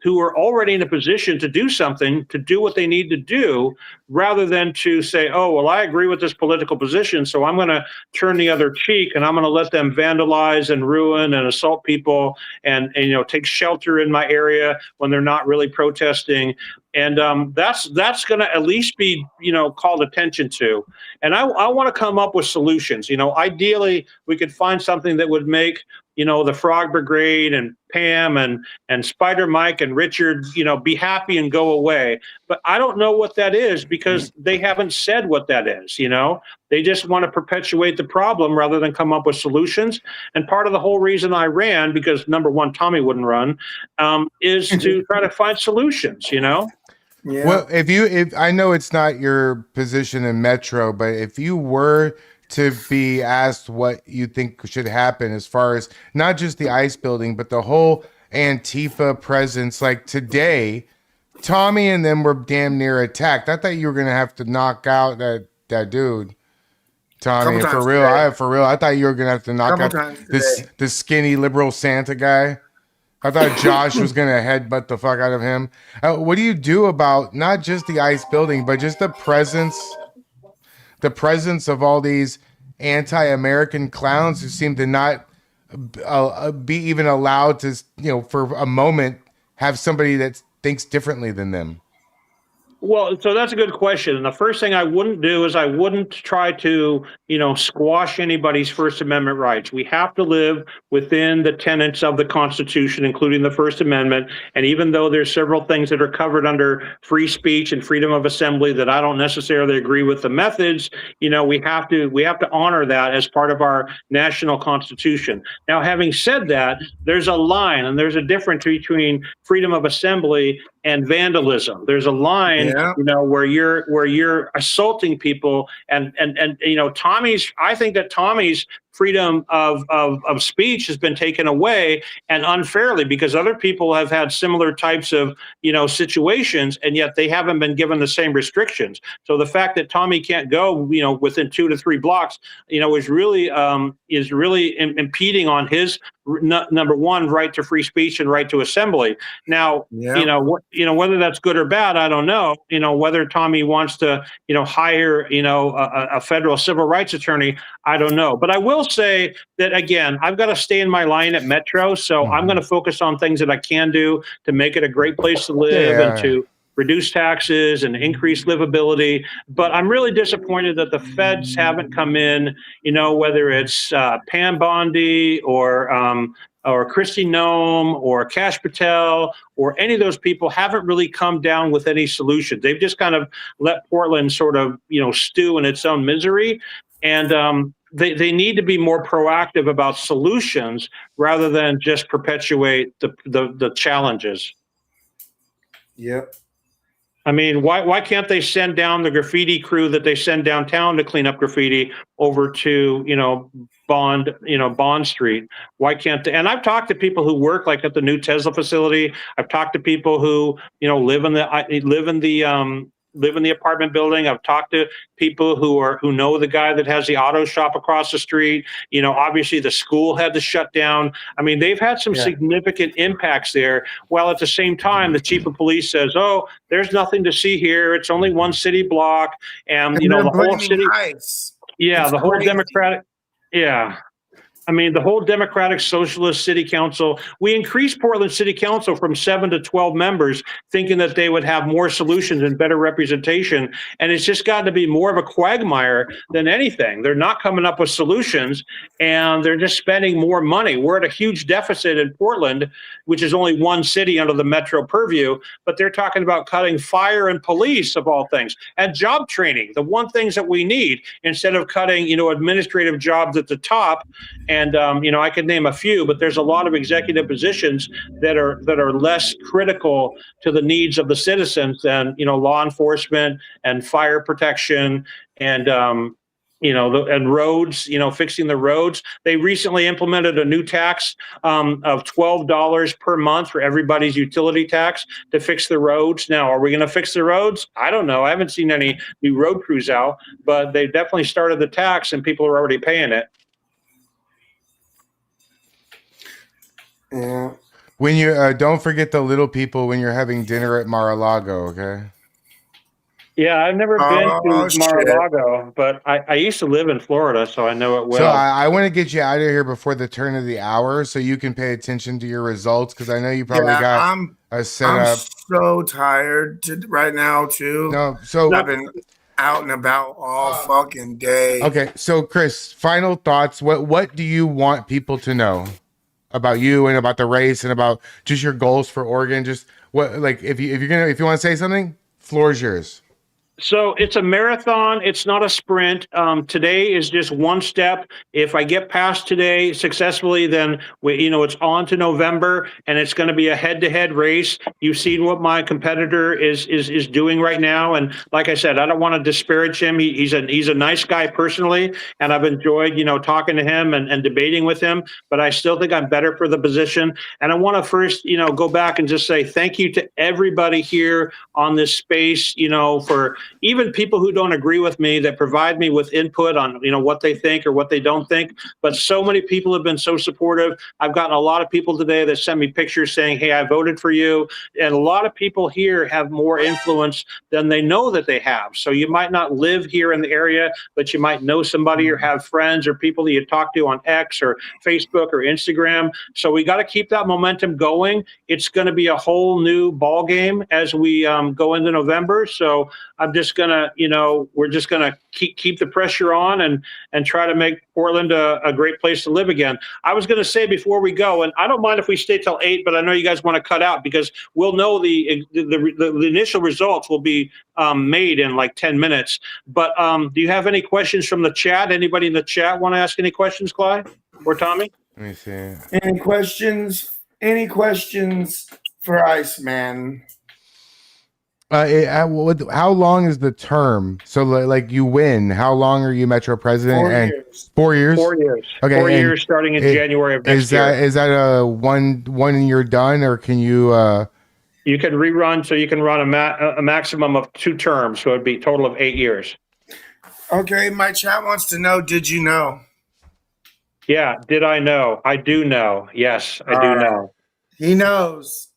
who are already in a position to do something, to do what they need to do, rather than to say, oh, well, I agree with this political position, so I'm going to turn the other cheek and I'm going to let them vandalize and ruin and assault people and take shelter in my area when they're not really protesting. And that's going to at least be, called attention to. And I want to come up with solutions. Ideally, we could find something that would make, the Frog Brigade and Pam and Spider Mike and Richard, be happy and go away. But I don't know what that is because they haven't said what that is. They just want to perpetuate the problem rather than come up with solutions. And part of the whole reason I ran, because number one, Tommy wouldn't run, is to try to find solutions. Yeah. Well, if I know it's not your position in Metro, but if you were to be asked what you think should happen as far as not just the ICE building, but the whole Antifa presence, like today, Tommy and them were damn near attacked. I thought you were going to have to knock out that dude. Tommy, for real, I thought you were going to have to knock out this skinny liberal Santa guy. I thought Josh was going to headbutt the fuck out of him. What do you do about not just the ICE building, but just the presence of all these anti-American clowns who seem to not be even allowed to, for a moment, have somebody that thinks differently than them? Well, so that's a good question. And the first thing I wouldn't do is I wouldn't try to, squash anybody's First Amendment rights. We have to live within the tenets of the Constitution, including the First Amendment. And even though there's several things that are covered under free speech and freedom of assembly that I don't necessarily agree with the methods, we have to honor that as part of our national Constitution. Now, having said that, there's a line and there's a difference between freedom of assembly and vandalism. There's a line, where you're assaulting people, and I think that Tommy's freedom of speech has been taken away, and unfairly, because other people have had similar types of situations, and yet they haven't been given the same restrictions. So the fact that Tommy can't go within 2 to 3 blocks is really impeding on his number one, right to free speech and right to assembly. Now, whether that's good or bad, I don't know. Whether Tommy wants to hire a federal civil rights attorney, I don't know. But I will say that, again, I've got to stay in my line at Metro, so I'm going to focus on things that I can do to make it a great place to live and to reduce taxes and increase livability. But I'm really disappointed that the feds haven't come in, whether it's Pam Bondi or Kristi Noem or Kash Patel or any of those people haven't really come down with any solutions. They've just kind of let Portland sort of, stew in its own misery. And they need to be more proactive about solutions rather than just perpetuate the challenges. Yep. I mean, why can't they send down the graffiti crew that they send downtown to clean up graffiti over to, Bond Street? Why can't they? And I've talked to people who work like at the new Tesla facility. I've talked to people who, live in the apartment building. I've talked to people who know the guy that has the auto shop across the street. Obviously the school had to shut down. I mean, they've had some significant impacts there. While at the same time, the chief of police says, "Oh, there's nothing to see here. It's only one city block." And the whole city. ICE. Yeah, It's the whole crazy. Democratic. Yeah. I mean, the whole Democratic Socialist City Council, we increased Portland City Council from 7 to 12 members, thinking that they would have more solutions and better representation. And it's just gotten to be more of a quagmire than anything. They're not coming up with solutions, and they're just spending more money. We're at a huge deficit in Portland, which is only one city under the metro purview, but they're talking about cutting fire and police, of all things, and job training, the one things that we need, instead of cutting, administrative jobs at the top. And I could name a few, but there's a lot of executive positions that are less critical to the needs of the citizens than law enforcement and fire protection and and roads. Fixing the roads. They recently implemented a new tax of $12 per month for everybody's utility tax to fix the roads. Now, are we going to fix the roads? I don't know. I haven't seen any new road crews out, but they definitely started the tax, and people are already paying it. Yeah. When you don't forget the little people when you're having dinner at Mar-a-Lago, okay? Yeah, I've never been to Mar-a-Lago, but I used to live in Florida, so I know it well. So I want to get you out of here before the turn of the hour so you can pay attention to your results, because I know you probably got a setup. I'm so tired right now, too. No, so I've been out and about all fucking day. Okay, so Chris, final thoughts. What do you want people to know about you and about the race and about just your goals for Oregon? Just what, like, if you want to say something, floor is yours. So it's a marathon. It's not a sprint. Today is just one step. If I get past today successfully, then it's on to November, and it's going to be a head-to-head race. You've seen what my competitor is doing right now, and like I said, I don't want to disparage him. He's a nice guy personally, and I've enjoyed talking to him and debating with him. But I still think I'm better for the position. And I want to first go back and just say thank you to everybody here on this space for even people who don't agree with me that provide me with input on, what they think or what they don't think. But so many people have been so supportive. I've gotten a lot of people today that sent me pictures saying, hey, I voted for you. And a lot of people here have more influence than they know that they have. So you might not live here in the area, but you might know somebody or have friends or people that you talk to on X or Facebook or Instagram. So we got to keep that momentum going. It's going to be a whole new ball game as we go into November. So I'm just gonna, we're just gonna keep the pressure on and try to make Portland a great place to live again. I was gonna say before we go, and I don't mind if we stay till 8, but I know you guys want to cut out because we'll know the initial results will be made in like 10 minutes. But do you have any questions from the chat? Anybody in the chat want to ask any questions, Clyde or Tommy? Let me see. Any questions? Any questions for Iceman? How long is the term? So like you win. How long are you Metro President? 4 and years. 4 years. 4 years. Okay, 4 years starting in January of next year. Is that a one year done, or can you? You can rerun, so you can run a maximum of 2 terms, so it'd be a total of 8 years. Okay, my chat wants to know, did you know? Yeah, did I know? I do know. Yes, I do know. He knows.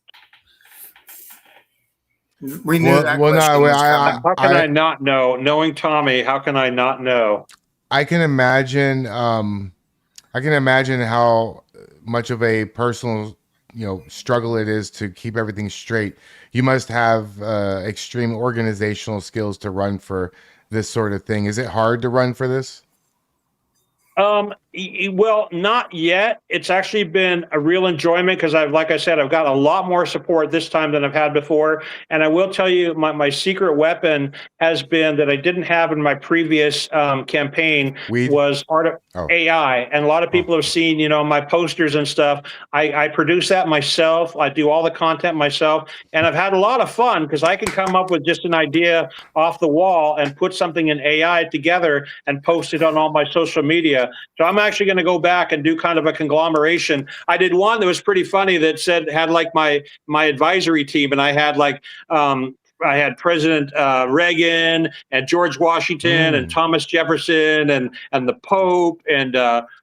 We knew that well, question no, was I, coming. How can I not know? Knowing Tommy, how can I not know? I can imagine. I can imagine how much of a personal, struggle it is to keep everything straight. You must have extreme organizational skills to run for this sort of thing. Is it hard to run for this? Well, not yet. It's actually been a real enjoyment because like I said, I've got a lot more support this time than I've had before. And I will tell you, my secret weapon has been that I didn't have in my previous campaign was AI. And a lot of people have seen, my posters and stuff. I produce that myself. I do all the content myself. And I've had a lot of fun because I can come up with just an idea off the wall and put something in AI together and post it on all my social media. So I'm actually going to go back and do kind of a conglomeration. I did one that was pretty funny that had like my advisory team, and I had like I had President Reagan and George Washington and Thomas Jefferson and the Pope and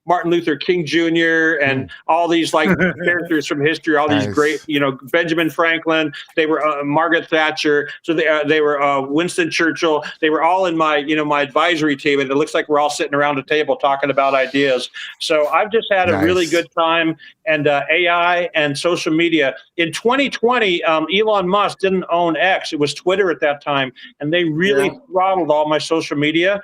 Martin Luther King Jr. and all these like characters from history, all these great, Benjamin Franklin. They were Margaret Thatcher. So they were Winston Churchill. They were all in my, my advisory team, and it looks like we're all sitting around a table talking about ideas. So I've just had a really good time. And AI and social media. In 2020, Elon Musk didn't own X. It was Twitter at that time, and they really throttled all my social media.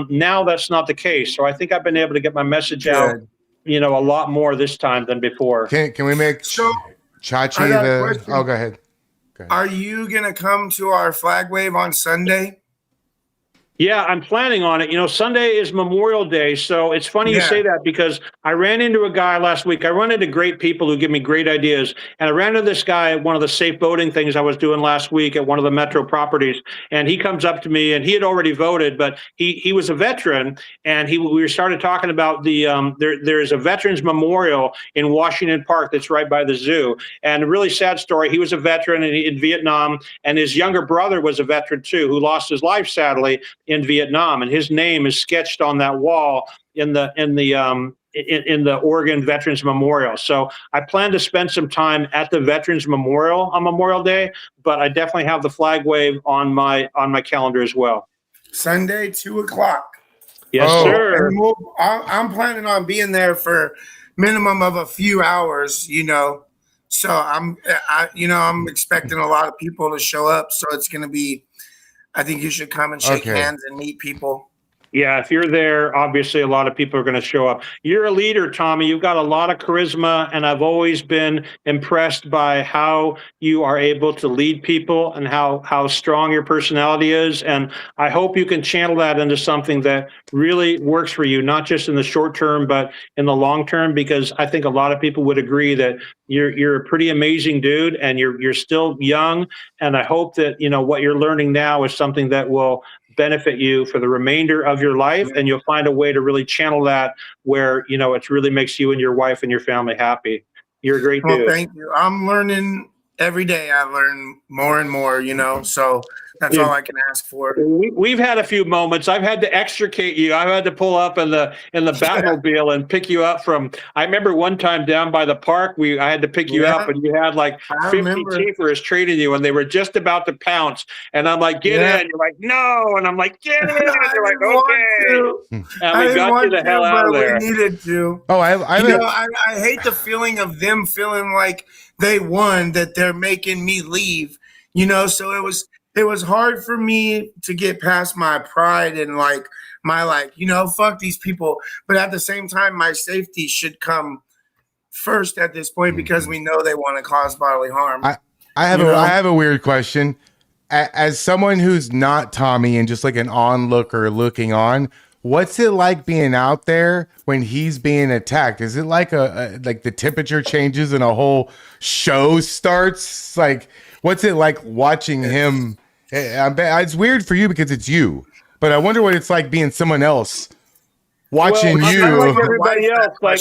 Now that's not the case. So I think I've been able to get my message out, a lot more this time than before. Can we make Chachi the? Oh, go ahead. Are you gonna come to our flag wave on Sunday? Yeah, I'm planning on it. Sunday is Memorial Day, so it's funny you say that because I ran into a guy last week. I run into great people who give me great ideas, and I ran into this guy at one of the safe voting things I was doing last week at one of the Metro properties, and he comes up to me, and he had already voted, but he was a veteran, and we started talking about the there's a Veterans Memorial in Washington Park that's right by the zoo, and a really sad story. He was a veteran in Vietnam, and his younger brother was a veteran too, who lost his life sadly in Vietnam, and his name is sketched on that wall in the Oregon Veterans Memorial. So I plan to spend some time at the Veterans Memorial on Memorial Day, but I definitely have the flag wave on my calendar as well. Sunday, 2:00. Yes, sir. And I'm planning on being there for minimum of a few hours. So I'm expecting a lot of people to show up. So it's going to be. I think you should come and shake hands and meet people. Yeah, if you're there, obviously a lot of people are going to show up. You're a leader, Tommy. You've got a lot of charisma, and I've always been impressed by how you are able to lead people and how strong your personality is. And I hope you can channel that into something that really works for you, not just in the short term, but in the long term, because I think a lot of people would agree that you're a pretty amazing dude, and you're still young. And I hope that, what you're learning now is something that will benefit you for the remainder of your life, and you'll find a way to really channel that where it really makes you and your wife and your family happy. You're a great dude. Thank you. I'm learning every day I learn more and more, you know, so that's all I can ask for. We've had a few moments. I've had to extricate you. I've had to pull up in the Batmobile and pick you up from. I remember one time down by the park, I had to pick you up, and you had like 50 keepers trading you, and they were just about to pounce. And I'm like, get in. You're like, no. And I'm like, get in. You're like, okay. And we got you the hell out of there. We needed to. Oh, I hate the feeling of them feeling like they won, that they're making me leave. You know, so it was hard for me to get past my pride and like my you know, fuck these people. But at the same time, my safety should come first at this point because we know they want to cause bodily harm. I have a weird question. As someone who's not Tommy and just like an onlooker looking on, what's it like being out there when he's being attacked? Is it like like the temperature changes and a whole show starts? Like, what's it like watching him? It's weird for you because it's you, but I wonder what it's like being someone else watching you. I'm like everybody else, like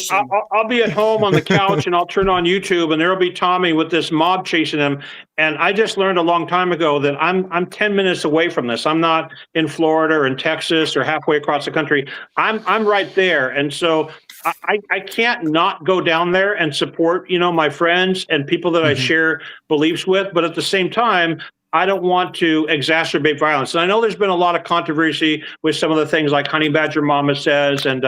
I'll be at home on the couch and I'll turn on YouTube and there'll be Tommy with this mob chasing him. And I just learned a long time ago that I'm 10 minutes away from this. I'm not in Florida or in Texas or halfway across the country. I'm right there, and so I can't not go down there and support, you know, my friends and people that I share beliefs with. But at the same time, I don't want to exacerbate violence. And I know there's been a lot of controversy with some of the things like Honey Badger Mama says and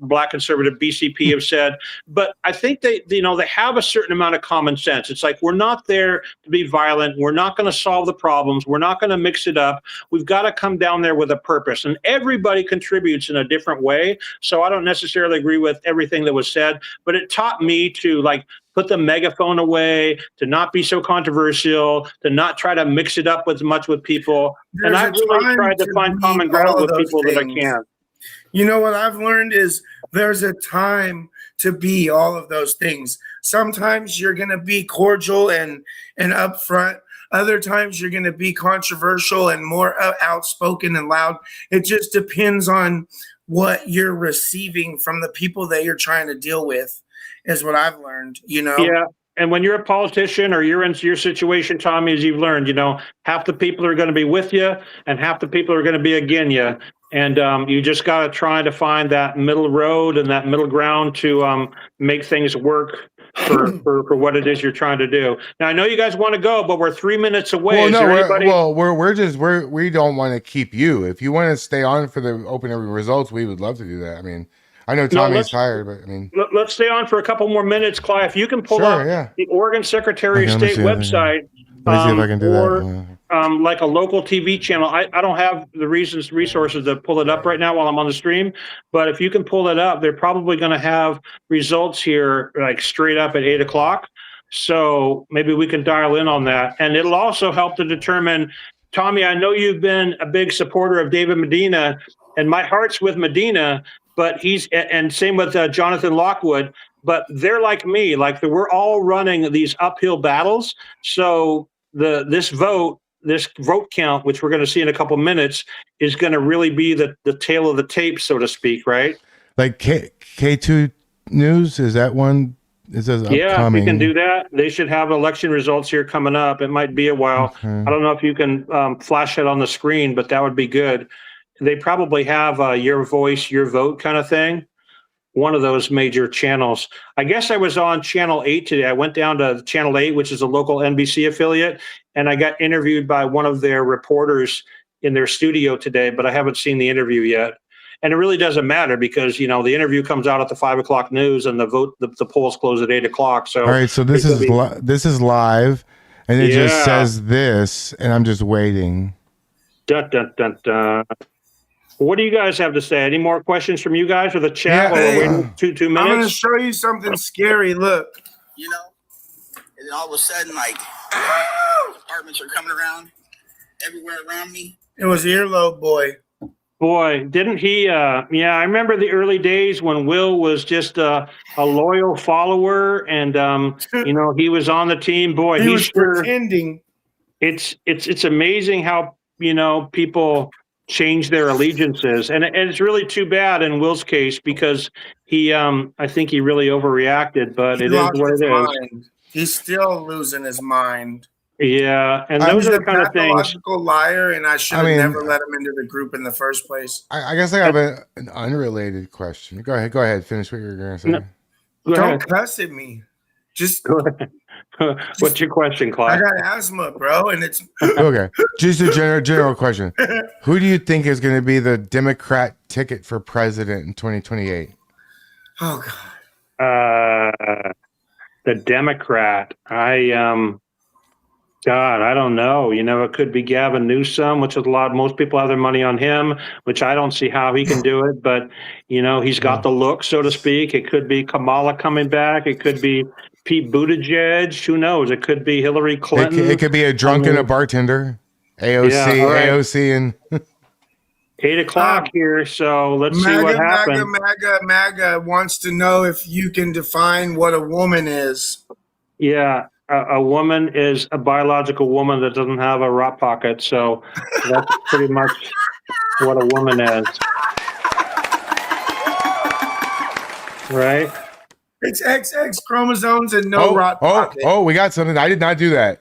Black conservative BCP have said, but I think they have a certain amount of common sense. It's like, we're not there to be violent. We're not going to solve the problems. We're not going to mix it up. We've got to come down there with a purpose, and everybody contributes in a different way. So I don't necessarily agree with everything that was said, but it taught me to put the megaphone away, to not be so controversial, to not try to mix it up with people. And I've really tried to find common ground with people that I can. You know what I've learned is there's a time to be all of those things. Sometimes you're going to be cordial and upfront. Other times you're going to be controversial and more outspoken and loud. It just depends on what you're receiving from the people that you're trying to deal with. Is what I've learned, you know? Yeah. And when you're a politician or you're in your situation, Tommy, as you've learned, you know, half the people are going to be with you and half the people are going to be against you. And you just got to try to find that middle road and that middle ground to make things work for what it is you're trying to do. Now, I know you guys want to go, but we're 3 minutes away. We don't want to keep you. If you want to stay on for the open results, we would love to do that. I mean, I know Tommy's tired, but I mean, let's stay on for a couple more minutes, Clyde. If you can pull up the Oregon Secretary of State website, let me see if I can do that. Like a local TV channel. I don't have the resources to pull it up right now while I'm on the stream, but if you can pull it up, they're probably going to have results here like straight up at 8 o'clock. So maybe we can dial in on that, and it'll also help to determine. Tommy, I know you've been a big supporter of David Medina, and my heart's with Medina. But and same with Jonathan Lockwood, but they're like me, we're all running these uphill battles. So this vote count, which we're going to see in a couple minutes, is going to really be the tail of the tape, so to speak, right? Like K2 News, is that one? It says upcoming. Yeah, we can do that. They should have election results here coming up. It might be a while. Okay. I don't know if you can flash it on the screen, but that would be good. They probably have a your voice, your vote kind of thing. One of those major channels. I guess I was on Channel 8 today. I went down to Channel 8, which is a local NBC affiliate, and I got interviewed by one of their reporters in their studio today, but I haven't seen the interview yet. And it really doesn't matter because, you know, the interview comes out at the 5 o'clock news and the polls close at 8 o'clock. So, all right. So this is live, and it just says this, and I'm just waiting. Dun, dun, dun, dun. What do you guys have to say? Any more questions from you guys or the chat while we're waiting 2 minutes? I'm going to show you something scary. Look. You know, and then all of a sudden, apartments are coming around everywhere around me. It was Earlobe Boy. Boy, didn't he? I remember the early days when Will was just a loyal follower, and you know, he was on the team. Boy, he was pretending. It's amazing how, you know, people change their allegiances, and it's really too bad in Will's case because he I think he really overreacted, but it is what it is. He's still losing his mind. Yeah, and He's those are a the kind of things. pathological liar, and I should have mean, never let him into the group in the first place. I guess I have an unrelated question. Go ahead. Finish what you're going to say. No, go Don't ahead. cuss at me. Just Go ahead. What's your question, I Clyde? got asthma, bro, and it's Okay, just a general question. Who do you think is going to be the Democrat ticket for president in 2028? oh god. The Democrat. God, I don't know. You know, it could be Gavin Newsom, which is most people have their money on him, which I don't see how he can do it. But, you know, he's got the look, so to speak. It could be Kamala coming back. It could be Pete Buttigieg. Who knows? It could be Hillary Clinton. It could be a drunk and a bartender. AOC, Yeah, all right. AOC, and 8 o'clock here, so let's see what happens. MAGA wants to know if you can define what a woman is. Yeah, a woman is a biological woman that doesn't have a rot pocket, so that's pretty much what a woman is. Right? It's XX chromosomes and no rot pocket. Oh, we got something. I did not do that.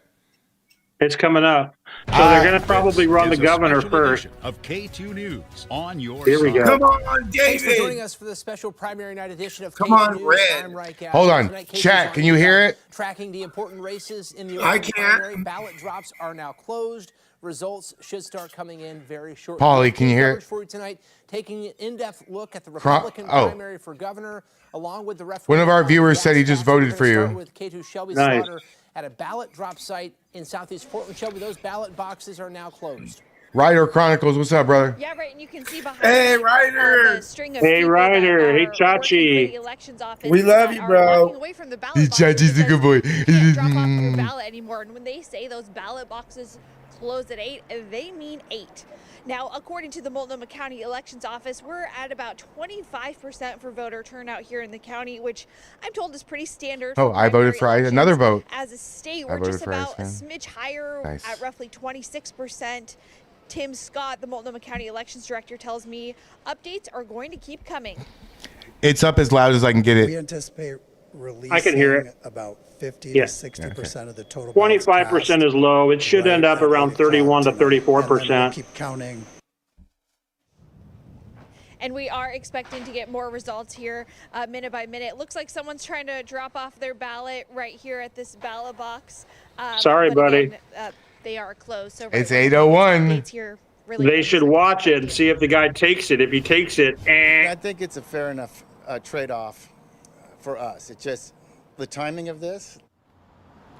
It's coming up. So they're going to probably run the governor first. Of K2 News on your Here we go. Come on, David. Thanks for joining us for the special primary night edition of Come K2 on, News. Red. I'm Reich. Hold on. Tonight, K2's Chat, can you hear it? Tracking the important races in the I Oregon can't. primary. Ballot drops are now closed. Results should start coming in very shortly. Polly, can you hear it? For you tonight, taking an in-depth look at the Republican primary for governor, along with the referendum. One of our viewers said he just voted for you. With K2 Shelby Nice. Slaughter at a ballot drop site in Southeast Portland. Shelby, those ballot boxes are now closed. Ryder Chronicles, what's up, brother? Yeah, right. And you can see behind Hey, me, Ryder. the string of Hey, people Ryder. that Hey, are Chachi. working for the elections office We love that you, are bro. walking away from the ballot Hey, boxes Chachi's a good boy. because you can't drop off your ballot anymore. And when they say those ballot boxes close at 8, they mean 8. Now, according to the Multnomah County Elections Office, we're at about 25% for voter turnout here in the county, which I'm told is pretty standard. Oh, for I voted primary for another elections. vote. As a state, I we're voted just for about a Ice, smidge higher Nice. at roughly 26%. Tim Scott, the Multnomah County Elections Director, tells me updates are going to keep coming. It's up as loud as I can get We it. anticipate releasing I can hear it. about 50 Yeah. to 60% of the total. 25% is low. It should end up around 31 to 34%. Keep counting. And we are expecting to get more results here minute by minute. It looks like someone's trying to drop off their ballot right here at this ballot box. Sorry, but buddy. again, they are closed. So It's right now, 8:01. updates here really They should watch it and see if the guy takes it. If he takes it, I think it's a fair enough trade-off for us. It's just the timing of this.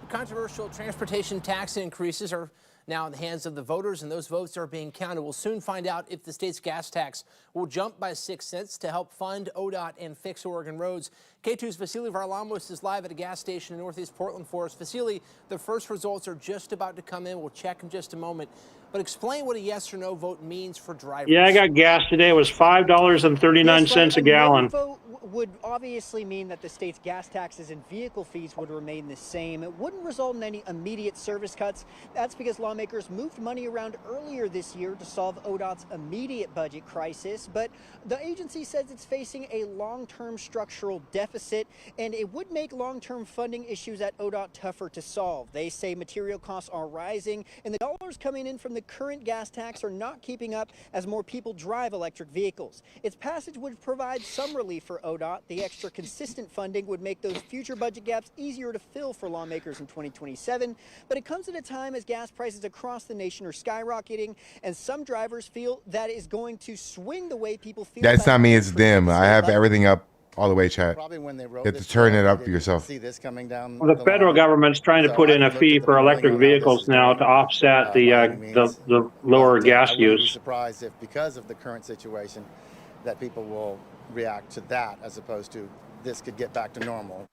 Controversial transportation tax increases are now in the hands of the voters, and those votes are being counted. We'll soon find out if the state's gas tax will jump by 6 cents to help fund ODOT and fix Oregon roads. K2's Vasily Varlamos is live at a gas station in Northeast Portland for us. Vasily, the first results are just about to come in. We'll check in just a moment. But explain what a yes or no vote means for drivers. yeah, I got gas today. It was $5.39 a gallon. Vote would obviously mean that the state's gas taxes and vehicle fees would remain the same. It wouldn't result in any immediate service cuts. That's because lawmakers moved money around earlier this year to solve ODOT's immediate budget crisis. But the agency says it's facing a long-term structural deficit, and it would make long-term funding issues at ODOT tougher to solve. They say material costs are rising, and the dollars coming in from the current gas tax are not keeping up as more people drive electric vehicles. Its passage would provide some relief for ODOT. The extra consistent funding would make those future budget gaps easier to fill for lawmakers in 2027. But it comes at a time as gas prices across the nation are skyrocketing, and some drivers feel that is going to swing the way people feel. That's about not me, it's them. I have budget. everything up all the way, chat. Probably when they You wrote have to this turn bill, it they up didn't yourself. See this coming down Well, the federal line. government's trying to So put I in a haven't fee looked at for the ruling electric on how this vehicles is now going, to offset by any means. the lower But, gas I wouldn't be use. surprised if, because of the current situation, that people will react to that as opposed to this could get back to normal.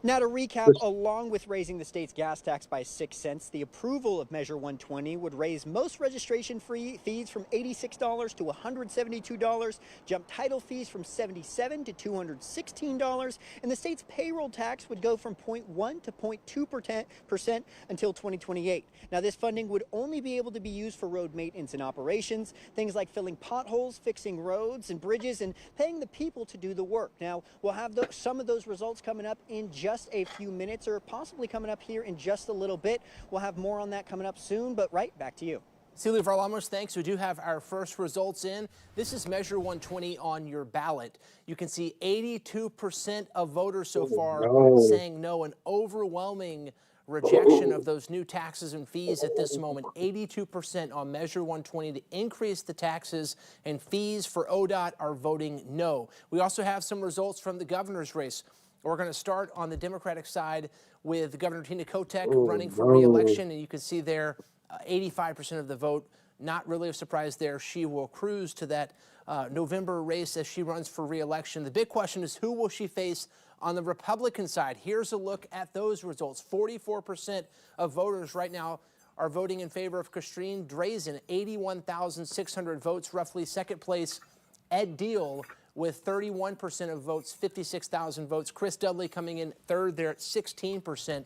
Now to recap, along with raising the state's gas tax by 6 cents, the approval of Measure 120 would raise most registration fees from $86 to $172, jump title fees from $77 to $216, and the state's payroll tax would go from 0.1 to 0.2% until 2028. Now this funding would only be able to be used for road maintenance and operations, things like filling potholes, fixing roads and bridges, and paying the people to do the work. Now we'll have some of those results coming up in just a few minutes, or possibly coming up here in just a little bit. We'll have more on that coming up soon, but right back to you. Celia Varlamos, thanks. We do have our first results in. This is Measure 120 on your ballot. You can see 82% of voters so far saying no, an overwhelming rejection of those new taxes and fees at this moment. 82% on Measure 120 to increase the taxes and fees for ODOT are voting no. We also have some results from the governor's race. We're going to start on the Democratic side with Governor Tina Kotek running for re-election, and you can see there 85% of the vote. Not really a surprise there. She will cruise to that November race as she runs for re-election. The big question is, who will she face on the Republican side? Here's a look at those results. 44% of voters right now are voting in favor of Christine Drazen, 81,600 votes, roughly. Second place, Ed Deal, with 31% of votes, 56,000 votes. Chris Dudley coming in third there at 16%.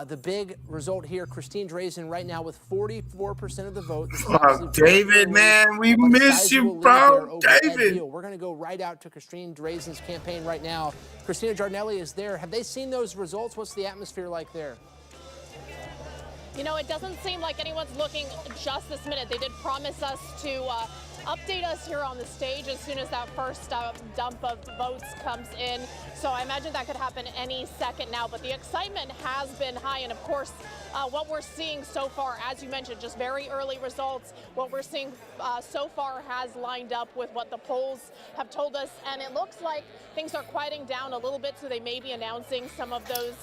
The big result here, Christine Drazen right now with 44% of the vote. Oh, David, man, we miss you, bro. David. We're going to go right out to Christine Drazen's campaign right now. Christina Giardinelli is there. Have they seen those results? What's the atmosphere like there? You know, it doesn't seem like anyone's looking just this minute. They did promise us to update us here on the stage as soon as that first dump of votes comes in. So I imagine that could happen any second now. But the excitement has been high. And of course, what we're seeing so far, as you mentioned, just very early results, what we're seeing so far has lined up with what the polls have told us. And it looks like things are quieting down a little bit. So they may be announcing some of those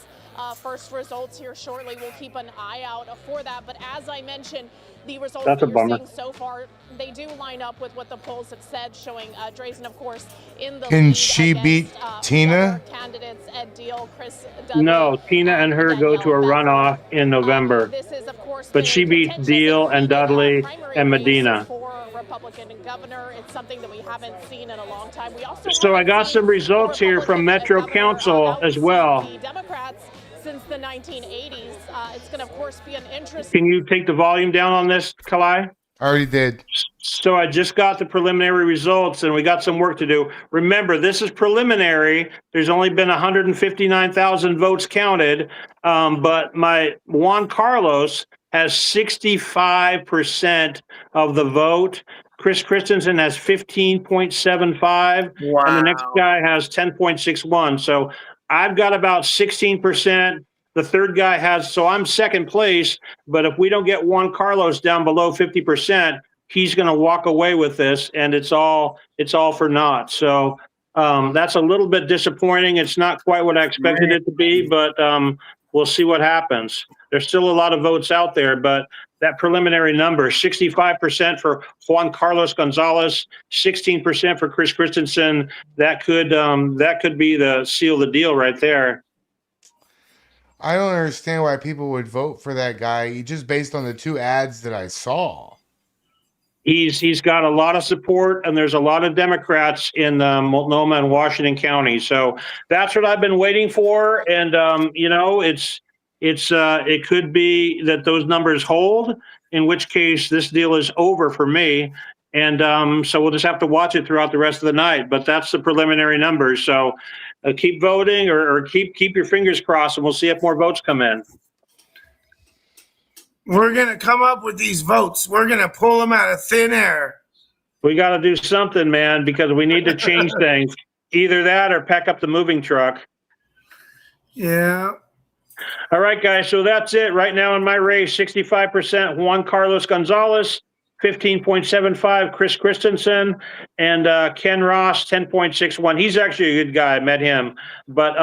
first results here shortly. We'll keep an eye out for that. But as I mentioned, the results that you're seeing so far, they do line up with what the polls have said, showing Drazen, of course, in the Can lead she against, beat Tina? Candidates Ed Deal, Chris Dudley. No, Tina and her go to a runoff in November. This is, of course, but she beats Deal and Dudley and Medina. For Republican governor, it's something that we haven't seen in a long time. We also So I got some results here from Metro Council as well. The Democrats since the 1980s. It's going to, of course, be an interesting. Can you take the volume down on this, Kalai? I already did. So I just got the preliminary results, and we got some work to do. Remember, this is preliminary. There's only been 159,000 votes counted, but my Juan Carlos has 65% of the vote. Chris Christensen has 15.75, wow. And the next guy has 10.61. So I've got about 16%. The third guy has, so I'm second place, but if we don't get Juan Carlos down below 50%, he's going to walk away with this, and it's all for naught. So that's a little bit disappointing. It's not quite what I expected it to be, but we'll see what happens. There's still a lot of votes out there, but that preliminary number, 65% for Juan Carlos Gonzalez, 16% for Chris Christensen, that could be the seal the deal right there. I don't understand why people would vote for that guy just based on the two ads that I saw. He's got a lot of support, and there's a lot of Democrats in Multnomah and Washington County. So that's what I've been waiting for. And it could be that those numbers hold, in which case this deal is over for me. And so we'll just have to watch it throughout the rest of the night. But that's the preliminary numbers. So keep voting or keep your fingers crossed, and we'll see if more votes come in. We're going to come up with these votes. We're going to pull them out of thin air. We got to do something, man, because we need to change things. Either that or pack up the moving truck. Yeah. All right, guys. So that's it. Right now in my race, 65% Juan Carlos Gonzalez, 15.75 Chris Christensen, and Ken Ross, 10.61. He's actually a good guy. I met him. But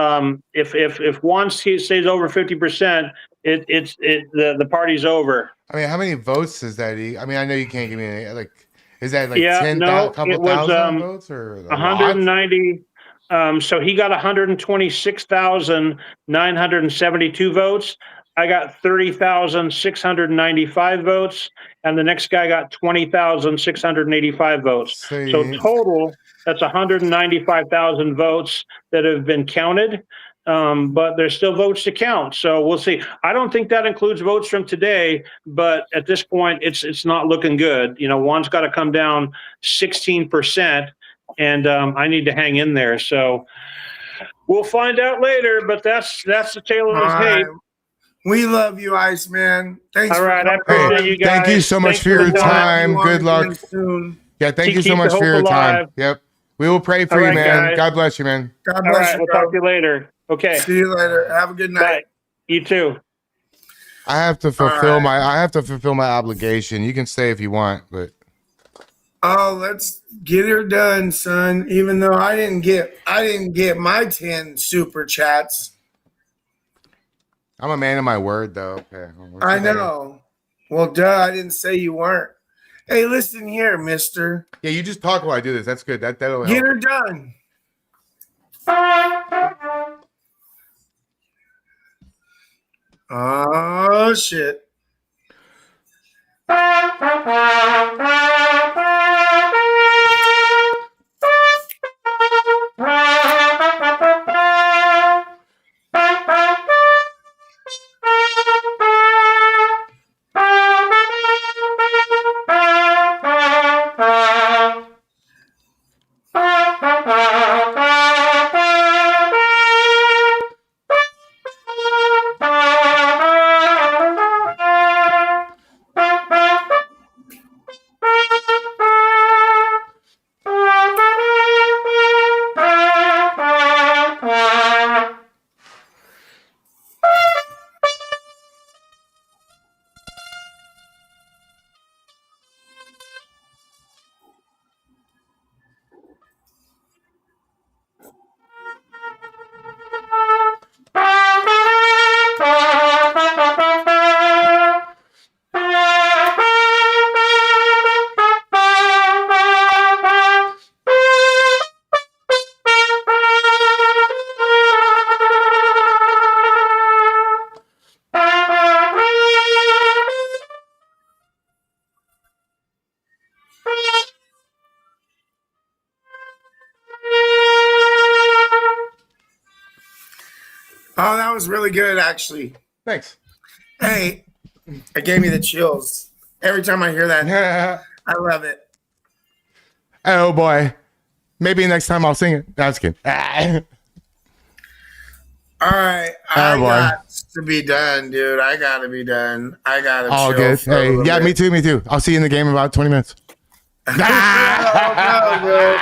if Juan stays over 50%, the party's over. I mean, how many votes does that? I mean, I know you can't give me any, is that 10,000 couple thousand votes or 190? So he got 126,972 votes. I got 30,695 votes, and the next guy got 20,685 votes. So See. total, that's 195,000 votes that have been counted. But there's still votes to count, so we'll see. I don't think that includes votes from today, but at this point, it's not looking good. You know, Juan's got to come down 16%, and I need to hang in there. So we'll find out later. But that's the tale of the tape. We love you, Iceman. Thanks. All right, I for appreciate you guys. Thank you so much Thanks for your the time. Good luck. Soon. Yeah, thank you so Keep much the for your hope time. alive. Yep. We will pray for All you, right, man. guys. God bless you, man. God All bless right, you. we'll bro. talk to you later. Okay. See you later. Have a good night. Bye. You too. I have to fulfill my obligation. You can stay if you want, but Oh, let's get her done, son. Even though I didn't get my 10 super chats. I'm a man of my word, though. Okay. I know. Well, duh, I didn't say you weren't. Hey, listen here, mister. Yeah, you just talk while I do this. That's good. That'll Get help. her done. Oh, shit. Oh, that was really good, actually. Thanks. Hey, it gave me the chills. Every time I hear that, I love it. Oh, boy. Maybe next time I'll sing it. No, I'm just kidding. All right. I got to be done, dude. I got to be done. I got to All chill good. for a Hey, little yeah, bit. me too. I'll see you in the game in about 20 minutes. Let's fucking go.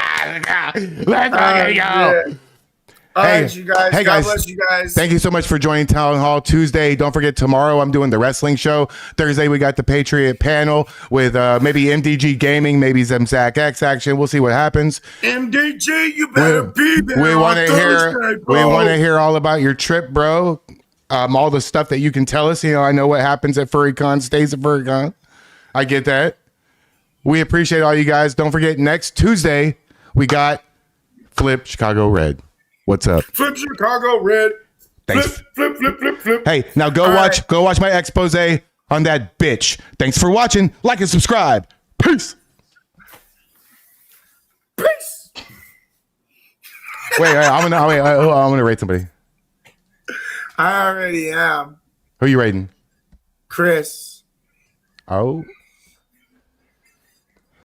All right, you guys. Hey, God guys. bless you guys. Thank you so much for joining Town Hall Tuesday. Don't forget, tomorrow I'm doing the wrestling show. Thursday, we got the Patriot panel with maybe MDG Gaming, maybe some Zach X action. We'll see what happens. MDG, you better be there. We want to on hear. Thursday, We bro. want to hear all about your trip, bro. All the stuff that you can tell us. You know, I know what happens at FurryCon stays at FurryCon. I get that. We appreciate all you guys. Don't forget, next Tuesday we got Flip Chicago Red. What's up? Flip Chicago Red. Thanks. Flip. Hey, now go watch my expose on that bitch. Thanks for watching. Like and subscribe. Peace. Peace. Wait, I'm gonna rate somebody. I already am. Who are you rating? Chris. Oh.